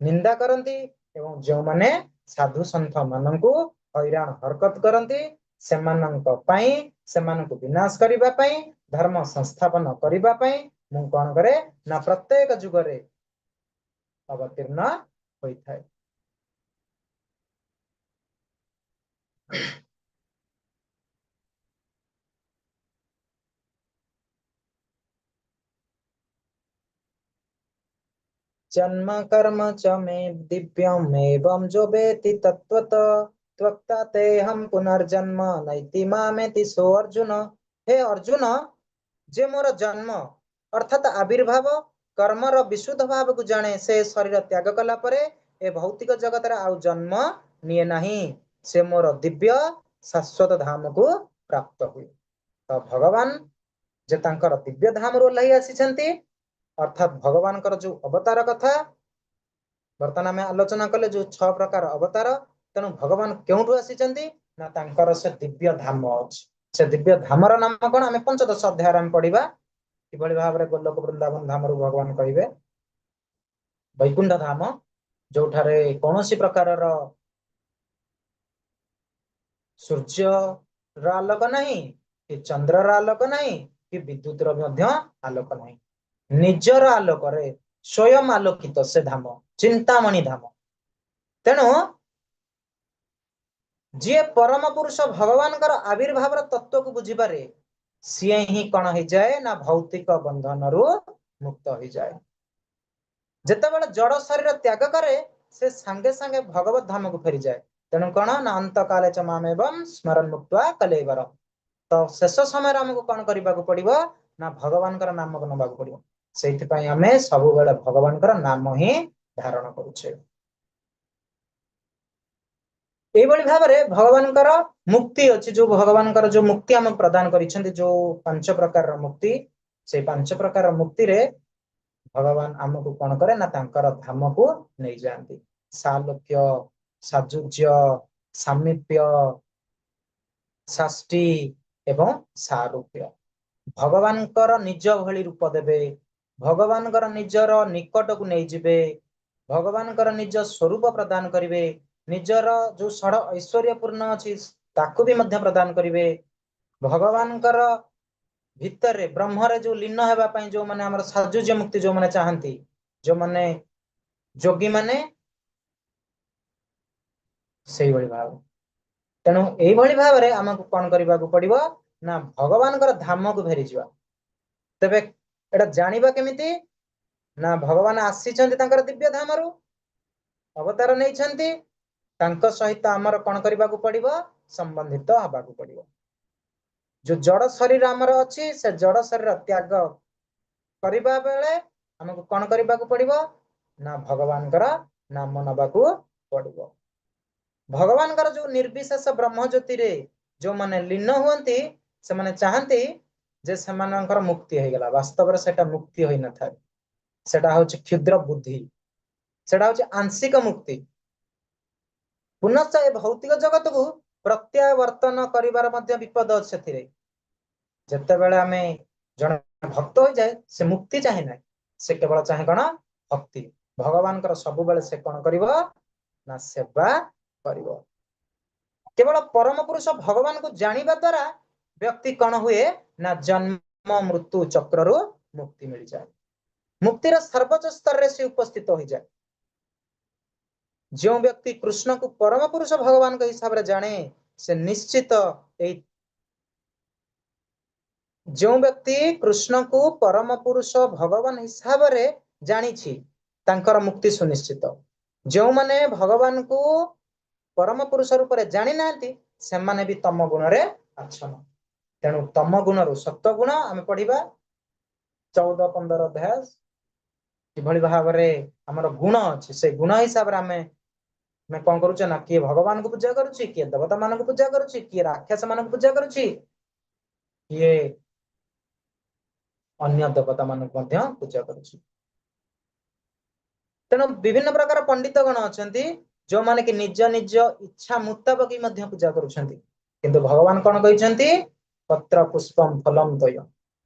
निंदा करती एवं जो माने साधु संत माननकु हैरान हरकत करती सेमानंक पई सेमानकु विनाश करिबा पई धर्म संस्थापन करिबा पई मु कोन करे ना प्रत्येक जुगरे अवतीर्ण होइथाय। जन्म कर्म च मे दिव्यम एवं जो वेति तत्वत त्वक्ता ते हम पुनर्जन्म नैति मामेति सो अर्जुन। हे अर्जुन जे मोर जन्म अर्थात आविर्भाव कर्मर विशुद्ध भाव को जाने से शरीर त्याग कला परे ए भौतिक जगत रे आउ जन्म निये नहीं से मोर दिव्य शाश्वत धाम को प्राप्त हुए। तो भगवान जे तांकर दिव्य धाम रो लही आसी अर्थात भगवान जो अवतार कथा बर्तमान आम आलोचना कले जो 6 प्रकार अवतार तेणु भगवान क्योंठु आसी ना तांकर से दिव्य धाम अछि से दिव्य धामर नाम कौन आम 15 अध्याय में पढ़ा किभली भाव में गोलोक वृंदावन धाम भगवान कहे वैकुंठ धाम जो कौन सी प्रकार सूर्य आलोक नहीं कि चंद्र आलोक नहीं कि विद्युत आलोक नहीं निजर आलोक स्वयं आलोकित से धाम चिंतामणि धाम। तेणु जी परम पुरुष भगवान आविर्भाव तत्व को बुझीपारे सी ही कौन हो जाए ना भौतिक बंधन रु मुक्त हो जाए। जितेबाला जड़ शरीर त्याग करे से सांगे सांगे भगवत धाम को फेरी जाए। तेणु कौन ना अंत काले च माम एवं स्मरण मुक्त कलेवर तो शेष समय आमको कौन करने को पड़ो ना भगवान नाम को नवा पड़ो से आम सब भगवान नाम ही धारण करुचे। भाव में भगवान मुक्ति अच्छी जो भगवान जो मुक्ति आम प्रदान कर जो 5 प्रकार मुक्ति से 5 प्रकार मुक्ति रे भगवान आमको कौन करे ना तांकर धाम को नहीं जाती सालोक्य साजुज्य सामीप्य षष्ठी एवं सारूप्य भगवान निज भली रूप देवे भगवान निजर निकट को नहीं जिबे भगवान निज स्वरूप प्रदान करिवे निजर जो षड ऐश्वर्य पूर्ण अच्छी ताकू भी मध्य प्रदान करिवे भगवान भितर ब्रह्म रे जो लीन हेबा पई जो माने हमर साजुज्य मुक्ति जो माने चाहंती जो माने जोगी माने सही भली भाव तेणु एई भली भाव रे हमकु कोन करबा को पड़िबो ना भगवान धाम को फेरी जिवा। तबे एटा जानिबा केमिति ना भगवान आसीचंती तांकर दिव्य धाम रु अवतार नै छंती तांको सहित हमर कोन करबा को पड़िबो संबंधित हबा को पड़िबो। जो जड़ शरीर आमर अच्छी से जड़ शरीर त्याग करबा बेले हमको कोन करबा को पड़िबो ना भगवान नाम नबा को पड़िबो। भगवान जो निर्विशेष ब्रह्म ज्योति रे जो माने लीन हुअंती से माने चाहंती जे समानंकर मुक्ति हो गला वास्तव रे सेटा मुक्ति होई न थाए सेटा होची क्षुद्र बुद्धि सेटा होची आंशिक मुक्ति पुनश्च ए भौतिक जगत को प्रत्यावर्तन करिवार मध्य विपद अछि सेथिरे जते बेले आमे जण भक्त हो जाए से मुक्ति चाहे ना से केवल चाहे कोन भक्ति भगवान सब बेले से कोन करिवो ना सेवा करिवो। केवल परम पुरुष भगवान को जानिबा द्वारा व्यक्ति कौन हुए ना जन्म मृत्यु चक्र रु मुक्ति मिल जाए मुक्तिर सर्वोच्च स्तर रे से उपस्थित हो जाए। जो व्यक्ति कृष्ण को परम पुरुष भगवान के हिसाब रे जाने से निश्चित जो व्यक्ति कृष्ण को परम पुरुष भगवान हिसाब रे जानी छी तांकर मुक्ति सुनिश्चित। जो माने भगवान को परम पुरुष रूप रे जानी नांती से माने भी तम गुण रे अछन तेणु तम गुण रु सत्व गुण आम पढ़ा 14-15 अध्याय किभली भाव में आमर गुण अच्छे से गुण हिसाब से आम कौन करुचे ना किए भगवान को पूजा करुची किए देवता मान को पूजा करुची किए राक्षस मान को पूजा करुची किए अन्य देवता मान को पूजा करुची। ତେଣୁ ବିଭିନ୍ନ ପ୍ରକାର ପଣ୍ଡିତ ଗଣ ଅଛନ୍ତି ଯୋଉମାନେ କି ନିଜ ନିଜ ଇଚ୍ଛା ମୁତାବକ ମଧ୍ୟ ପୂଜା କରୁଛନ୍ତି, କିନ୍ତୁ ଭଗବାନ କଣ କହିଛନ୍ତି? ପତ୍ର ପୁଷ୍ପମ ଫଲମ ତୋୟ,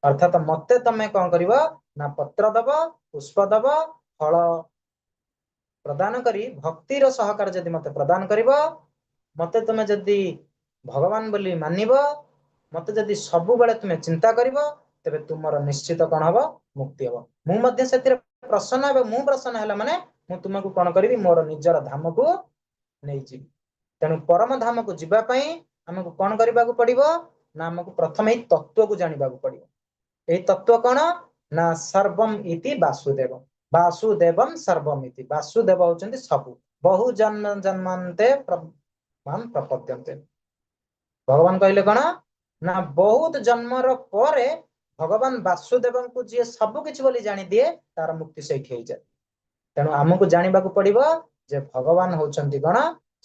ଅର୍ଥାତ ମତେ ତମେ କଣ କରିବ ନା ପତ୍ର ଦବ, ପୁଷ୍ପ ଦବ, ଫଳ ପ୍ରଦାନ କରି ଭକ୍ତିର ସହକାର ଯଦି ମତେ ପ୍ରଦାନ କରିବ, ମତେ ତୁମେ ଯଦି ଭଗବାନ ବୋଲି ମାନିବ, ମତେ ଯଦି ସବୁବେଳେ ତୁମେ ଚିନ୍ତା କରିବ, ତେବେ ତୁମର ନିଶ୍ଚିତ କଣ ହବ? ମୁକ୍ତି ହବ। ମୁଁ ମଧ୍ୟ ସେଥିରେ ପ୍ରସନ୍ନ ଏବଂ ମୁଁ ପ୍ରସନ୍ନ ହେଲା ମାନେ ମୁଁ ତୁମକୁ କଣ କରିବି? ମୋର ନିଜର ଧାମକୁ ନେଇଯିବି। ତେଣୁ ପରମ ଧାମକୁ ଯିବା ପାଇଁ ଆମକୁ କଣ କରିବାକୁ ପଡିବ? ନା ଆମକୁ ପ୍ରଥମେ ଏଇ ତତ୍ତ୍ୱକୁ ଜାଣିବାକୁ ପଡିବ। ଏଇ ତତ୍ତ୍ୱ କଣ? ନା ସର୍ବମ୍ ଇତି ବାସୁଦେବ, ବାସୁଦେବମ୍ ସର୍ବମ୍ ଇତି। ବାସୁଦେବ ହଉଛନ୍ତି ସବୁ, ବହୁ ଜନ୍ମ ଜନ୍ମାନ୍ତେ ମାମ୍ ପ୍ରପଦ୍ୟନ୍ତେ। ଭଗବାନ କହିଲେ କଣ? ନା ବହୁତ ଜନ୍ମର ପରେ ଭଗବାନ ବାସୁଦେବଙ୍କୁ ଯିଏ ସବୁ କିଛି ବୋଲି ଜାଣିଦିଏ, ତାର ମୁକ୍ତି ସେଇଠି ହେଇଯାଏ। ତେଣୁ ଆମକୁ ଜାଣିବାକୁ ପଡିବ ଯେ ଭଗବାନ ହଉଛନ୍ତି କଣ?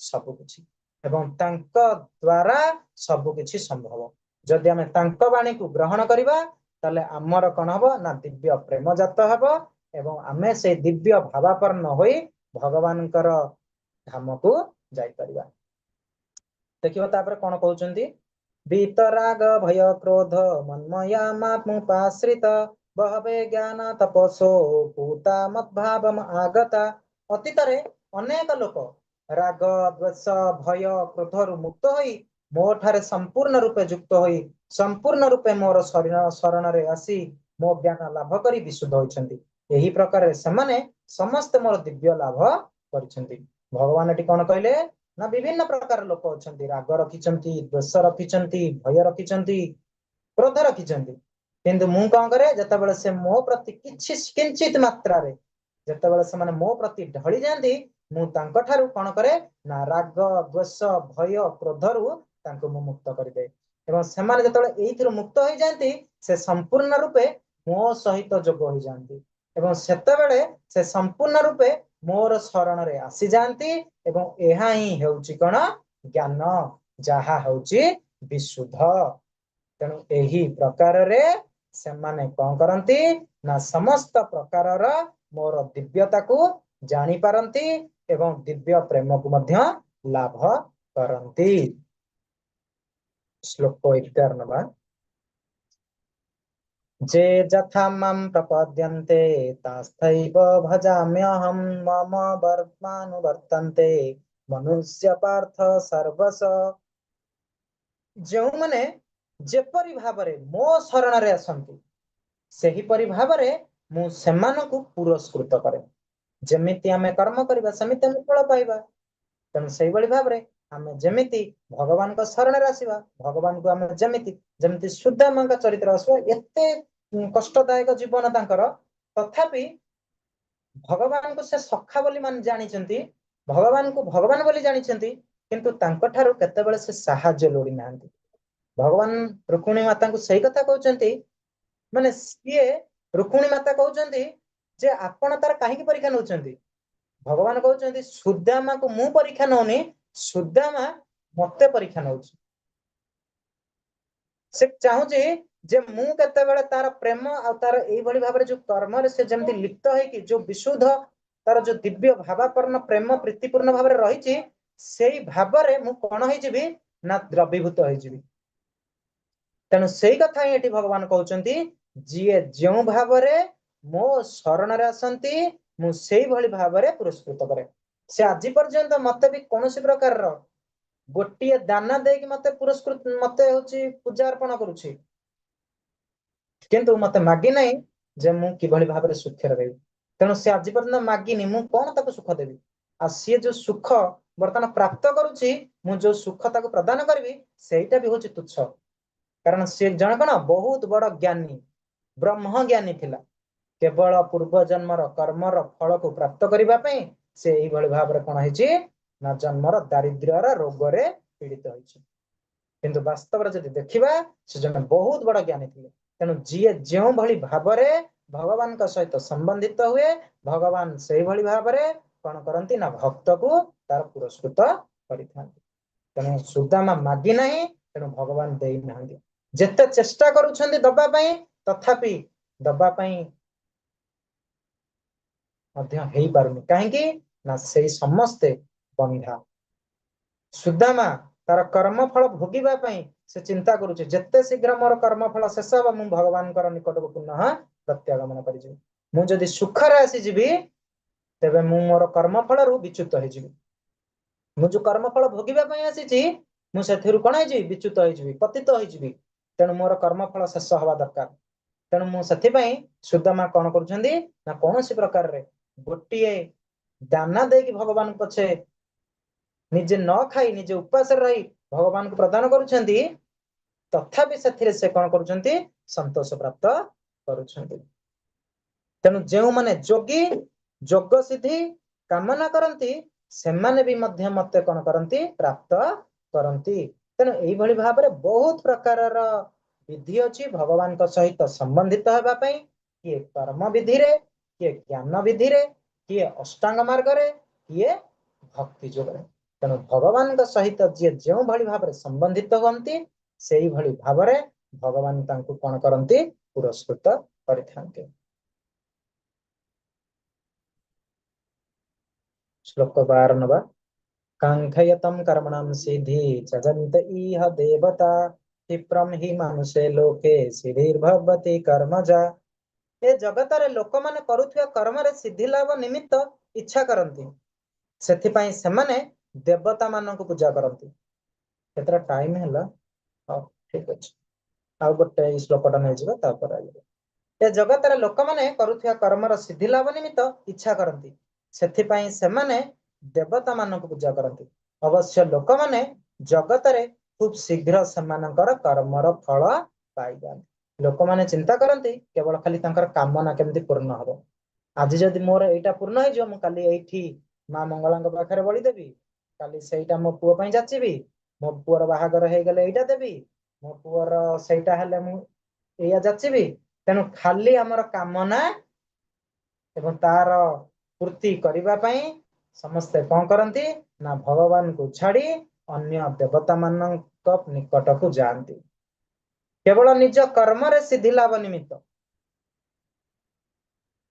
ସବୁ କିଛି, ଏବଂ ତାଙ୍କ ଦ୍ଵାରା ସବୁ କିଛି ସମ୍ଭବ। ଯଦି ଆମେ ତାଙ୍କ ବାଣୀକୁ ଗ୍ରହଣ କରିବା, ତାହେଲେ ଆମର କଣ ହବ? ନା ଦିବ୍ୟ ପ୍ରେମ ଜାତ ହବ, ଏବଂ ଆମେ ସେଇ ଦିବ୍ୟ ଭାବାପନ୍ନ ହୋଇ ଭଗବାନଙ୍କର ଧାମକୁ ଯାଇପାରିବା। ଦେଖିବ ତାପରେ କଣ କହୁଛନ୍ତି? ବିତରାଗ ଭୟ କ୍ରୋଧ ମନ୍ମୟା ମାମୁପାଶ୍ରିତ ବହବେ ଜ୍ଞାନ ତପସୋ ଭୂତା ମଦ୍ଭାବମ ଆଗତା। ଅତୀତରେ ଅନେକ ଲୋକ ରାଗ ଦ୍ୱେଷ ଭୟ କ୍ରୋଧରୁ ମୁକ୍ତ ହୋଇ ମୋ ଠାରେ ସମ୍ପୂର୍ଣ୍ଣ ରୂପେ ଯୁକ୍ତ ହୋଇ ସମ୍ପୂର୍ଣ୍ଣ ରୂପେ ମୋର ଶରଣରେ ଆସି ମୋ ଜ୍ଞାନ ଲାଭ କରି ବିଶୁଦ୍ଧ ହୋଇଛନ୍ତି। ଏହି ପ୍ରକାରରେ ସେମାନେ ସମସ୍ତେ ମୋର ଦିବ୍ୟ ଲାଭ କରିଛନ୍ତି। ଭଗବାନ ଏଠି କଣ କହିଲେ? ନା ବିଭିନ୍ନ ପ୍ରକାର ଲୋକ ଅଛନ୍ତି, ରାଗ ରଖିଛନ୍ତି, ଦ୍ୱେଷ ରଖିଛନ୍ତି, ଭୟ ରଖିଛନ୍ତି, କ୍ରୋଧ ରଖିଛନ୍ତି, କିନ୍ତୁ ମୁଁ କଣ କରେ? ଯେତେବେଳେ ସେ ମୋ ପ୍ରତି କିଞ୍ଚିତ ମାତ୍ରାରେ ଯେତେବେଳେ ସେମାନେ ମୋ ପ୍ରତି ଢଳି ଯାଆନ୍ତି, ମୁଁ ତାଙ୍କ ଠାରୁ କଣ କରେ? ନା ରାଗ ଦ୍ୱେଷ ଭୟ କ୍ରୋଧରୁ ତାଙ୍କୁ ମୁଁ ମୁକ୍ତ କରିଦିଏ। ଏବଂ ସେମାନେ ଯେତେବେଳେ ଏଇଥିରୁ ମୁକ୍ତ ହେଇଯାଆନ୍ତି, ସେ ସମ୍ପୂର୍ଣ୍ଣ ରୂପେ ମୋ ସହିତ ଯୋଗ ହୋଇଯାଆନ୍ତି, ଏବଂ ସେତେବେଳେ ସେ ସମ୍ପୂର୍ଣ୍ଣ ରୂପେ ମୋର ଶରଣରେ ଆସିଯାଆନ୍ତି, ଏବଂ ଏହା ହିଁ ହେଉଛି କଣ? ଜ୍ଞାନ, ଯାହା ହେଉଛି ବିଶୁଦ୍ଧ। ତେଣୁ ଏହି ପ୍ରକାରରେ ସେମାନେ କଣ କରନ୍ତି? ନା ସମସ୍ତ ପ୍ରକାରର ମୋର ଦିବ୍ୟତାକୁ ଜାଣିପାରନ୍ତି ଏବଂ ଦିବ୍ୟ ପ୍ରେମକୁ ମଧ୍ୟ ଲାଭ କରନ୍ତି। ଶ୍ଲୋକ 11 ଯେ ଯଥା ମାମ୍ ପ୍ରପଦ୍ୟନ୍ତେ ତାସ୍ଥୈବ ଭଜାମ୍ୟହଂ ମମ ବର୍ତ୍ମାනුବର୍ତ୍ତନ୍ତେ ମନୁଷ୍ୟ ପାର୍ଥ ସର୍ବସ। ଯେଉଁମାନେ ଯେପରି ଭାବରେ ମୋ ଶରଣରେ ଆସନ୍ତି, ସେହିପରି ଭାବରେ ମୁଁ ସେମାନଙ୍କୁ ପୁରସ୍କୃତ କରେ। ଯେମିତି ଆମେ କର୍ମ କରିବା ସେମିତି ଆମେ ଫଳ ପାଇବା। ତେଣୁ ସେଇଭଳି ଭାବରେ ଆମେ ଯେମିତି ଭଗବାନଙ୍କ ଶରଣରେ ଆସିବା, ଭଗବାନଙ୍କୁ ଆମେ ଯେମିତି ସୁଦାମାଙ୍କ ଚରିତ୍ର ଆସିବା, ଏତେ କଷ୍ଟଦାୟକ ଜୀବନ ତାଙ୍କର, ତଥାପି ଭଗବାନଙ୍କୁ ସେ ସଖା ବୋଲି ଜାଣିଛନ୍ତି, ଭଗବାନଙ୍କୁ ଭଗବାନ ବୋଲି ଜାଣିଛନ୍ତି, କିନ୍ତୁ ତାଙ୍କ ଠାରୁ କେତେବେଳେ ସେ ସାହାଯ୍ୟ ଲୋଡି ନାହାନ୍ତି। ଭଗବାନ ରୁକ୍ମିଣୀ ମାତାଙ୍କୁ ସେଇ କଥା କହୁଛନ୍ତି, ମାନେ ସିଏ ରୁକ୍ମିଣୀ ମାତା କହୁଛନ୍ତି ଯେ ଆପଣ ତାର କାହିଁକି ପରୀକ୍ଷା ନଉଛନ୍ତି? ଭଗବାନ କହୁଛନ୍ତି ସୁଦାମାକୁ ମୁଁ ପରୀକ୍ଷା ନଉନି, ସୁଦାମା ମତେ ପରୀକ୍ଷା ନଉଛି। ସେ ଚାହୁଁଛି ଯେ ମୁଁ କେତେବେଳେ ତାର ପ୍ରେମ ଆଉ ତାର ଏଇଭଳି ଭାବରେ ଯୋଉ କର୍ମରେ ସେ ଯେମିତି ଲିପ୍ତ ହେଇକି ଯୋଉ ବିଶୁଦ୍ଧ ତାର ଯୋଉ ଦିବ୍ୟ ଭାବାପନ୍ନ ପ୍ରେମ ପ୍ରୀତିପୂର୍ଣ୍ଣ ଭାବରେ ରହିଛି, ସେଇ ଭାବରେ ମୁଁ କଣ ହେଇଯିବି? ନା ଦ୍ରବୀଭୂତ ହେଇଯିବି। ତେଣୁ ସେଇ କଥା ହିଁ ଏଠି ଭଗବାନ କହୁଛନ୍ତି, ଯିଏ ଯେଉଁ ଭାବରେ ମୋ ଶରଣରେ ଆସନ୍ତି, ମୁଁ ସେଇଭଳି ଭାବରେ ପୁରସ୍କୃତ କରେ। ସେ ଆଜି ପର୍ଯ୍ୟନ୍ତ ମତେ ବି କୌଣସି ପ୍ରକାରର ଗୋଟିଏ ଦାନା ଦେଇକି ମତେ ହଉଛି ପୂଜା ଅର୍ପଣ କରୁଛି, କିନ୍ତୁ ମତେ ମାଗି ନାହିଁ ଯେ ମୁଁ କିଭଳି ଭାବରେ ସୁଖରେ ରହିବି। ତେଣୁ ସେ ଆଜି ପର୍ଯ୍ୟନ୍ତ ମାଗିନି, ମୁଁ କଣ ତାକୁ ସୁଖ ଦେବି? ଆଉ ସିଏ ଯୋଉ ସୁଖ ବର୍ତ୍ତମାନ ପ୍ରାପ୍ତ କରୁଛି, ମୁଁ ଯୋଉ ସୁଖ ତାକୁ ପ୍ରଦାନ କରିବି, ସେଇଟା ବି ହଉଛି ତୁଚ୍ଛ। କାରଣ ସିଏ ଜଣେ କଣ? ବହୁତ ବଡ ଜ୍ଞାନୀ, ବ୍ରହ୍ମ ଜ୍ଞାନୀ ଥିଲା। କେବଳ ପୂର୍ବ ଜନ୍ମର କର୍ମର ଫଳକୁ ପ୍ରାପ୍ତ କରିବା ପାଇଁ ସେ ଏଇଭଳି ଭାବରେ କଣ ହେଇଛି? ନା ଜନ୍ମର ଦାରିଦ୍ର୍ୟର ରୋଗରେ ପୀଡିତ ହେଇଛି। କିନ୍ତୁ ବାସ୍ତବରେ ଯଦି ଦେଖିବା, ସେ ଜଣେ ବହୁତ ବଡ ଜ୍ଞାନୀ ଥିଲେ। ତେଣୁ ଯିଏ ଯେଉଁଭଳି ଭାବରେ ଭଗବାନଙ୍କ ସହିତ ସମ୍ବନ୍ଧିତ ହୁଏ, ଭଗବାନ ସେଇଭଳି ଭାବରେ କଣ କରନ୍ତି? ନା ଭକ୍ତକୁ ତାର ପୁରସ୍କୃତ କରିଥାନ୍ତି। ତେଣୁ ସୁଦାମା ମାଗି ନାହିଁ, ତେଣୁ ଭଗବାନ ଦେଇନାହାନ୍ତି। ଯେତେ ଚେଷ୍ଟା କରୁଛନ୍ତି ଦବା ପାଇଁ, ତଥାପି ଦବା ପାଇଁ हेई पारुनी काहेकि ना सेई समस्ते बंधा सुदामा तार कर्म फल भोगिबा पई से चिंता करूचे जत्ते शीघ्र मोर कर्म फल शेष हबा मु भगवान कर निकट को पुनः प्रत्यागमन करि जे मु जदि सुख रे आसी जिबी तेबे मु मोर कर्म फल रु विच्युत होई जिबी मु जो कर्म फल भोगिबा पई आसी छी मु सेथिरु कोन होई जिबी विच्युत होई जिबी पतित होई जिबी तेनु मोर कर्म फल शेष हवा दरकार तेनु मु सेथि पई सुदामा कोन करूछंदी ना कोनोसी प्रकार रे गोटिए दाना देकी भगवान पछे निजे न खाई निजे उपास रही भगवान को प्रदान करूछंदी तथापि सेथिरे से कोन करूछंदी संतोष प्राप्त करूछंदी तेनु जेउ माने जोगी जोग सिद्धि कामना करंती सेमाने भी मध्य मते कोन करंती प्राप्त करंती तेनु एई भली भाबरे बहुत प्रकारर विधि अछि भगवान को सहित संबंधित हेबा पई किए कर्म विधि रे किए ज्ञान विधि रे किए अष्टांग मार्ग रे किए भक्ति योग रे तेनु भगवान को सहित जे जेउ भली भाबरे संबंधित होंती सेई भली भाबरे भगवान तांकु कोन करंती पुरस्कृत करिथांती श्लोक 12 नवा कांक्षयतम कर्मणाम सिद्धि जगन्त इह देवता क्षिप्रम हि मानुषे लोके सिद्धिर्भवति कर्मजा ए जगत रे लोक माने करूथिया कर्म रे सिद्धि लाभ निमित्त इच्छा करंती सेथि पई सेमाने देवता मान को पूजा करंती केतरा टाइम हैला ठीक अछि आ गोटे श्लोकटा नै जिबा तापर आइबा ए जगत रे लोक माने करूथिया कर्म रे सिद्धि लाभ निमित्त इच्छा करंती सेथि पई सेमाने देवता मान को पूजा करंती अवश्य लोक माने जगत रे खूब शीघ्र सेमानकर कर्मर फल पाई जाନ୍ତି लोक माने चिंता करंती केवल खाली तांकर कामना केमति पूर्ण हबो आज जदि मोर एटा पूर्ण हो जो मु काली एठी मां मंगलांग पाखरे बळी देबी काली सेटा मो पुओ पई जाचिबी मो पुओर बाहागर हे गेले एटा देबी मो पुओर सेटा हेले मु एया जाचिबी तेनु खाली हमर कामना एवं तार पूर्ति करिबा पई समस्त कोन करंती ना भगवान को छाड़ी अन्य देवता मानक निकट को जानती केवल निज कर्म रे सिद्धि लाभ निमित्त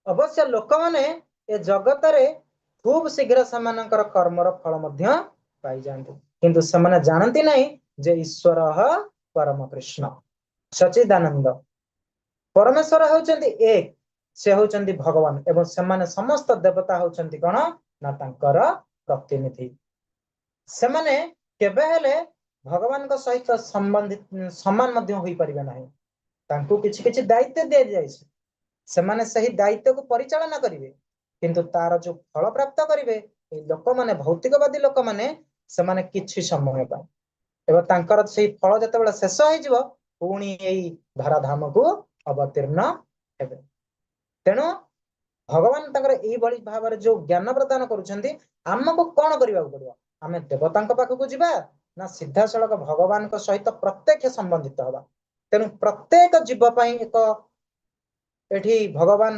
अवश्य लोक माने ए जगत रे खूब शीघ्र समानकर कर्मर फल मध्य पाई जानती किंतु समाने जानती नहीं जे ईश्वर परम कृष्ण सच्चिदानंद परमेश्वर होचंदी एक से होचंदी भगवान एवं सेमाने समस्त देवता होचंदी कोन ना तांकर प्रतिनिधि सेमाने केबे हेले भगवान को सहित संबंधित समान मध्य होई परिबे नाही तांकु किछि किछि दायित्व दे जायछि सेमाने सही दायित्व को परिचालन करिवे किंतु तार जो फल प्राप्त करिवे ए लोक माने भौतिकवादी लोक माने सेमाने किछि समय पा एवं तांकर सेही फल जतेबेले शेष होई जिवो पुणी एई धराधाम को अवतीर्ण हेबे तेणु भगवान तांकर एई बळी भाबरे जो ज्ञान प्रदान करूछंती हमको कोन करिवा पड़िबो आमे देवतांक पाखकु जिबा ना सीधा सड़क भगवान को सहित प्रत्यक्ष संबंधित हबा तेणु प्रत्येक जीव पई एक एठी भगवान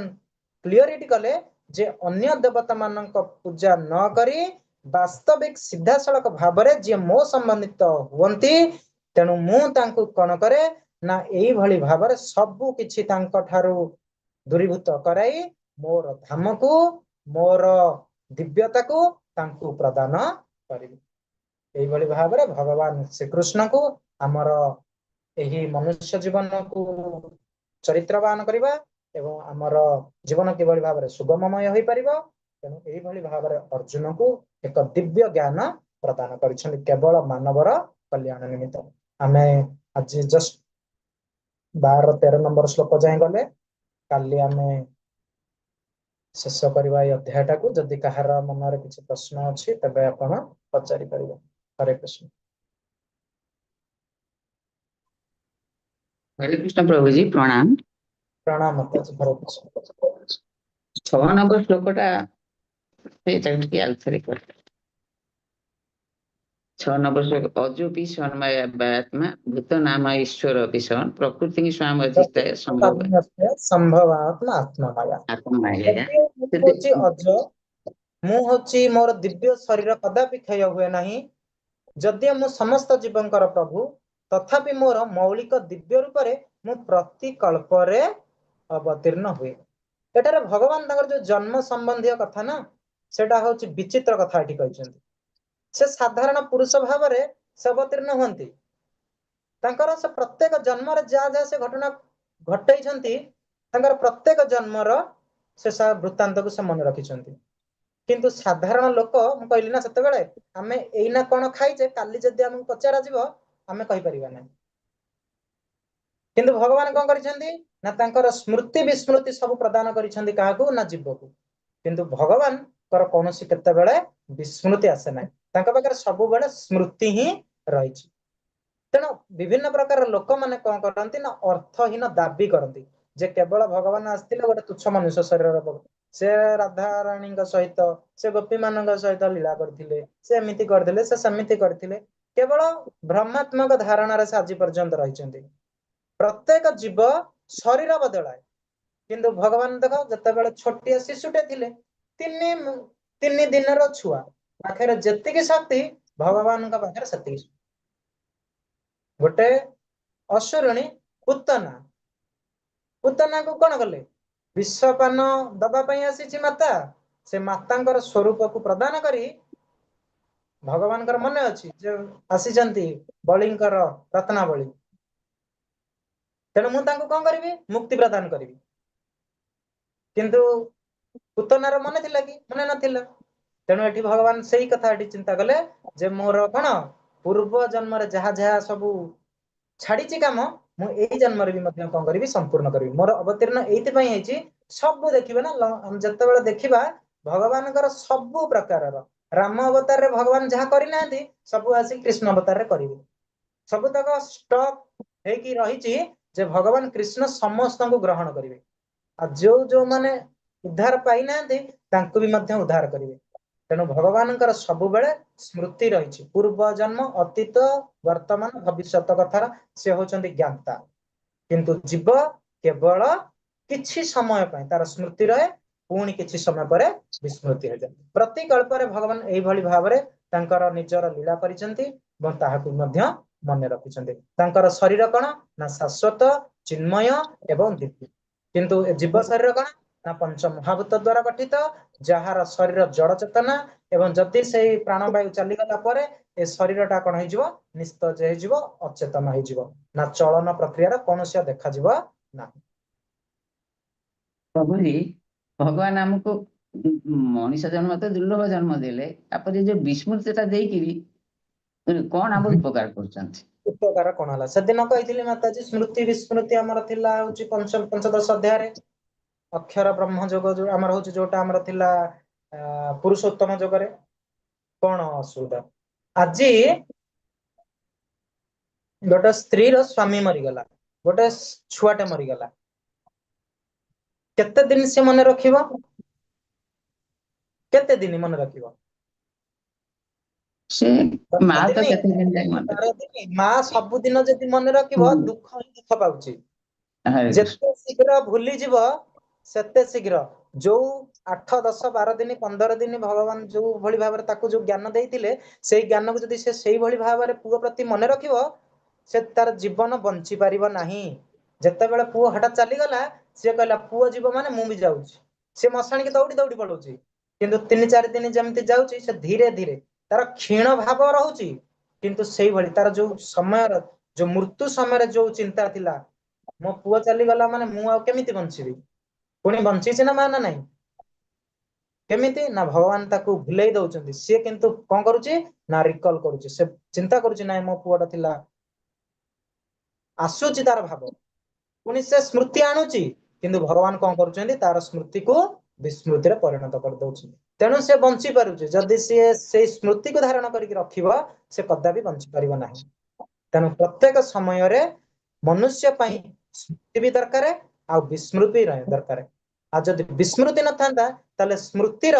क्लियरिटी कले जे अन्य देवता मानक पूजा न करी वास्तविक सीधा सड़क भाबरे जे मो संबंधित हुवंती तेणु मु तांकु कोन करे ना एई भली भाबरे सबु किछि तांक ठारू दूरीभूत कराई मोर धाम को मोर दिव्यता को तांकु प्रदान करिबी एई भली भाबरे भगवान श्री कृष्ण को हमर एही मनुष्य जीवन को चरित्रवान करिबा एवं हमर जीवन किभली भाबरे सुगममय होई परिबो तेणु एई भली भाबरे अर्जुन को एक दिव्य ज्ञान प्रदान करिछन केवल मानवर कल्याण निमित्त आमे आज जस्ट 12-13 नंबर श्लोक जाय गले काली आमे शेष करवा ए अध्यायटा को जदि कहार मनरे किछि प्रश्न अछि तबे आपण पचारि परिबे हरे कृष्ण हरे कृष्ण प्रभु जी प्रणाम प्रणाम माताजी हरे कृष्ण 6 नंबर श्लोकटा सेटा टिके आउथरे कर 6 नंबर श्लोक अजोपि सन्मयात्मा भूत नाम ईश्वर विषण प्रकृति स्वाम अधिष्ठाय संभव संभवात्मा आत्ममाया आत्ममाया होची अज मु होची मोर दिव्य शरीर कदापि क्षय हुए नाही जदि मु समस्त जीवंकर प्रभु तथापि मोर मौलिक दिव्य रूप रे मु प्रति कल्प रे अवतीर्ण हुए ଏଠାରେ ଭଗବାନ ତାଙ୍କର ଯୋଉ ଜନ୍ମ ସମ୍ବନ୍ଧୀୟ କଥା ନା ସେଟା ହଉଛି ବିଚିତ୍ର କଥା ଏଠି କହିଛନ୍ତି। ସେ ସାଧାରଣ ପୁରୁଷ ଭାବରେ ସେ ଅବତୀର୍ଣ୍ଣ ହୁଅନ୍ତି। ତାଙ୍କର ସେ ପ୍ରତ୍ୟେକ ଜନ୍ମରେ ଯାହା ଯାହା ସେ ଘଟଣା ଘଟେଇଛନ୍ତି ତାଙ୍କର ପ୍ରତ୍ୟେକ ଜନ୍ମର ସେ ବୃତ୍ତାନ୍ତକୁ ସେ ମନେ ରଖିଛନ୍ତି। କିନ୍ତୁ ସାଧାରଣ ଲୋକ ମୁଁ କହିଲି ନା ସେତେବେଳେ ଆମେ ଏଇନା କଣ ଖାଇଛେ କାଲି ଯଦି ଆମକୁ ପଚରାଯିବ ଆମେ କହିପାରିବା ନାହିଁ। କିନ୍ତୁ ଭଗବାନ କଣ କରିଛନ୍ତି ନା ତାଙ୍କର ସ୍ମୃତି ବିସ୍ମୃତି ସବୁ ପ୍ରଦାନ କରିଛନ୍ତି କାହାକୁ ନା ଜୀବକୁ। କିନ୍ତୁ ଭଗବାନଙ୍କର କୌଣସି କେତେବେଳେ ବିସ୍ମୃତି ଆସେ ନାହିଁ, ତାଙ୍କ ପାଖରେ ସବୁବେଳେ ସ୍ମୃତି ହିଁ ରହିଛି। ତେଣୁ ବିଭିନ୍ନ ପ୍ରକାର ଲୋକମାନେ କଣ କରନ୍ତି ନା ଅର୍ଥହୀନ ଦାବି କରନ୍ତି ଯେ କେବଳ ଭଗବାନ ଆସିଥିଲେ ଗୋଟେ ତୁଚ୍ଛ ମନୁଷ୍ୟ ଶରୀରର, ସେ ରାଧାରାଣୀଙ୍କ ସହିତ ସେ ଗୋପୀ ମାନଙ୍କ ସହିତ ଲୀଳା କରିଥିଲେ, ସେ ଏମିତି କରିଥିଲେ, ସେ ସେମିତି କରିଥିଲେ, କେବଳ ଭ୍ରମାତ୍ମକ ଧାରଣାରେ ସେ ଆଜି ପର୍ଯ୍ୟନ୍ତ ରହିଛନ୍ତି। ପ୍ରତ୍ୟେକ ଜୀବ ଶରୀର ବଦଳାଏ, କିନ୍ତୁ ଭଗବାନ ଦେଖ ଯେତେବେଳେ ଛୋଟିଆ ଶିଶୁଟେ ଥିଲେ, ତିନି ଦିନର ଛୁଆ ପାଖରେ ଯେତିକି ଶକ୍ତି ଭଗବାନଙ୍କ ପାଖରେ ସେତିକି। ଗୋଟେ ଅସୁରୁଣୀ ପୁତନାକୁ କଣ କଲେ? ବିଷପାନ ଦବା ପାଇଁ ଆସିଛି ମାତା, ସେ ମାତାଙ୍କର ସ୍ୱରୂପକୁ ପ୍ରଦାନ କରି ଭଗବାନଙ୍କର ମନେ ଅଛି ଯେ ଆସିଛନ୍ତି ବଳିଙ୍କର ରତ୍ନାବଳୀ, ତେଣୁ ମୁଁ ତାଙ୍କୁ କଣ କରିବି? ମୁକ୍ତି ପ୍ରଦାନ କରିବି। କିନ୍ତୁ ପୁତନାର ମନେ ଥିଲା କି? ମନେ ନଥିଲା। ତେଣୁ ଏଠି ଭଗବାନ ସେଇ କଥା ଏଠି ଚିନ୍ତା କଲେ ଯେ ମୋର କଣ ପୂର୍ବ ଜନ୍ମରେ ଯାହା ଯାହା ସବୁ ଛାଡିଛି କାମ, ମୁଁ ଏଇ ଜନ୍ମରେ ବି ମଧ୍ୟ କଣ କରିବି? ସମ୍ପୂର୍ଣ୍ଣ କରିବି। ମୋର ଅବତୀର୍ଣ୍ଣ ଏଇଥିପାଇଁ ହେଇଛି, ସବୁ ଦେଖିବେ ନା ଯେତେବେଳେ ଦେଖିବା ଭଗବାନଙ୍କର ସବୁ ପ୍ରକାରର, ରାମ ଅବତାରରେ ଭଗବାନ ଯାହା କରିନାହାନ୍ତି ସବୁ ଆସି କୃଷ୍ଣ ଅବତାରରେ କରିବେ। ସବୁତକ ଷ୍ଟକ୍ ହେଇକି ରହିଛି ଯେ ଭଗବାନ କୃଷ୍ଣ ସମସ୍ତଙ୍କୁ ଗ୍ରହଣ କରିବେ, ଆଉ ଯୋଉମାନେ ଉଦ୍ଧାର ପାଇନାହାନ୍ତି ତାଙ୍କୁ ବି ମଧ୍ୟ ଉଦ୍ଧାର କରିବେ। ତେଣୁ ଭଗବାନଙ୍କର ସବୁବେଳେ ସ୍ମୃତି ରହିଛି, ପୂର୍ବ ଜନ୍ମ, ଅତୀତ, ବର୍ତ୍ତମାନ, ଭବିଷ୍ୟତ କଥାର ସେ ହଉଛନ୍ତି ଜ୍ଞାତା। କିନ୍ତୁ ଜୀବ କେବଳ କିଛି ସମୟ ପାଇଁ ତାର ସ୍ମୃତି ରହେ, ପୁଣି କିଛି ସମୟ ପରେ ବିସ୍ମୃତି ହେଇଯାଏ। ପ୍ରତି କଳ୍ପରେ ଭଗବାନ ଏଇଭଳି ଭାବରେ ତାଙ୍କର ନିଜର ଲୀଳା କରିଛନ୍ତି ଏବଂ ତାହାକୁ ମଧ୍ୟ ମନେ ରଖିଛନ୍ତି। ତାଙ୍କର ଶରୀର କଣ ନା ଶାଶ୍ୱତ, ଚିନ୍ମୟ ଏବଂ ଦିବ୍ୟ। କିନ୍ତୁ ଜୀବ ଶରୀର କଣ ନା ପଞ୍ଚ ମହାଭୂତ ଦ୍ଵାରା ଗଠିତ, ଯାହାର ଶରୀର ଜଡ ଚେତନା, ଏବଂ ଯଦି ସେଇ ପ୍ରାଣବାୟୁ ଚାଲିଗଲା ପରେ ଏ ଶରୀରଟା କଣ ହେଇଯିବ? ନିସ୍ତେଜ ହେଇଯିବ, ଅଚେତନ ହେଇଯିବ, ନା ଚଳନ ପ୍ରକ୍ରିୟାର କୌଣସି ଦେଖାଯିବ ନାହିଁ। ପ୍ରଭୁଜୀ, ଭଗବାନ ଆମକୁ ମଣିଷ ଜନ୍ମ ତ ଦୁର୍ଲଭ ଜନ୍ମ ଦେଲେ, ତାପରେ ଯୋଉ ବିସ୍ମୃତିଟା ଦେଇକିରି କଣ ଆମକୁ ଉପକାର କରୁଛନ୍ତି? ଉପକାର କଣ ହେଲା? ସେଦିନ କହିଥିଲି ମାତାଜୀ, ସ୍ମୃତି ବିସ୍ମୃତି ଆମର ଥିଲା ହଉଛି ପଞ୍ଚଦଶ ଅଧ୍ୟାୟରେ ଅକ୍ଷର ବ୍ରହ୍ମ ଯୋଗ ଯୋଉ ଆମର ହଉଛି, ଯୋଉଟା ଆମର ଥିଲା ପୁରୁଷୋତ୍ତମ ଯୋଗରେ। କଣ ଅସୁବିଧା? ଆଜି ଗୋଟେ ସ୍ତ୍ରୀର ସ୍ୱାମୀ ମରିଗଲା, ଗୋଟେ ଛୁଆଟେ ମରିଗଲା, କେତେ ଦିନ ସେ ମନେ ରଖିବ? କେତେ ଦିନ ମନେ ରଖିବ? ସେ ମା ତ କେତେ ଦିନ ଯାଏ ମନେ ମା ସବୁଦିନ ଯଦି ମନେ ରଖିବ, ଦୁଃଖ ହିଁ ଦୁଃଖ ପାଉଛି। ହରେ ଯେତେ ଶୀଘ୍ର ଭୁଲିଯିବ ସେତେ ଶୀଘ୍ର, ଯୋଉ 8, 10, 12 ଦିନ 15 ଦିନ ଭଗବାନ ଯୋଉ ଭଳି ଭାବରେ ତାକୁ ଯୋଉ ଜ୍ଞାନ ଦେଇଥିଲେ, ସେଇ ଜ୍ଞାନକୁ ଯଦି ସେ ସେଇଭଳି ଭାବରେ ପୁଅ ପ୍ରତି ମନେ ରଖିବ, ସେ ତାର ଜୀବନ ବଞ୍ଚି ପାରିବ ନାହିଁ। ଯେତେବେଳେ ପୁଅ ହଠାତ୍ ଚାଲିଗଲା, ସିଏ କହିଲା ପୁଅ ଯିବ ମାନେ ମୁଁ ବି ଯାଉଛି, ସେ ମଶାଣିକି ଦୌଡ଼ି ଦୌଡ଼ି ପଳଉଛି। କିନ୍ତୁ 3-4 ଦିନ ଯେମିତି ଯାଉଛି, ସେ ଧୀରେ ଧୀରେ ତାର କ୍ଷୀଣ ଭାବ ରହୁଛି, କିନ୍ତୁ ସେଇଭଳି ତାର ଯୋଉ ସମୟର, ଯୋଉ ମୃତ୍ୟୁ ସମୟରେ ଯୋଉ ଚିନ୍ତା ଥିଲା, ମୋ ପୁଅ ଚାଲିଗଲା ମାନେ ମୁଁ ଆଉ କେମିତି ବଞ୍ଚିବି? ପୁଣି ବଞ୍ଚିଛି ନା ମା ନା ନାହିଁ? କେମିତି ନା ଭଗବାନ ତାକୁ ଭୁଲେଇ ଦଉଛନ୍ତି, ସିଏ କିନ୍ତୁ କଣ କରୁଛି ନା ରିକଲ କରୁଛି, ସେ ଚିନ୍ତା କରୁଛି ନାଇଁ ମୋ ପୁଅଟା ଥିଲା, ଆସୁଛି ତାର ଭାବ, ପୁଣି ସେ ସ୍ମୃତି ଆଣୁଛି, କିନ୍ତୁ ଭଗବାନ କଣ କରୁଛନ୍ତି? ତାର ସ୍ମୃତିକୁ ବିସ୍ମୃତିରେ ପରିଣତ କରିଦଉଛି। ତେଣୁ ସେ ବଞ୍ଚି ପାରୁଛି, ଯଦି ସିଏ ସେଇ ସ୍ମୃତିକୁ ଧାରଣ କରିକି ରଖିବ, ସେ କଦାପି ବଞ୍ଚି ପାରିବ ନାହିଁ। ତେଣୁ ପ୍ରତ୍ୟେକ ସମୟରେ ମନୁଷ୍ୟ ପାଇଁ ସ୍ମୃତି ବି ଦରକାର, ଆଉ ବିସ୍ମୃତି ଦରକାର। ଆଉ ଯଦି ବିସ୍ମୃତି ନଥାନ୍ତା, ତାହେଲେ ସ୍ମୃତିର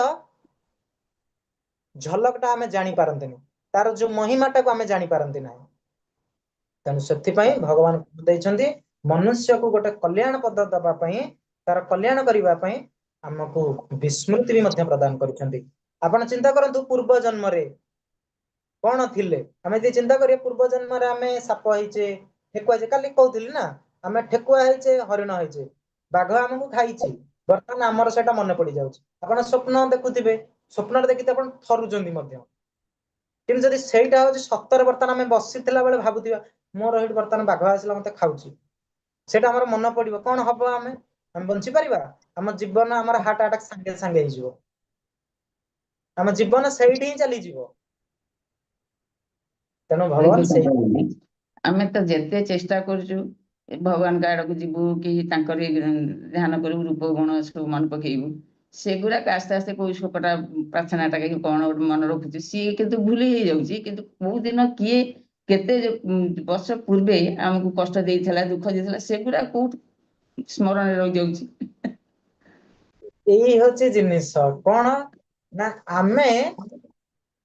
ଝଲକଟା ଆମେ ଜାଣିପାରନ୍ତିନି, ତାର ଯୋଉ ମହିମାଟାକୁ ଆମେ ଜାଣିପାରନ୍ତି ନାହିଁ। ତେଣୁ ସେଥିପାଇଁ ଭଗବାନ ଦେଇଛନ୍ତି ମନୁଷ୍ୟକୁ ଗୋଟେ କଲ୍ୟାଣ ପଦ ଦବା ପାଇଁ, ତାର କଲ୍ୟାଣ କରିବା ପାଇଁ ଆମକୁ ବିସ୍ମୃତି ବି ମଧ୍ୟ ପ୍ରଦାନ କରିଛନ୍ତି। ଆପଣ ଚିନ୍ତା କରନ୍ତୁ, ପୂର୍ବ ଜନ୍ମରେ କଣ ଥିଲେ? ଆମେ ଯଦି ଚିନ୍ତା କରିବା ପୂର୍ବ ଜନ୍ମରେ ଆମେ ସାପ ହେଇଛେ, ଠେକୁଆ ହେଇଛେ, କାଲି କହୁଥିଲି ନା ଆମେ ଠେକୁଆ ହେଇଛେ, ହରିଣ ହେଇଛେ, ବାଘ ଆମକୁ ଖାଇଛି, ବର୍ତ୍ତମାନ ଆମର ସେଇଟା ମନେ ପଡିଯାଉଛି। ଆପଣ ସ୍ୱପ୍ନ ଦେଖୁଥିବେ, ସ୍ୱପ୍ନରେ ଦେଖିତେ ଆପଣ ଥରୁଛନ୍ତି ମଧ୍ୟ, କିନ୍ତୁ ଯଦି ସେଇଟା ହଉଛି ସତରେ ବର୍ତ୍ତମାନ ଆମେ ବସିଥିଲା ବେଳେ ଭାବୁଥିବା ମୋର ଏଇଠି ବର୍ତ୍ତମାନ ବାଘ ଆସିଲା ମତେ ଖାଉଛି, ସେଇଟା ଆମର ମନେ ପଡିବ, କଣ ହବ? ଆମେ ବଞ୍ଚିପାରିବା? ଆମ ଜୀବନ, ଆମର ହାର୍ଟ ଆଟାକ ସାଙ୍ଗେ ସାଙ୍ଗେ ହେଇଯିବ, ଆମ ଜୀବନ ସେଇଠି ହିଁ ଚାଲିଯିବ। ତେଣୁ ହରେ ଭଗବାନ କୃଷ୍ଣ ସେଇ ପ୍ରଭୁଜୀ, ଆମେ ତ ଯେତେ ଚେଷ୍ଟା କରୁଛୁ ଭଗବାନଙ୍କ ଆଡକୁ ଯିବୁ କି ତାଙ୍କରି ଧ୍ୟାନ କରିବୁ, ରୂପ ଗୁଣ ସବୁ ମନେ ପକେଇବୁ, ସେଗୁଡାକ ଆସ୍ତେ ଆସ୍ତେ କୋଉ ଶୋକଟା ପ୍ରାର୍ଥନାଟା କି କଣ ଗୋଟେ ମନେ ରଖୁଛୁ, ସିଏ କିନ୍ତୁ ଭୁଲି ହେଇଯାଉଛି। କିନ୍ତୁ କୋଉ ଦିନ କିଏ କେତେ ବର୍ଷ ପୂର୍ବେ ଆମକୁ କଷ୍ଟ ଦେଇଥିଲା, ଦୁଃଖ ଦେଇଥିଲା, ସେଗୁଡା କୋଉଠି ସ୍ମରଣରେ ରହିଯାଉଛି। ଏଇ ହଉଛି ଜିନିଷ କଣ ନା, ଆମେ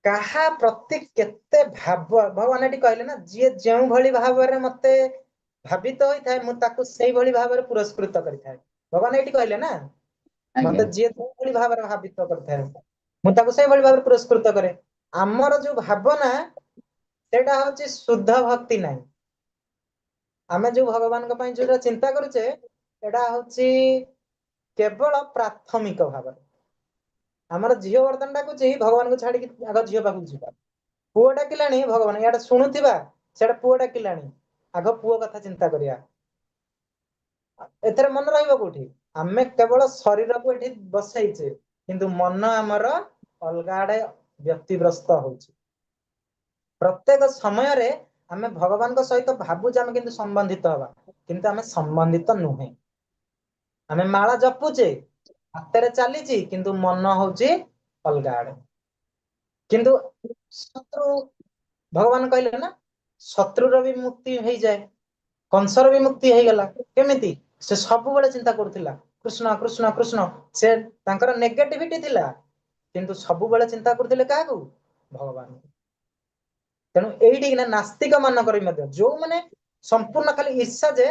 କାହା ପ୍ରତି କେତେ ଭଗବାନ ଏଠି କହିଲେ ନା, ଯିଏ ଯେଉଁ ଭଳି ଭାବରେ ମତେ ଭାବିତ ହୋଇଥାଏ ମୁଁ ତାକୁ ସେଇଭଳି ଭାବରେ ପୁରସ୍କୃତ କରିଥାଏ। ଭଗବାନ ଏଇଠି କହିଲେ ନା, ଆଜ୍ଞା ମତେ ଯିଏ ଯୋଉଭଳି ଭାବରେ ଭାବିତ କରିଥାଏ ମୁଁ ତାକୁ ସେଇଭଳି ଭାବରେ ପୁରସ୍କୃତ କରେ। ଆମର ଯୋଉ ଭାବନା, ସେଇଟା ହଉଛି ଶୁଦ୍ଧ ଭକ୍ତି ନାହିଁ। ଆମେ ଯୋଉ ଭଗବାନଙ୍କ ପାଇଁ ଯୋଉଟା ଚିନ୍ତା କରୁଛେ, ଏଇଟା ହଉଛି କେବଳ ପ୍ରାଥମିକ ଭାବରେ। ଆମର ଝିଅ ବର୍ତ୍ତମାନ ଡାକୁଛି, ଭଗବାନଙ୍କୁ ଛାଡିକି ଆଗ ଝିଅ ପାଖକୁ ଯିବା। ପୁଅ ଡାକିଲାଣି, ଭଗବାନ ଇଆଡେ ଶୁଣୁଥିବା, ସେଆଡେ ପୁଅ ଡାକିଲାଣି, ଆଗ ପୁଅ କଥା ଚିନ୍ତା କରିବା। ଏଥିରେ ମନେ ରହିବ କୋଉଠି? ଆମେ କେବଳ ଶରୀରକୁ ଏଠି ବସେଇଛେ, କିନ୍ତୁ ମନ ଆମର ଅଲଗା ଆଡେ ବ୍ୟତିବ୍ରସ୍ତ ହଉଛି। ପ୍ରତ୍ୟେକ ସମୟରେ ଆମେ ଭଗବାନଙ୍କ ସହିତ ଭାବୁଛେ ଆମେ କିନ୍ତୁ ସମ୍ବନ୍ଧିତ ହବା, କିନ୍ତୁ ଆମେ ସମ୍ବନ୍ଧିତ ନୁହେଁ। ଆମେ ମାଳା ଜପୁଛେ, ହାତରେ ଚାଲିଛି, କିନ୍ତୁ ମନ ହଉଛି ଅଲଗା ଆଡେ। କିନ୍ତୁ ଶତ୍ରୁ, ଭଗବାନ କହିଲେ ନା, ଶତ୍ରୁର ବି ମୁକ୍ତି ହେଇଯାଏ, କଂସର ବି ମୁକ୍ତି ହେଇଗଲା। କେମିତି? ସେ ସବୁବେଳେ ଚିନ୍ତା କରୁଥିଲା କୃଷ୍ଣ କୃଷ୍ଣ କୃଷ୍ଣ, ସେ ତାଙ୍କର ନେଗେଟିଭିଟି ଥିଲା, କିନ୍ତୁ ସବୁବେଳେ ଚିନ୍ତା କରୁଥିଲେ କାହାକୁ? ଭଗବାନ। ତେଣୁ ଏଇଠି ନା ନାସ୍ତିକ ମାନଙ୍କର ମଧ୍ୟ, ଯୋଉମାନେ ସମ୍ପୂର୍ଣ୍ଣ ଖାଲି ଈର୍ଷା, ଯେ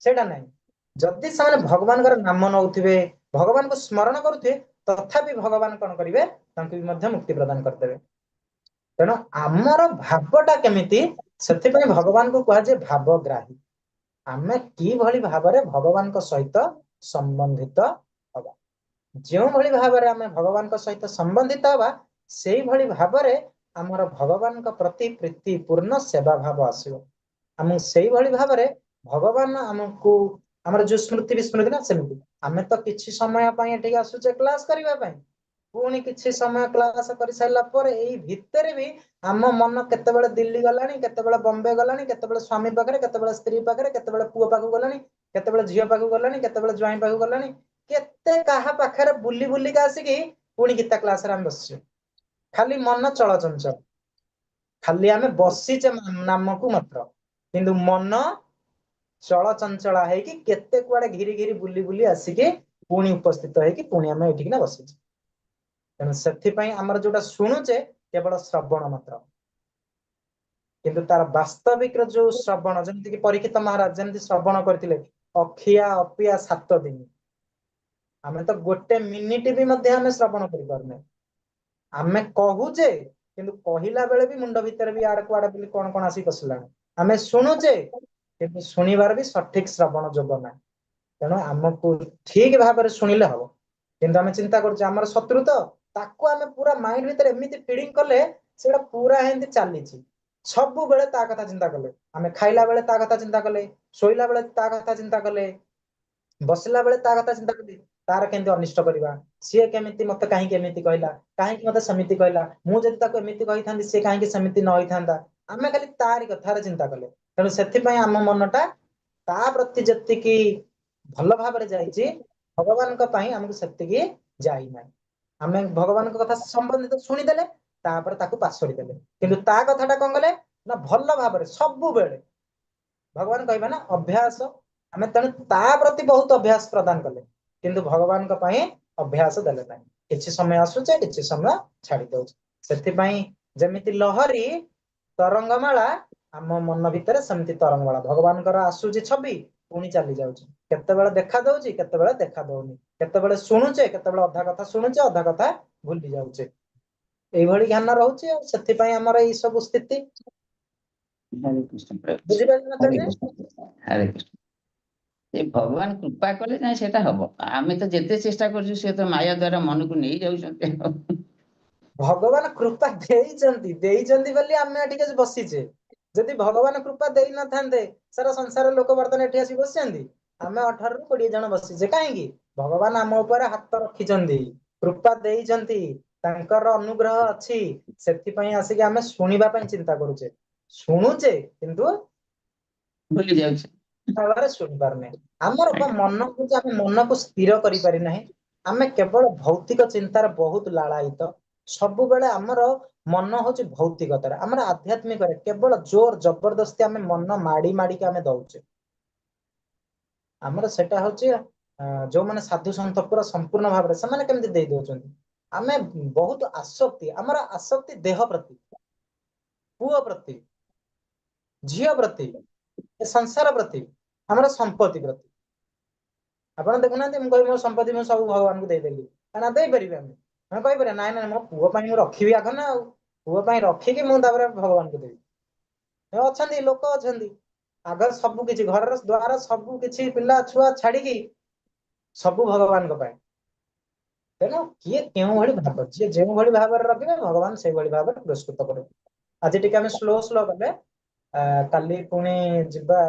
ସେଇଟା ନାହିଁ, ଯଦି ସେମାନେ ଭଗବାନଙ୍କର ନାମ ନଉଥିବେ, ଭଗବାନଙ୍କୁ ସ୍ମରଣ କରୁଥିବେ, ତଥାପି ଭଗବାନ କଣ କରିବେ? ତାଙ୍କୁ ବି ମଧ୍ୟ ମୁକ୍ତି ପ୍ରଦାନ କରିଦେବେ। ତେଣୁ ଆମର ଭାବଟା କେମିତି, ସେଥିପାଇଁ ଭଗବାନଙ୍କୁ କୁହାଯାଏ ଭାବଗ୍ରାହୀ। ଆମେ କିଭଳି ଭାବରେ ଭଗବାନଙ୍କ ସହିତ ସମ୍ବନ୍ଧିତ ହବା, ଯେଉଁଭଳି ଭାବରେ ଆମେ ଭଗବାନଙ୍କ ସହିତ ସମ୍ବନ୍ଧିତ ହବା, ସେଇଭଳି ଭାବରେ ଆମର ଭଗବାନଙ୍କ ପ୍ରତି ପ୍ରୀତିପୂର୍ଣ୍ଣ ସେବା ଭାବ ଆସିବ। ଆମକୁ ସେଇଭଳି ଭାବରେ ଭଗବାନ ଆମକୁ, ଆମର ଯୋଉ ସ୍ମୃତି ବିସ୍ମୃତି ନା, ସେମିତି ଆମେ ତ କିଛି ସମୟ ପାଇଁ ଏଠିକି ଆସୁଛେ କ୍ଲାସ କରିବା ପାଇଁ, ପୁଣି କିଛି ସମୟ କ୍ଲାସ କରିସାରିଲା ପରେ ଏଇ ଭିତରେ ବି ଆମ ମନ କେତେବେଳେ ଦିଲ୍ଲୀ ଗଲାଣି, କେତେବେଳେ ବମ୍ବେ ଗଲାଣି, କେତେବେଳେ ସ୍ୱାମୀ ପାଖରେ, କେତେବେଳେ ସ୍ତ୍ରୀ ପାଖରେ, କେତେବେଳେ ପୁଅ ପାଖକୁ ଗଲାଣି, କେତେବେଳେ ଝିଅ ପାଖକୁ ଗଲାଣି, କେତେବେଳେ ଜ୍ୱାଇଁ ପାଖକୁ ଗଲାଣି, କେତେ କାହା ପାଖରେ ବୁଲି ବୁଲିକା ଆସିକି ପୁଣି ଗୀତା କ୍ଲାସରେ ଆମେ ବସିଛୁ। ଖାଲି ମନ ଚଳଚଞ୍ଚଳ, ଖାଲି ଆମେ ବସିଛେ ନାମକୁ ମାତ୍ର, କିନ୍ତୁ ମନ ଚଳଚଞ୍ଚଳ ହେଇକି କେତେ କୁଆଡେ ଘିରି ଘିରି ବୁଲି ବୁଲି ଆସିକି ପୁଣି ଉପସ୍ଥିତ ହେଇକି ପୁଣି ଆମେ ଏଠିକିନା ବସିଛେ। ତେଣୁ ସେଥିପାଇଁ ଆମର ଯୋଉଟା ଶୁଣୁଛେ କେବଳ ଶ୍ରବଣ ମାତ୍ର, କିନ୍ତୁ ତାର ବାସ୍ତବିକ ଯୋଉ ଶ୍ରବଣ, ଯେମିତିକି ପରୀକ୍ଷିତ ମହାରାଜ ଯେମିତି ଶ୍ରବଣ କରିଥିଲେ, ଅଖିଆ ଅପିଆ 7 ଦିନ, ଆମେ ତ ଗୋଟେ ମିନିଟ ବି ମଧ୍ୟ ଆମେ ଶ୍ରବଣ କରିପାରୁନେ। ଆମେ କହୁଛେ, କିନ୍ତୁ କହିଲା ବେଳେ ବି ମୁଣ୍ଡ ଭିତରେ ବି ଆଡେ କୁଆଡେ ବୋଲି କଣ କଣ ଆସି ପଶିଲାଣି। ଆମେ ଶୁଣୁଛେ, କିନ୍ତୁ ଶୁଣିବାର ବି ସଠିକ ଶ୍ରବଣ ଯୋଗ ନାହିଁ। ତେଣୁ ଆମକୁ ଠିକ ଭାବରେ ଶୁଣିଲେ ହବ। କିନ୍ତୁ ଆମେ ଚିନ୍ତା କରୁଛେ ଆମର ଶତ୍ରୁ, ତ ତାକୁ ଆମେ ପୁରା ମାଇଣ୍ଡ ଭିତରେ ଏମିତି ଫିଡିଂ କଲେ, ସେଟା ପୁରା ଏମିତି ଚାଲିଛି। ସବୁବେଳେ ତା କଥା ଚିନ୍ତା କଲେ, ଆମେ ଖାଇଲା ବେଳେ ତା କଥା ଚିନ୍ତା କଲେ, ଶୋଇଲା ବେଳେ ତା କଥା ଚିନ୍ତା କଲେ, ବସିଲା ବେଳେ ତା କଥା ଚିନ୍ତା କଲେ, ତାର କେମିତି ଅନିଷ୍ଟ କରିବା, ସିଏ କେମିତି ମତେ କାହିଁକି ଏମିତି କହିଲା, କାହିଁକି ମତେ ସେମିତି କହିଲା, ମୁଁ ଯଦି ତାକୁ ଏମିତି କହିଥାନ୍ତି ସିଏ କାହିଁକି ସେମିତି ନ ହେଇଥାନ୍ତା, ଆମେ ଖାଲି ତାରି କଥାରେ ଚିନ୍ତା କଲେ। ତେଣୁ ସେଥିପାଇଁ ଆମ ମନଟା ତା ପ୍ରତି ଯେତିକି ଭଲ ଭାବରେ ଯାଇଛି, ଭଗବାନଙ୍କ ପାଇଁ ଆମକୁ ସେତିକି ଯାଇନାହିଁ। ଆମେ ଭଗବାନଙ୍କ କଥା ସମ୍ବନ୍ଧିତ ଶୁଣିଦେଲେ, ତାପରେ ତାକୁ ପାସୋରି ଦେଲେ, କିନ୍ତୁ ତା କଥାଟା କଣ କଲେ ନା ଭଲ ଭାବରେ ସବୁବେଳେ, ଭଗବାନ କହିବେ ନା ଅଭ୍ୟାସ, ଆମେ ତେଣୁ ତା ପ୍ରତି ବହୁତ ଅଭ୍ୟାସ ପ୍ରଦାନ କଲେ, କିନ୍ତୁ ଭଗବାନଙ୍କ ପାଇଁ ଅଭ୍ୟାସ ଦେଲେ ନାହିଁ। କିଛି ସମୟ ଆସୁଛେ, କିଛି ସମୟ ଛାଡି ଦଉଛେ। ସେଥିପାଇଁ ଯେମିତି ଲହରୀ ତରଙ୍ଗମାଳା, ଆମ ମନ ଭିତରେ ସେମିତି ତରଙ୍ଗମାଳା, ଭଗବାନଙ୍କର ଆସୁଛି ଛବି, ପୁଣି ଚାଲି ଯାଉଛି, କେତେବେଳେ ଦେଖା ଦଉଛି, କେତେବେଳେ ଦେଖା ଦଉନି, କେତେବେଳେ ଶୁଣୁଛେ, କେତେବେଳେ ଅଧା କଥା ଶୁଣୁଛେ, ଅଧା କଥା ଭୁଲି ଯାଉଛେ। ଏଇଭଳି ଜ୍ଞାନ ରହୁଛି, ଆଉ ସେଥିପାଇଁ ଆମର ଏଇ ସବୁ ସ୍ଥିତି। ହରେ କୃଷ୍ଣ ପ୍ରଭୁଜୀ, ବୁଝିପାରିଲେ ନା ହରେ ତେଣୁ? କୃଷ୍ଣ, ହରେ କୃଷ୍ଣ। ସେ ଭଗବାନ କୃପା କଲେ ଯାଇ ସେଟା ହବ। ଆମେ ତ ଯେତେ ଚେଷ୍ଟା କରୁଛୁ ସେ ତ ମାୟା ଦ୍ଵାରା ମନକୁ ନେଇ ଯାଉଛନ୍ତି ଆଉ। ଭଗବାନ କୃପା ଦେଇଛନ୍ତି ବୋଲି ଆମେ ଏଠିକି ଆସି ବସିଛେ। ଯଦି ଭଗବାନ କୃପା ଦେଇ ନଥାନ୍ତେ ସାରା ସଂସାର ଲୋକ ବର୍ତ୍ତମାନ ଏଠି ଆସି ବସିଛନ୍ତି। ଆମେ 18 ରୁ 20 ଜଣ ବସିଛେ କାହିଁକି? ଭଗବାନ ଆମ ଉପରେ ହାତ ରଖିଛନ୍ତି, କୃପା ଦେଇଛନ୍ତି, ତାଙ୍କର ଅନୁଗ୍ରହ ଅଛି। ସେଥିପାଇଁ ଆସିକି ଆମେ ଶୁଣିବା ପାଇଁ ଚିନ୍ତା କରୁଛେ, ଶୁଣୁଛେ କିନ୍ତୁ ଭୁଲି ଯାଉଛି। ଭାବରେ ଶୁଣି ପାରୁନେ। ଆମର ବା ମନକୁ ଆମେ ମନକୁ ସ୍ଥିର କରିପାରି ନାହିଁ। ଆମେ କେବଳ ଭୌତିକ ଚିନ୍ତାରେ ବହୁତ ଲାଳାୟିତ। ସବୁବେଳେ ଆମର ମନ ହଉଛି ଭୌତିକତାରେ, ଆମର ଆଧ୍ୟାତ୍ମିକରେ କେବଳ ଜୋର ଜବରଦସ୍ତି ଆମେ ମନ ମାଡିକି ଆମେ ଦଉଛେ। ଆମର ସେଟା ହଉଛି ଯୋଉମାନେ ସାଧୁ ସନ୍ଥ ପୁରା ସମ୍ପୂର୍ଣ୍ଣ ଭାବରେ ସେମାନେ କେମିତି ଦେଇ ଦଉଛନ୍ତି। ଆମେ ବହୁତ ଆସକ୍ତି, ଆମର ଆସକ୍ତି ଦେହ ପ୍ରତି, ପୁଅ ପ୍ରତି, ଝିଅ ପ୍ରତି, ଏ ସଂସାର ପ୍ରତି, ଆମର ସମ୍ପତ୍ତି ପ୍ରତି। ଆପଣ ଦେଖୁନାହାନ୍ତି ମୁଁ କହିବି ମୋ ସମ୍ପତ୍ତି ମୁଁ ସବୁ ଭଗବାନଙ୍କୁ ଦେଇଦେଲି, କାହିଁକିନା ଦେଇପାରିବେ ଆମେ କହିପାରିବା ନାଇଁ ନାଇଁ ମୋ ପୁଅ ପାଇଁ ମୁଁ ରଖିବି ଆଗ ନା, ଆଉ ପୁଅ ପାଇଁ ରଖିକି ମୁଁ ତାପରେ ଭଗବାନଙ୍କୁ ଦେବି। ଅଛନ୍ତି ଲୋକ ଅଛନ୍ତି ଆଗ ସବୁ କିଛି ଘରର ଦ୍ୱାର ସବୁ କିଛି ପିଲା ଛୁଆ ଛାଡିକି ସବୁ ଭଗବାନଙ୍କ ପାଇଁ। ତେଣୁ କିଏ କେଉଁ ଭଳି ଭାବ, ଯିଏ ଯେଉଁ ଭଳି ଭାବରେ ରଖିବେ ଭଗବାନ ସେଇଭଳି ଭାବରେ ପୁରସ୍କୃତ କରିବେ। ଆଜି ଟିକେ ଆମେ ସ୍ଲୋ ଗଲେ କାଲି ପୁଣି ଯିବା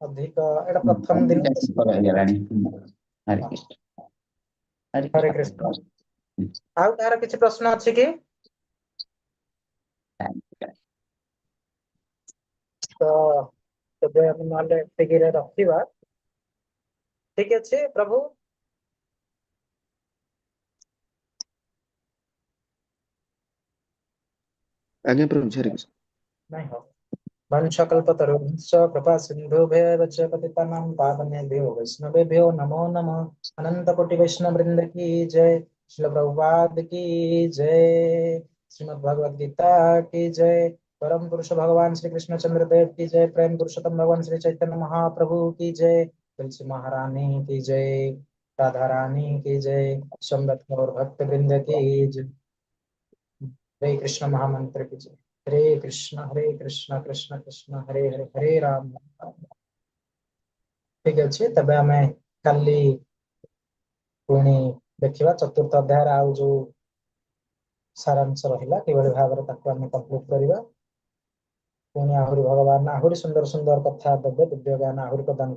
ଅଧିକ। ଏଇଟା ପ୍ରଥମ ଦିନ। ହେଇଗଲାଣି। ହରେ କୃଷ୍ଣ ହରେ କୃଷ୍ଣ। ଆଉ କାହାର କିଛି ପ୍ରଶ୍ନ ଅଛି କି? ତ ତେବେ ଆମେ ନହେଲେ ଏତିକିରେ ରଖିବା। ଠିକ ଅଛି ପ୍ରଭୁ। ଆଜ୍ଞା ପ୍ରଭୁ, ହରେ କୃଷ୍ଣ। ନାଇଁ ହଉ। वंशकल्पतरुभ्यश्च कृपा सिन्धुभ्येव च पतितानां पावनेभ्यो वैष्णवेभ्यो नमो नमः। अनंत कोटि वैष्णव वृंद की जय। श्रील प्रभुपाद की जय। श्रीमद् भगवद गीता की जय। परम पुरुष भगवान श्री कृष्ण चंद्र देव की जय। प्रेम पुरुषोत्तम भगवान श्री चैतन्य महाप्रभु की जय। तुलसी महारानी की जय। राधा रानी की जय। संगत और भक्त वृंद की जय। हरे कृष्ण महामंत्र की जय। हरे कृष्ण कृष्ण कृष्ण हरे हरे, हरे राम राम राम। ठीक अच्छे तबे आमे काली पुणी देखिवा चतुर्थ अध्याय आउ जो सारांश रहिला किभଳି भाବରେ ତାକୁ ଆମେ କମ୍ପ୍ଲିଟ କରିବା। पुणी आहुरी भगवान आहुरी सुंदर सुंदर कथा देवे, दिव्य ज्ञान आहुरी प्रदान